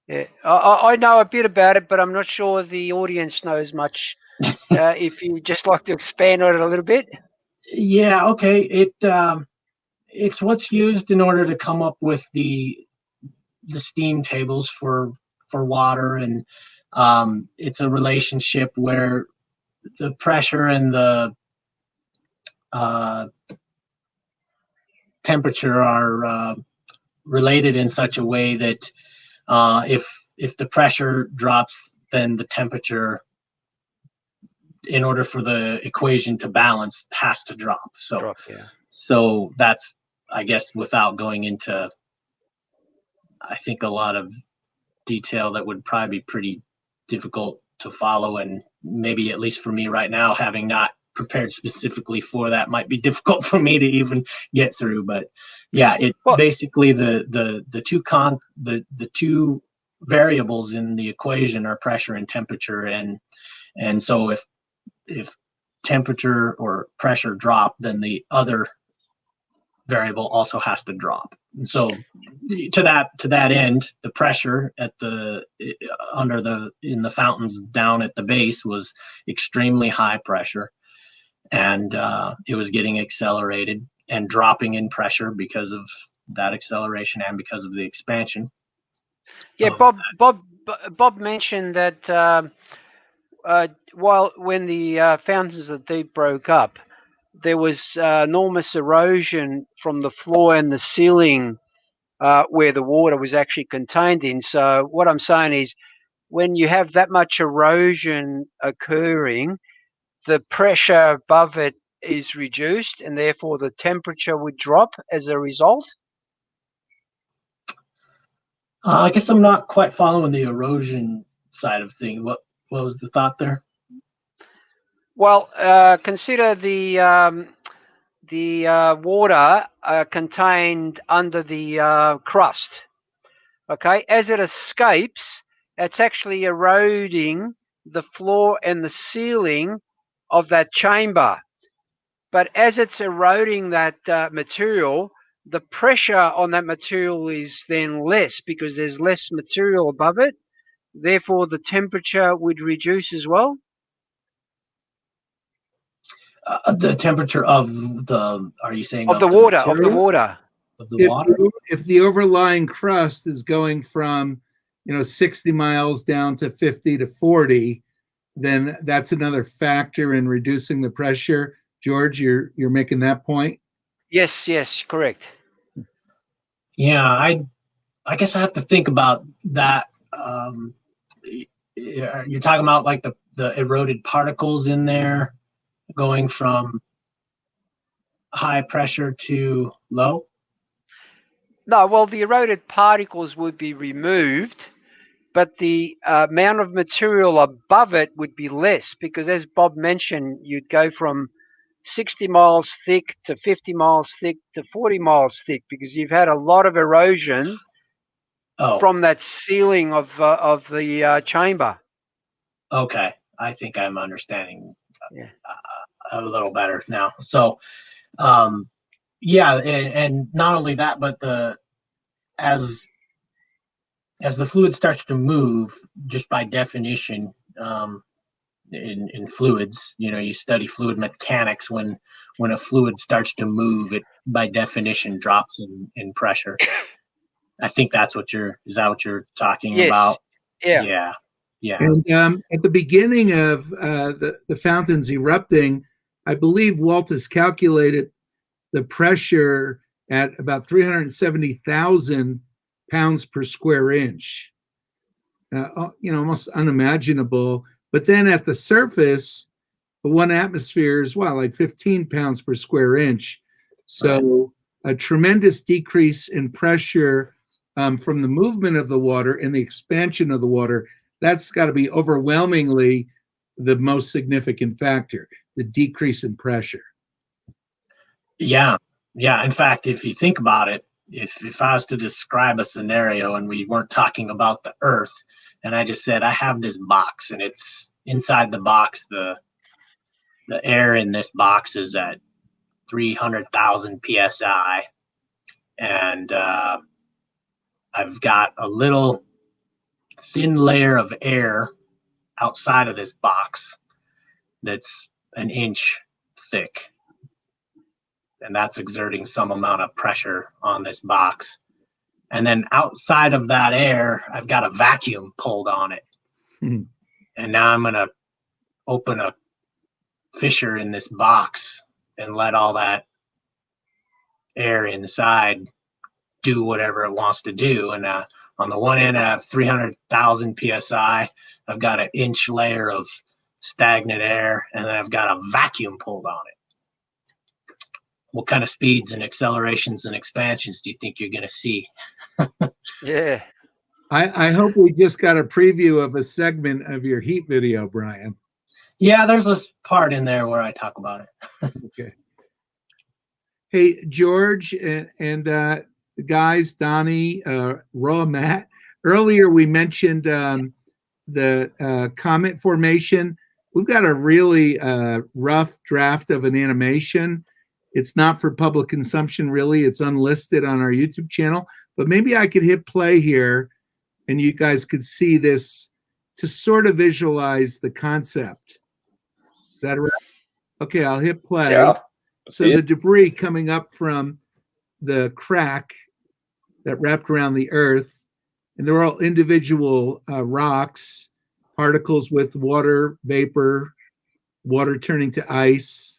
Yeah, I know a bit about it, but I'm not sure the audience knows much. If you just like to expand on it a little bit. Yeah. Okay. It's what's used in order to come up with the steam tables for water, and it's a relationship where the pressure and the temperature are related in such a way that if the pressure drops, then the temperature, in order for the equation to balance, has to drop. So that's, I guess, without going into, I think, a lot of detail that would probably be pretty difficult to follow, and maybe, at least for me right now, having not prepared specifically for that, might be difficult for me to even get through. But yeah, basically the two variables in the equation are pressure and temperature, and so if temperature or pressure drop, then the other variable also has to drop. And so to that end, the pressure in the fountains down at the base was extremely high pressure, and it was getting accelerated and dropping in pressure because of that acceleration and because of the expansion. Yeah, Bob mentioned that when the fountains of the deep broke up, there was enormous erosion from the floor and the ceiling where the water was actually contained in. So what I'm saying is, when you have that much erosion occurring, the pressure above it is reduced, and therefore the temperature would drop as a result. I guess I'm not quite following the erosion side of things. What was the thought there? Well, consider the water contained under the crust. Okay, as it escapes, it's actually eroding the floor and the ceiling of that chamber. But as it's eroding that material, the pressure on that material is then less because there's less material above it. Therefore, the temperature would reduce as well. The temperature of the, are you saying of the water? Of the water. Of the water? If the overlying crust is going from 60 miles down to 50 to 40, then that's another factor in reducing the pressure. George, you're making that point? Yes, correct. Yeah, I guess I have to think about that. You're talking about like the eroded particles in there going from high pressure to low? No, well, the eroded particles would be removed, but the amount of material above it would be less, because as Bob mentioned, you'd go from 60 miles thick to 50 miles thick to 40 miles thick, because you've had a lot of erosion from that ceiling of the chamber. Okay, I think I'm understanding a little better now. So, and not only that, but as as the fluid starts to move, just by definition, in fluids, you study fluid mechanics. When a fluid starts to move, it by definition drops in pressure. I think is that what you're talking Yes. about? Yeah. Yeah. And at the beginning of the fountains erupting, I believe Walt has calculated the pressure at about 370,000 pounds per square inch. Almost unimaginable. But then at the surface, the 1 atmosphere is like 15 pounds per square inch. So a tremendous decrease in pressure from the movement of the water and the expansion of the water. That's got to be overwhelmingly the most significant factor, the decrease in pressure. Yeah. In fact, if you think about it, if I was to describe a scenario and we weren't talking about the Earth, and I just said I have this box, and it's inside the box, the air in this box is at 300,000 psi, and I've got a little thin layer of air outside of this box that's an inch thick, and that's exerting some amount of pressure on this box. And then outside of that air, I've got a vacuum pulled on it. Hmm. And now I'm going to open a fissure in this box and let all that air inside do whatever it wants to do. And on the one end, I have 300,000 psi. I've got an inch layer of stagnant air, and then I've got a vacuum pulled on it. What kind of speeds and accelerations and expansions do you think you're going to see? Yeah. I hope we just got a preview of a segment of your heat video, Bryan. Yeah, there's this part in there where I talk about it. Okay. Hey, George and the guys, Donnie, Roa, Matt. Earlier we mentioned the comet formation. We've got a really rough draft of an animation. It's not for public consumption, really. It's unlisted on our YouTube channel. But maybe I could hit play here, and you guys could see this to sort of visualize the concept. Is that right? Okay, I'll hit play. Yeah. So the debris coming up from the crack that wrapped around the Earth, and they're all individual rocks, particles with water vapor, water turning to ice,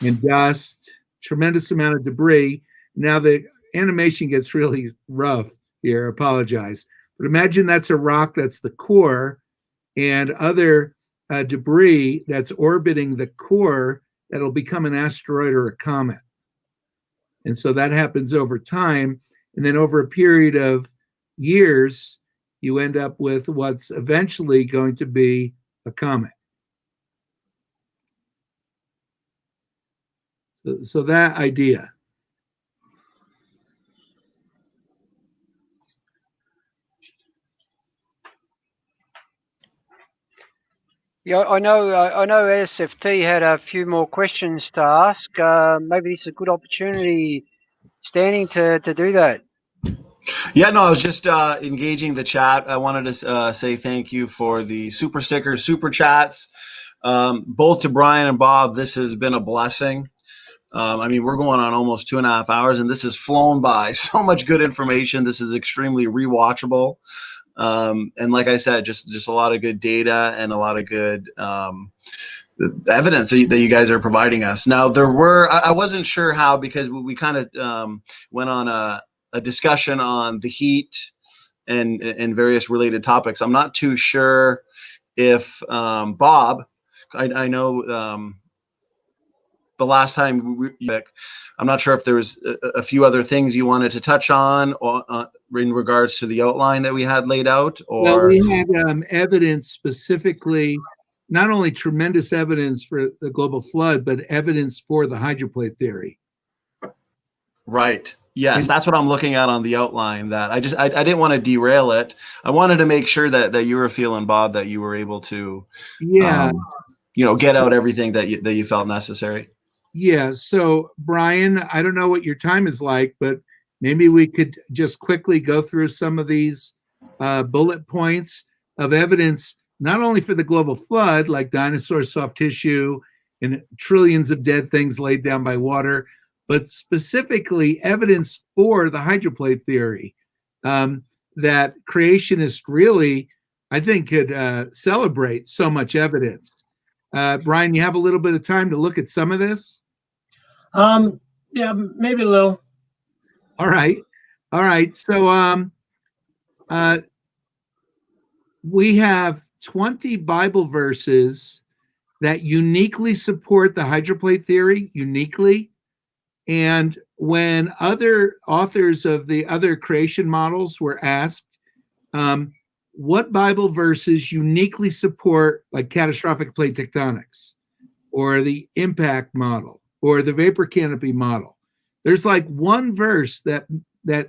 and dust, tremendous amount of debris. Now the animation gets really rough here, apologize. But imagine that's a rock that's the core, and other debris that's orbiting the core that'll become an asteroid or a comet. And so that happens over time. And then over a period of years, you end up with what's eventually going to be a comet. So that idea. Yeah, I know SFT had a few more questions to ask. Maybe this is a good opportunity, Standing, to do that. Yeah, no, I was just engaging the chat. I wanted to say thank you for the super stickers, super chats, both to Bryan and Bob. This has been a blessing. I mean, we're going on almost 2.5 hours, and this has flown by. So much good information. This is extremely rewatchable. And like I said, just a lot of good data and a lot of good evidence that you guys are providing us. Now, I wasn't sure how, because we kind of went on a discussion on the heat and various related topics. I'm not too sure if Bob, I know the last time I'm not sure if there was a few other things you wanted to touch on or in regards to the outline that we had laid out, or well, we had evidence specifically, not only tremendous evidence for the global flood, but evidence for the hydroplate theory. Right. Yes, that's what I'm looking at on the outline. That I didn't want to derail it. I wanted to make sure that you were feeling, Bob, that you were able to, get out everything that you felt necessary. Yeah. So, Bryan, I don't know what your time is like, but maybe we could just quickly go through some of these bullet points of evidence, not only for the global flood, like dinosaur soft tissue and trillions of dead things laid down by water, but specifically evidence for the hydroplate theory, that creationists really, I think, could celebrate so much evidence. Bryan, you have a little bit of time to look at some of this? Yeah, maybe a little. All right. So we have 20 Bible verses that uniquely support the hydroplate theory, uniquely. And when other authors of the other creation models were asked, what Bible verses uniquely support like catastrophic plate tectonics or the impact model or the vapor canopy model, there's like one verse that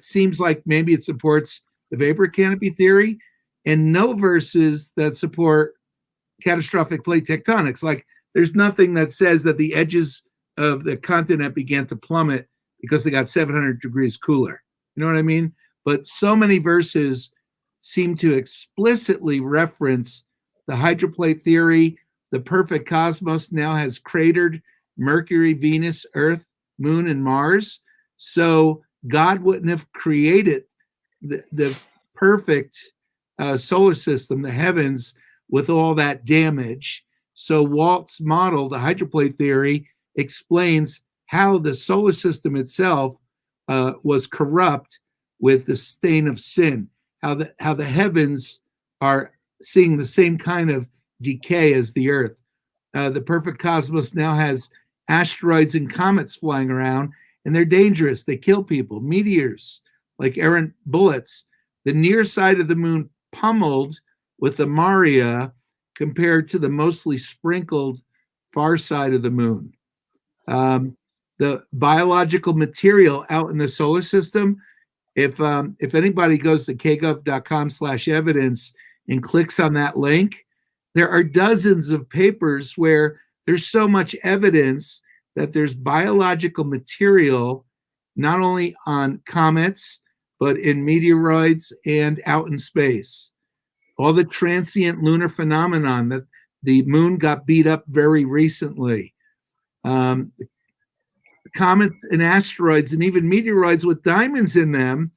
seems like maybe it supports the vapor canopy theory, and no verses that support catastrophic plate tectonics. Like there's nothing that says that the edges of the continent began to plummet because they got 700 degrees cooler. You know what I mean? But so many verses seem to explicitly reference the hydroplate theory. The perfect cosmos now has cratered Mercury, Venus, Earth, Moon, and Mars. So God wouldn't have created the perfect solar system, the heavens, with all that damage. So Walt's model, the hydroplate theory, explains how the solar system itself was corrupt with the stain of sin, how the heavens are seeing the same kind of decay as the Earth. The perfect cosmos now has asteroids and comets flying around, and they're dangerous. They kill people. Meteors, like errant bullets. The near side of the moon pummeled with the Maria compared to the mostly sprinkled far side of the moon. The biological material out in the solar system, if anybody goes to kgov.com/evidence and clicks on that link, there are dozens of papers where there's so much evidence that there's biological material not only on comets, but in meteoroids and out in space. All the transient lunar phenomenon, that the moon got beat up very recently. Comets and asteroids and even meteoroids with diamonds in them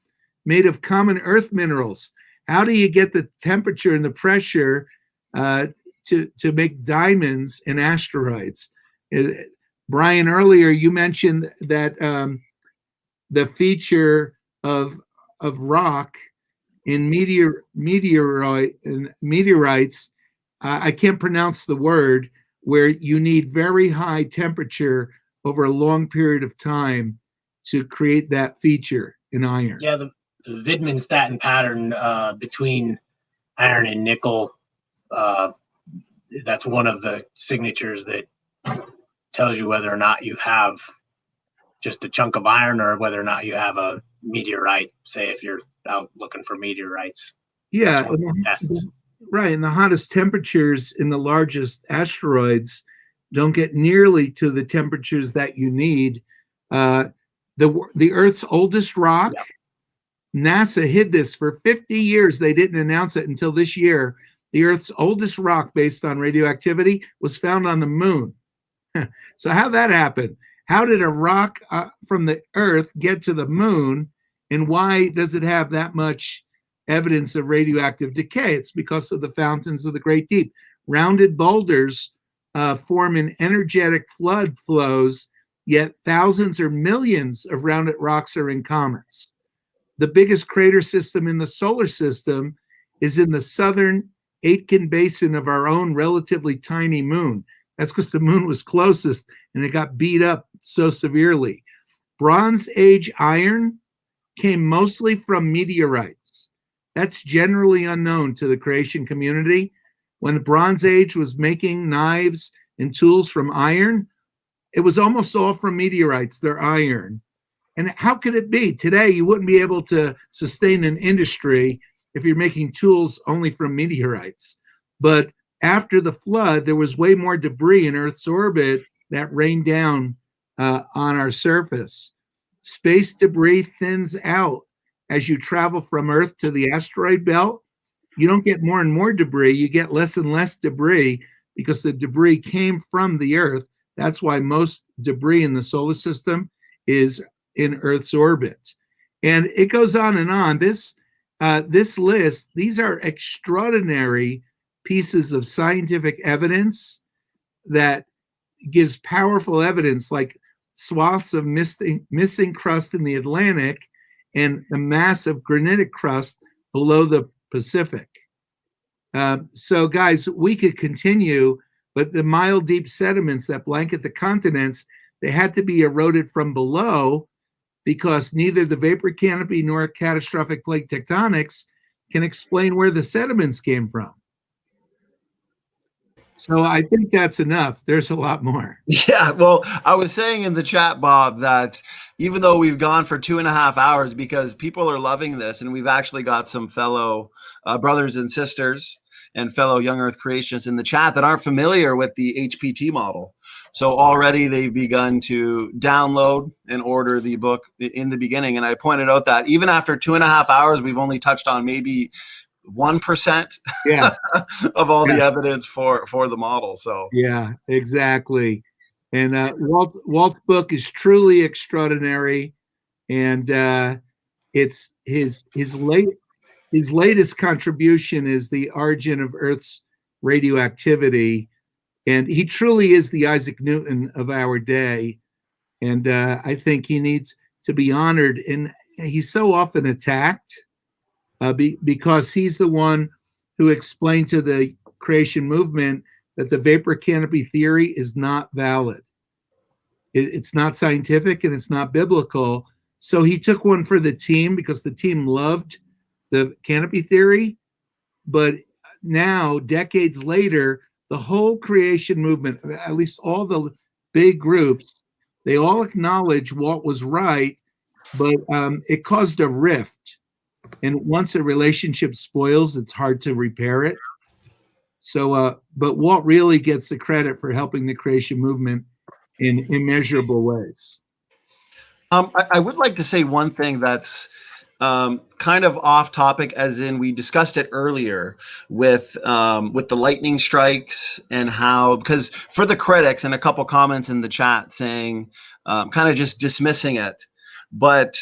made of common earth minerals. How do you get the temperature and the pressure to make diamonds and asteroids? Bryan, earlier you mentioned that the feature of rock in meteorites, I can't pronounce the word, where you need very high temperature over a long period of time to create that feature in iron. Yeah, the Widmanstatin pattern between iron and nickel, that's one of the signatures that tells you whether or not you have just a chunk of iron or whether or not you have a meteorite, say if you're out looking for meteorites. Yeah, that's one of the tests. Right, and the hottest temperatures in the largest asteroids don't get nearly to the temperatures that you need. The Earth's oldest rock, yep. NASA hid this for 50 years. They didn't announce it until this year. The Earth's oldest rock based on radioactivity was found on the moon. So how'd that happen? How did a rock from the Earth get to the moon, and why does it have that much evidence of radioactive decay? It's because of the fountains of the Great Deep. Rounded boulders form in energetic flood flows, yet thousands or millions of rounded rocks are in comets. The biggest crater system in the solar system is in the southern Aitken Basin of our own relatively tiny moon. That's because the moon was closest and it got beat up so severely. Bronze Age iron came mostly from meteorites. That's generally unknown to the creation community. When the Bronze Age was making knives and tools from iron, it was almost all from meteorites, they're iron. And how could it be? Today, you wouldn't be able to sustain an industry if you're making tools only from meteorites. But after the flood, there was way more debris in Earth's orbit that rained down on our surface. Space debris thins out as you travel from Earth to the asteroid belt, you don't get more and more debris, you get less and less debris because the debris came from the Earth. That's why most debris in the solar system is in Earth's orbit. And it goes on and on. This list, these are extraordinary pieces of scientific evidence that gives powerful evidence, like swaths of missing crust in the Atlantic and the massive granitic crust below the Pacific. So guys, we could continue, but the mile deep sediments that blanket the continents, they had to be eroded from below because neither the vapor canopy nor catastrophic plate tectonics can explain where the sediments came from. So I think that's enough. There's a lot more. Yeah, well, I was saying in the chat, Bob, that even though we've gone for 2.5 hours, because people are loving this, and we've actually got some fellow brothers and sisters and fellow young Earth creationists in the chat that aren't familiar with the HPT model. So already they've begun to download and order the book in the beginning. And I pointed out that even after 2.5 hours, we've only touched on maybe 1% of all the evidence for the model. So yeah, exactly. And Walt's book is truly extraordinary, and it's his latest contribution is the origin of Earth's radioactivity, and he truly is the Isaac Newton of our day. And I think he needs to be honored, and he's so often attacked. Because he's the one who explained to the creation movement that the vapor canopy theory is not valid. It's not scientific and it's not biblical. So he took one for the team because the team loved the canopy theory. But now, decades later, the whole creation movement, at least all the big groups, they all acknowledge Walt was right, but it caused a rift. And once a relationship spoils, it's hard to repair it. So, but Walt really gets the credit for helping the creation movement in immeasurable ways. I would like to say one thing that's kind of off topic, as in we discussed it earlier with the lightning strikes and how, because for the critics and a couple comments in the chat saying kind of just dismissing it, but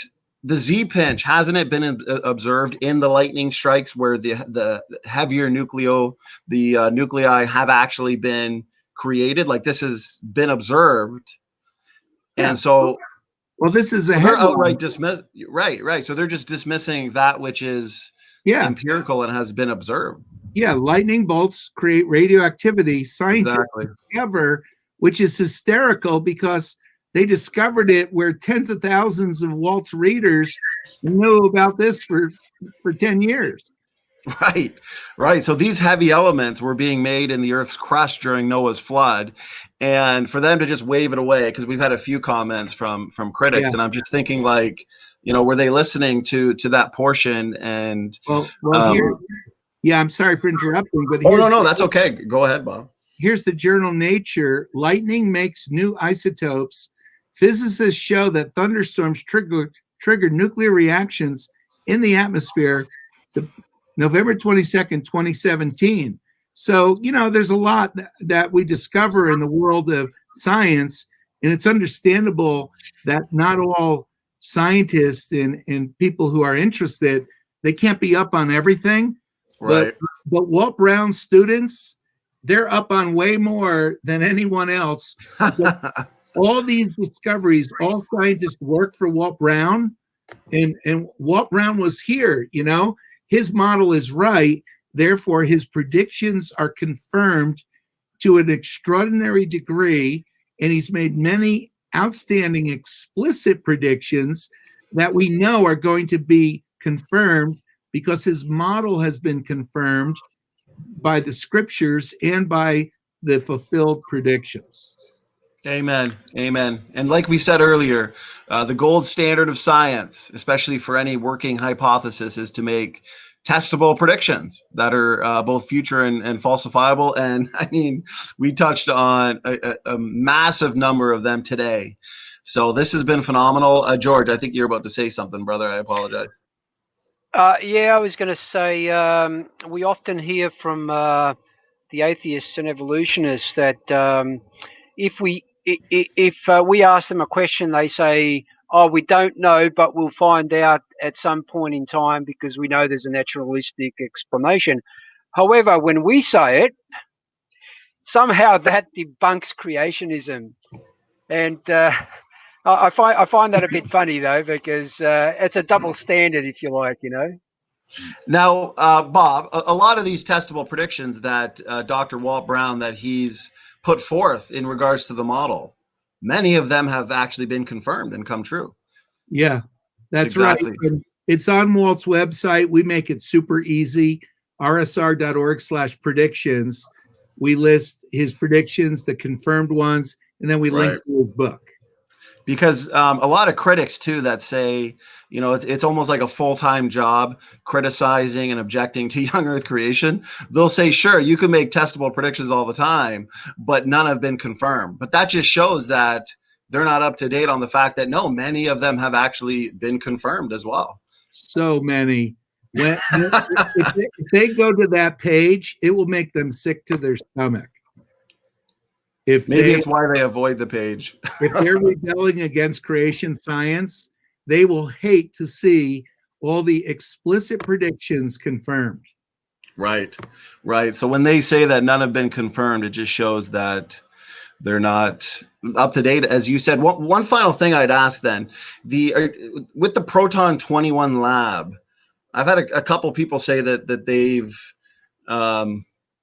the Z pinch, hasn't it been observed in the lightning strikes where the heavier nuclei have actually been created? Like this has been observed, and so well, this is they're outright dismiss. Right. So they're just dismissing that which is empirical and has been observed. Yeah, lightning bolts create radioactivity. Scientists discover, which is hysterical because they discovered it where tens of thousands of Walt's readers knew about this for 10 years. Right. So these heavy elements were being made in the Earth's crust during Noah's flood. And for them to just wave it away, because we've had a few comments from critics, and I'm just thinking like, were they listening to that portion? And I'm sorry for interrupting, but no, that's okay. Go ahead, Bob. Here's the journal Nature. Lightning makes new isotopes. Physicists show that thunderstorms trigger nuclear reactions in the atmosphere. November 22nd, 2017. So, there's a lot that we discover in the world of science, and it's understandable that not all scientists and people who are interested, they can't be up on everything. Right. But Walt Brown students, they're up on way more than anyone else. All these discoveries, all scientists work for Walt Brown, and Walt Brown was here, His model is right, therefore his predictions are confirmed to an extraordinary degree, and he's made many outstanding explicit predictions that we know are going to be confirmed because his model has been confirmed by the scriptures and by the fulfilled predictions. Amen. And like we said earlier, the gold standard of science, especially for any working hypothesis, is to make testable predictions that are both future and falsifiable. And I mean, we touched on a massive number of them today. So this has been phenomenal. George, I think you're about to say something, brother. I apologize. Yeah, I was going to say we often hear from the atheists and evolutionists that if we ask them a question, they say, "Oh, we don't know, but we'll find out at some point in time because we know there's a naturalistic explanation." However, when we say it, somehow that debunks creationism, and I find that a bit funny though, because it's a double standard, if you like, you know. Now, Bob, a lot of these testable predictions that Dr. Walt Brown that he's put forth in regards to the model, many of them have actually been confirmed and come true. Yeah, that's Exactly. right. And it's on Walt's website. We make it super easy. rsr.org/predictions. We list his predictions, the confirmed ones, and then we link to his book. Because a lot of critics too that say, you know, it's almost like a full-time job criticizing and objecting to young Earth creation. They'll say, sure, you can make testable predictions all the time, but none have been confirmed. But that just shows that they're not up to date on the fact that no, many of them have actually been confirmed as well. So many. If they go to that page, it will make them sick to their stomach. Maybe it's why they avoid the page. If they're rebelling against creation science, they will hate to see all the explicit predictions confirmed. Right, right. So when they say that none have been confirmed, it just shows that they're not up to date. As you said, one final thing I'd ask then, with the Proton 21 lab, I've had a couple people say that they've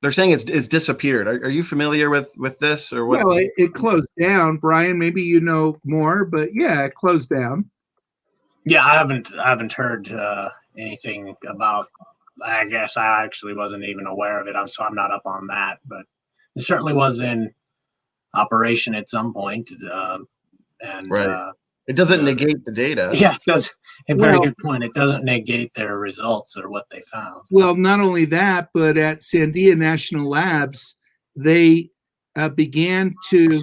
they're saying it's disappeared. Are you familiar with this or what? Well, it closed down. Brian, maybe you know more, but yeah, it closed down. Yeah, I haven't heard anything about. I guess I actually wasn't even aware of it. So I'm not up on that, but it certainly was in operation at some point. And right. It doesn't negate the data. Yeah, it does. A very good point. It doesn't negate their results or what they found. Well, not only that, but at Sandia National Labs, they began to,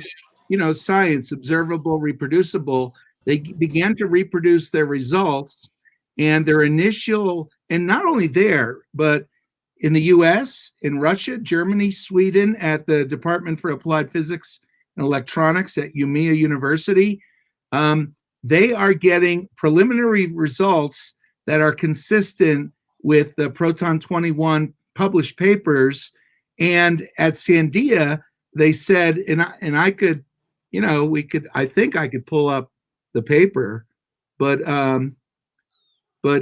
science, observable, reproducible. They began to reproduce their results, and their initial, and not only there, but in the US, in Russia, Germany, Sweden, at the Department for Applied Physics and Electronics at Umeå University, they are getting preliminary results that are consistent with the Proton 21 published papers. And at Sandia, they said, and I could, I think I could pull up the paper, but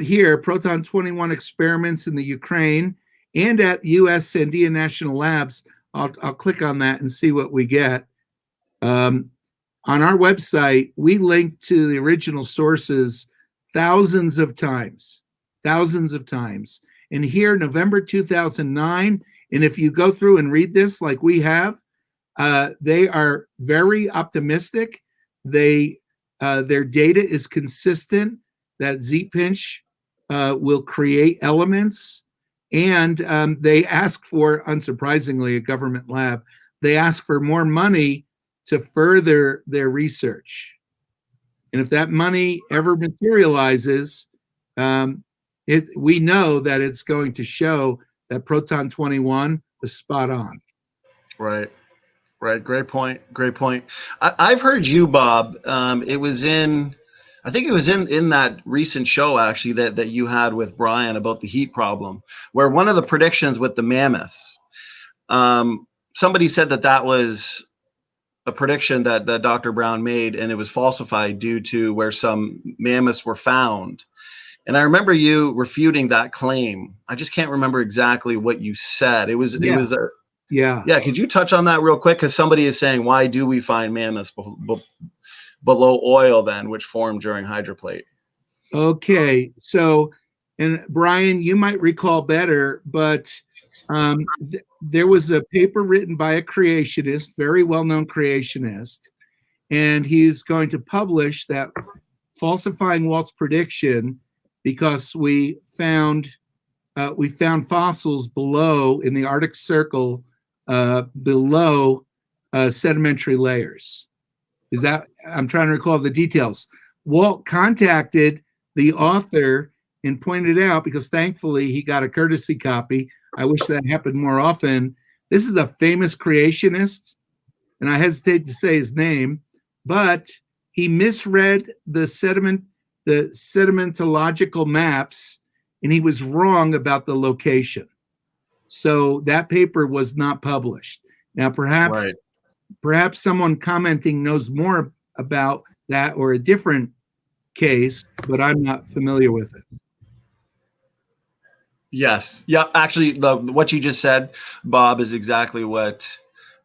here, Proton 21 experiments in the Ukraine and at US Sandia National Labs, I'll click on that and see what we get. On our website, we link to the original sources thousands of times. And here, November 2009, and if you go through and read this like we have, they are very optimistic. Their data is consistent that Z-pinch will create elements, and they ask for, unsurprisingly, a government lab, they ask for more money to further their research. And if that money ever materializes, we know that it's going to show that Proton 21 is spot on. Right. Great point. I've heard you, Bob. It was in that recent show actually that you had with Brian about the heat problem, where one of the predictions with the mammoths, somebody said that was a prediction that Dr. Brown made, and it was falsified due to where some mammoths were found. And I remember you refuting that claim. I just can't remember exactly what you said. It was Yeah. Could you touch on that real quick? Because somebody is saying, why do we find mammoths below oil then, which formed during hydroplate? Okay. So, and Brian, you might recall better, but there was a paper written by a creationist, very well-known creationist, and he's going to publish that falsifying Walt's prediction because we found fossils below in the Arctic Circle, below sedimentary layers. I'm trying to recall the details. Walt contacted the author and pointed out, because thankfully he got a courtesy copy. I wish that happened more often. This is a famous creationist, and I hesitate to say his name, but he misread the sedimentological maps, and he was wrong about the location. So that paper was not published. Now, perhaps someone commenting knows more about that or a different case, but I'm not familiar with it. Yes. Yeah. Actually, what you just said, Bob, is exactly what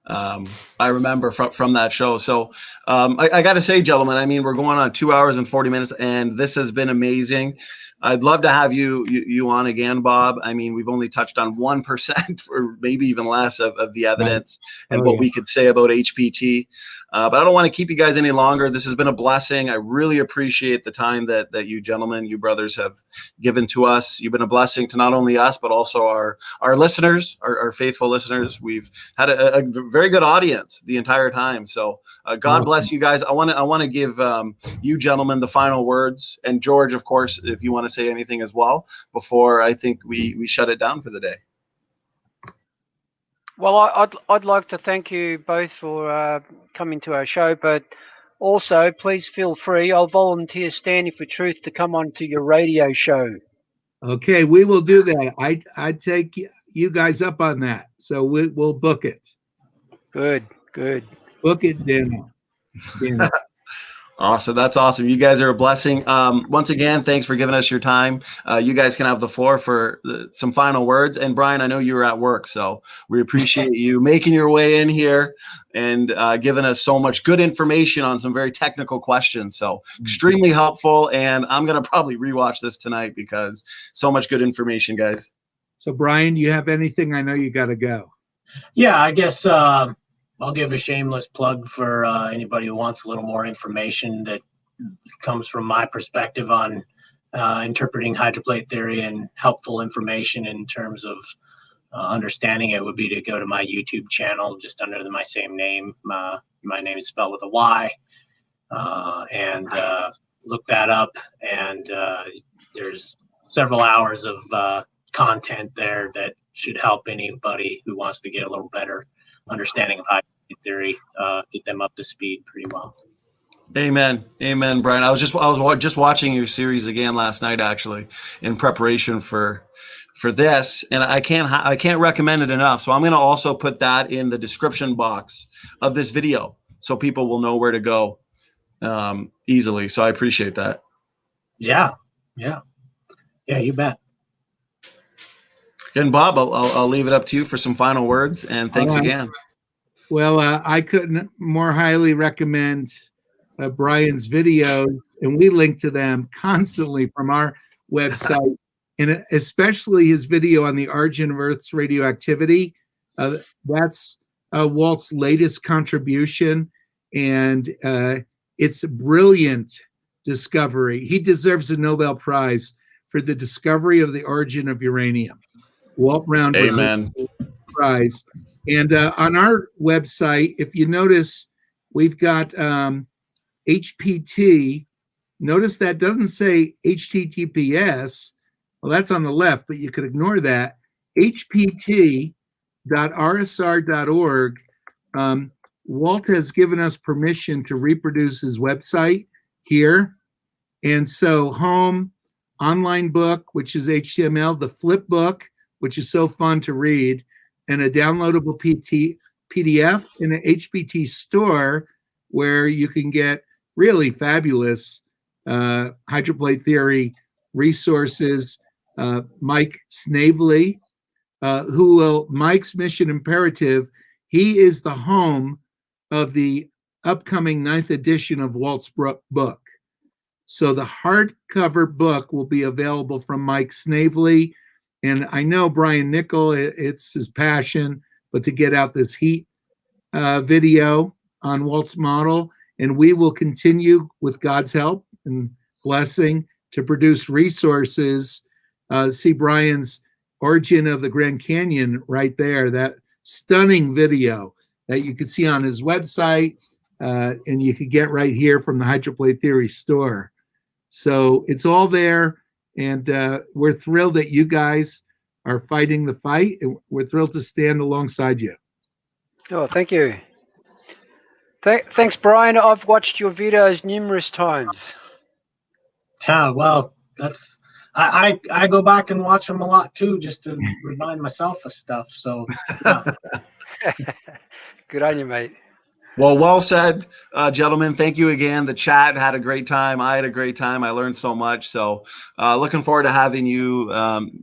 I remember from that show. So I got to say, gentlemen, I mean, we're going on 2 hours and 40 minutes, and this has been amazing. I'd love to have you on again, Bob. I mean, we've only touched on 1% or maybe even less of the evidence and what we could say about HPT. But I don't want to keep you guys any longer. This has been a blessing. I really appreciate the time that you gentlemen, you brothers, have given to us. You've been a blessing to not only us, but also our listeners, our faithful listeners. We've had a very good audience the entire time. So God bless you guys. I want to give you gentlemen the final words, and George, of course, if you want to say anything as well before I think we shut it down for the day. Well, I'd like to thank you both for coming to our show, but also please feel free. I'll volunteer Standing for Truth to come on to your radio show. Okay, we will do that. I take you guys up on that, so we'll book it. Good. Book it, Daniel. Awesome. That's awesome. You guys are a blessing. Once again, thanks for giving us your time. You guys can have the floor for some final words. And Bryan, I know you were at work, so we appreciate you making your way in here and giving us so much good information on some very technical questions. So extremely helpful. And I'm going to probably rewatch this tonight because so much good information, guys. So Bryan, do you have anything? I know you got to go. Yeah, I guess I'll give a shameless plug for anybody who wants a little more information that comes from my perspective on interpreting hydroplate theory, and helpful information in terms of understanding it would be to go to my YouTube channel just under my same name. My name is spelled with a Y, and look that up. And there's several hours of content there that should help anybody who wants to get a little better understanding of hydroplate theory, get them up to speed pretty well. Amen, Bryan. I was just watching your series again last night, actually, in preparation for this, and I can't recommend it enough. So I'm going to also put that in the description box of this video, so people will know where to go easily. So I appreciate that. Yeah, you bet. And Bob, I'll leave it up to you for some final words, and thanks again. Well, I couldn't more highly recommend Bryan's videos, and we link to them constantly from our website, and especially his video on the origin of Earth's radioactivity. That's Walt's latest contribution, and it's a brilliant discovery. He deserves a Nobel Prize for the discovery of the origin of uranium. Walt Brown was Amen. Prize. And on our website, if you notice, we've got HPT. Notice that doesn't say HTTPS. Well, that's on the left, but you could ignore that. HPT.rsr.org. Walt has given us permission to reproduce his website here. And so home, online book, which is HTML, the flip book, which is so fun to read, and a downloadable PDF in an HPT store where you can get really fabulous hydroplate theory resources. Mike Snavely, Mike's Mission Imperative, he is the home of the upcoming 9th edition of Walt's book. So the hardcover book will be available from Mike Snavely. And I know Bryan Nickel, it's his passion, but to get out this heat video on Walt's model, and we will continue with God's help and blessing to produce resources. See Bryan's Origin of the Grand Canyon right there, that stunning video that you can see on his website, and you can get right here from the Hydroplate Theory store. So it's all there. And we're thrilled that you guys are fighting the fight. And we're thrilled to stand alongside you. Oh, thank you. Thanks, Brian. I've watched your videos numerous times. Yeah, well, that's I go back and watch them a lot too, just to remind myself of stuff. So, yeah. Good on you, mate. Well said, gentlemen. Thank you again. The chat had a great time. I had a great time. I learned so much. So looking forward to having you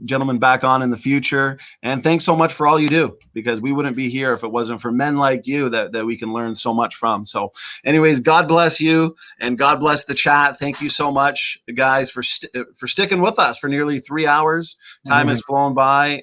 gentlemen back on in the future. And thanks so much for all you do, because we wouldn't be here if it wasn't for men like you that we can learn so much from. So anyways, God bless you and God bless the chat. Thank you so much, guys, for sticking with us for nearly 3 hours. Time has flown by.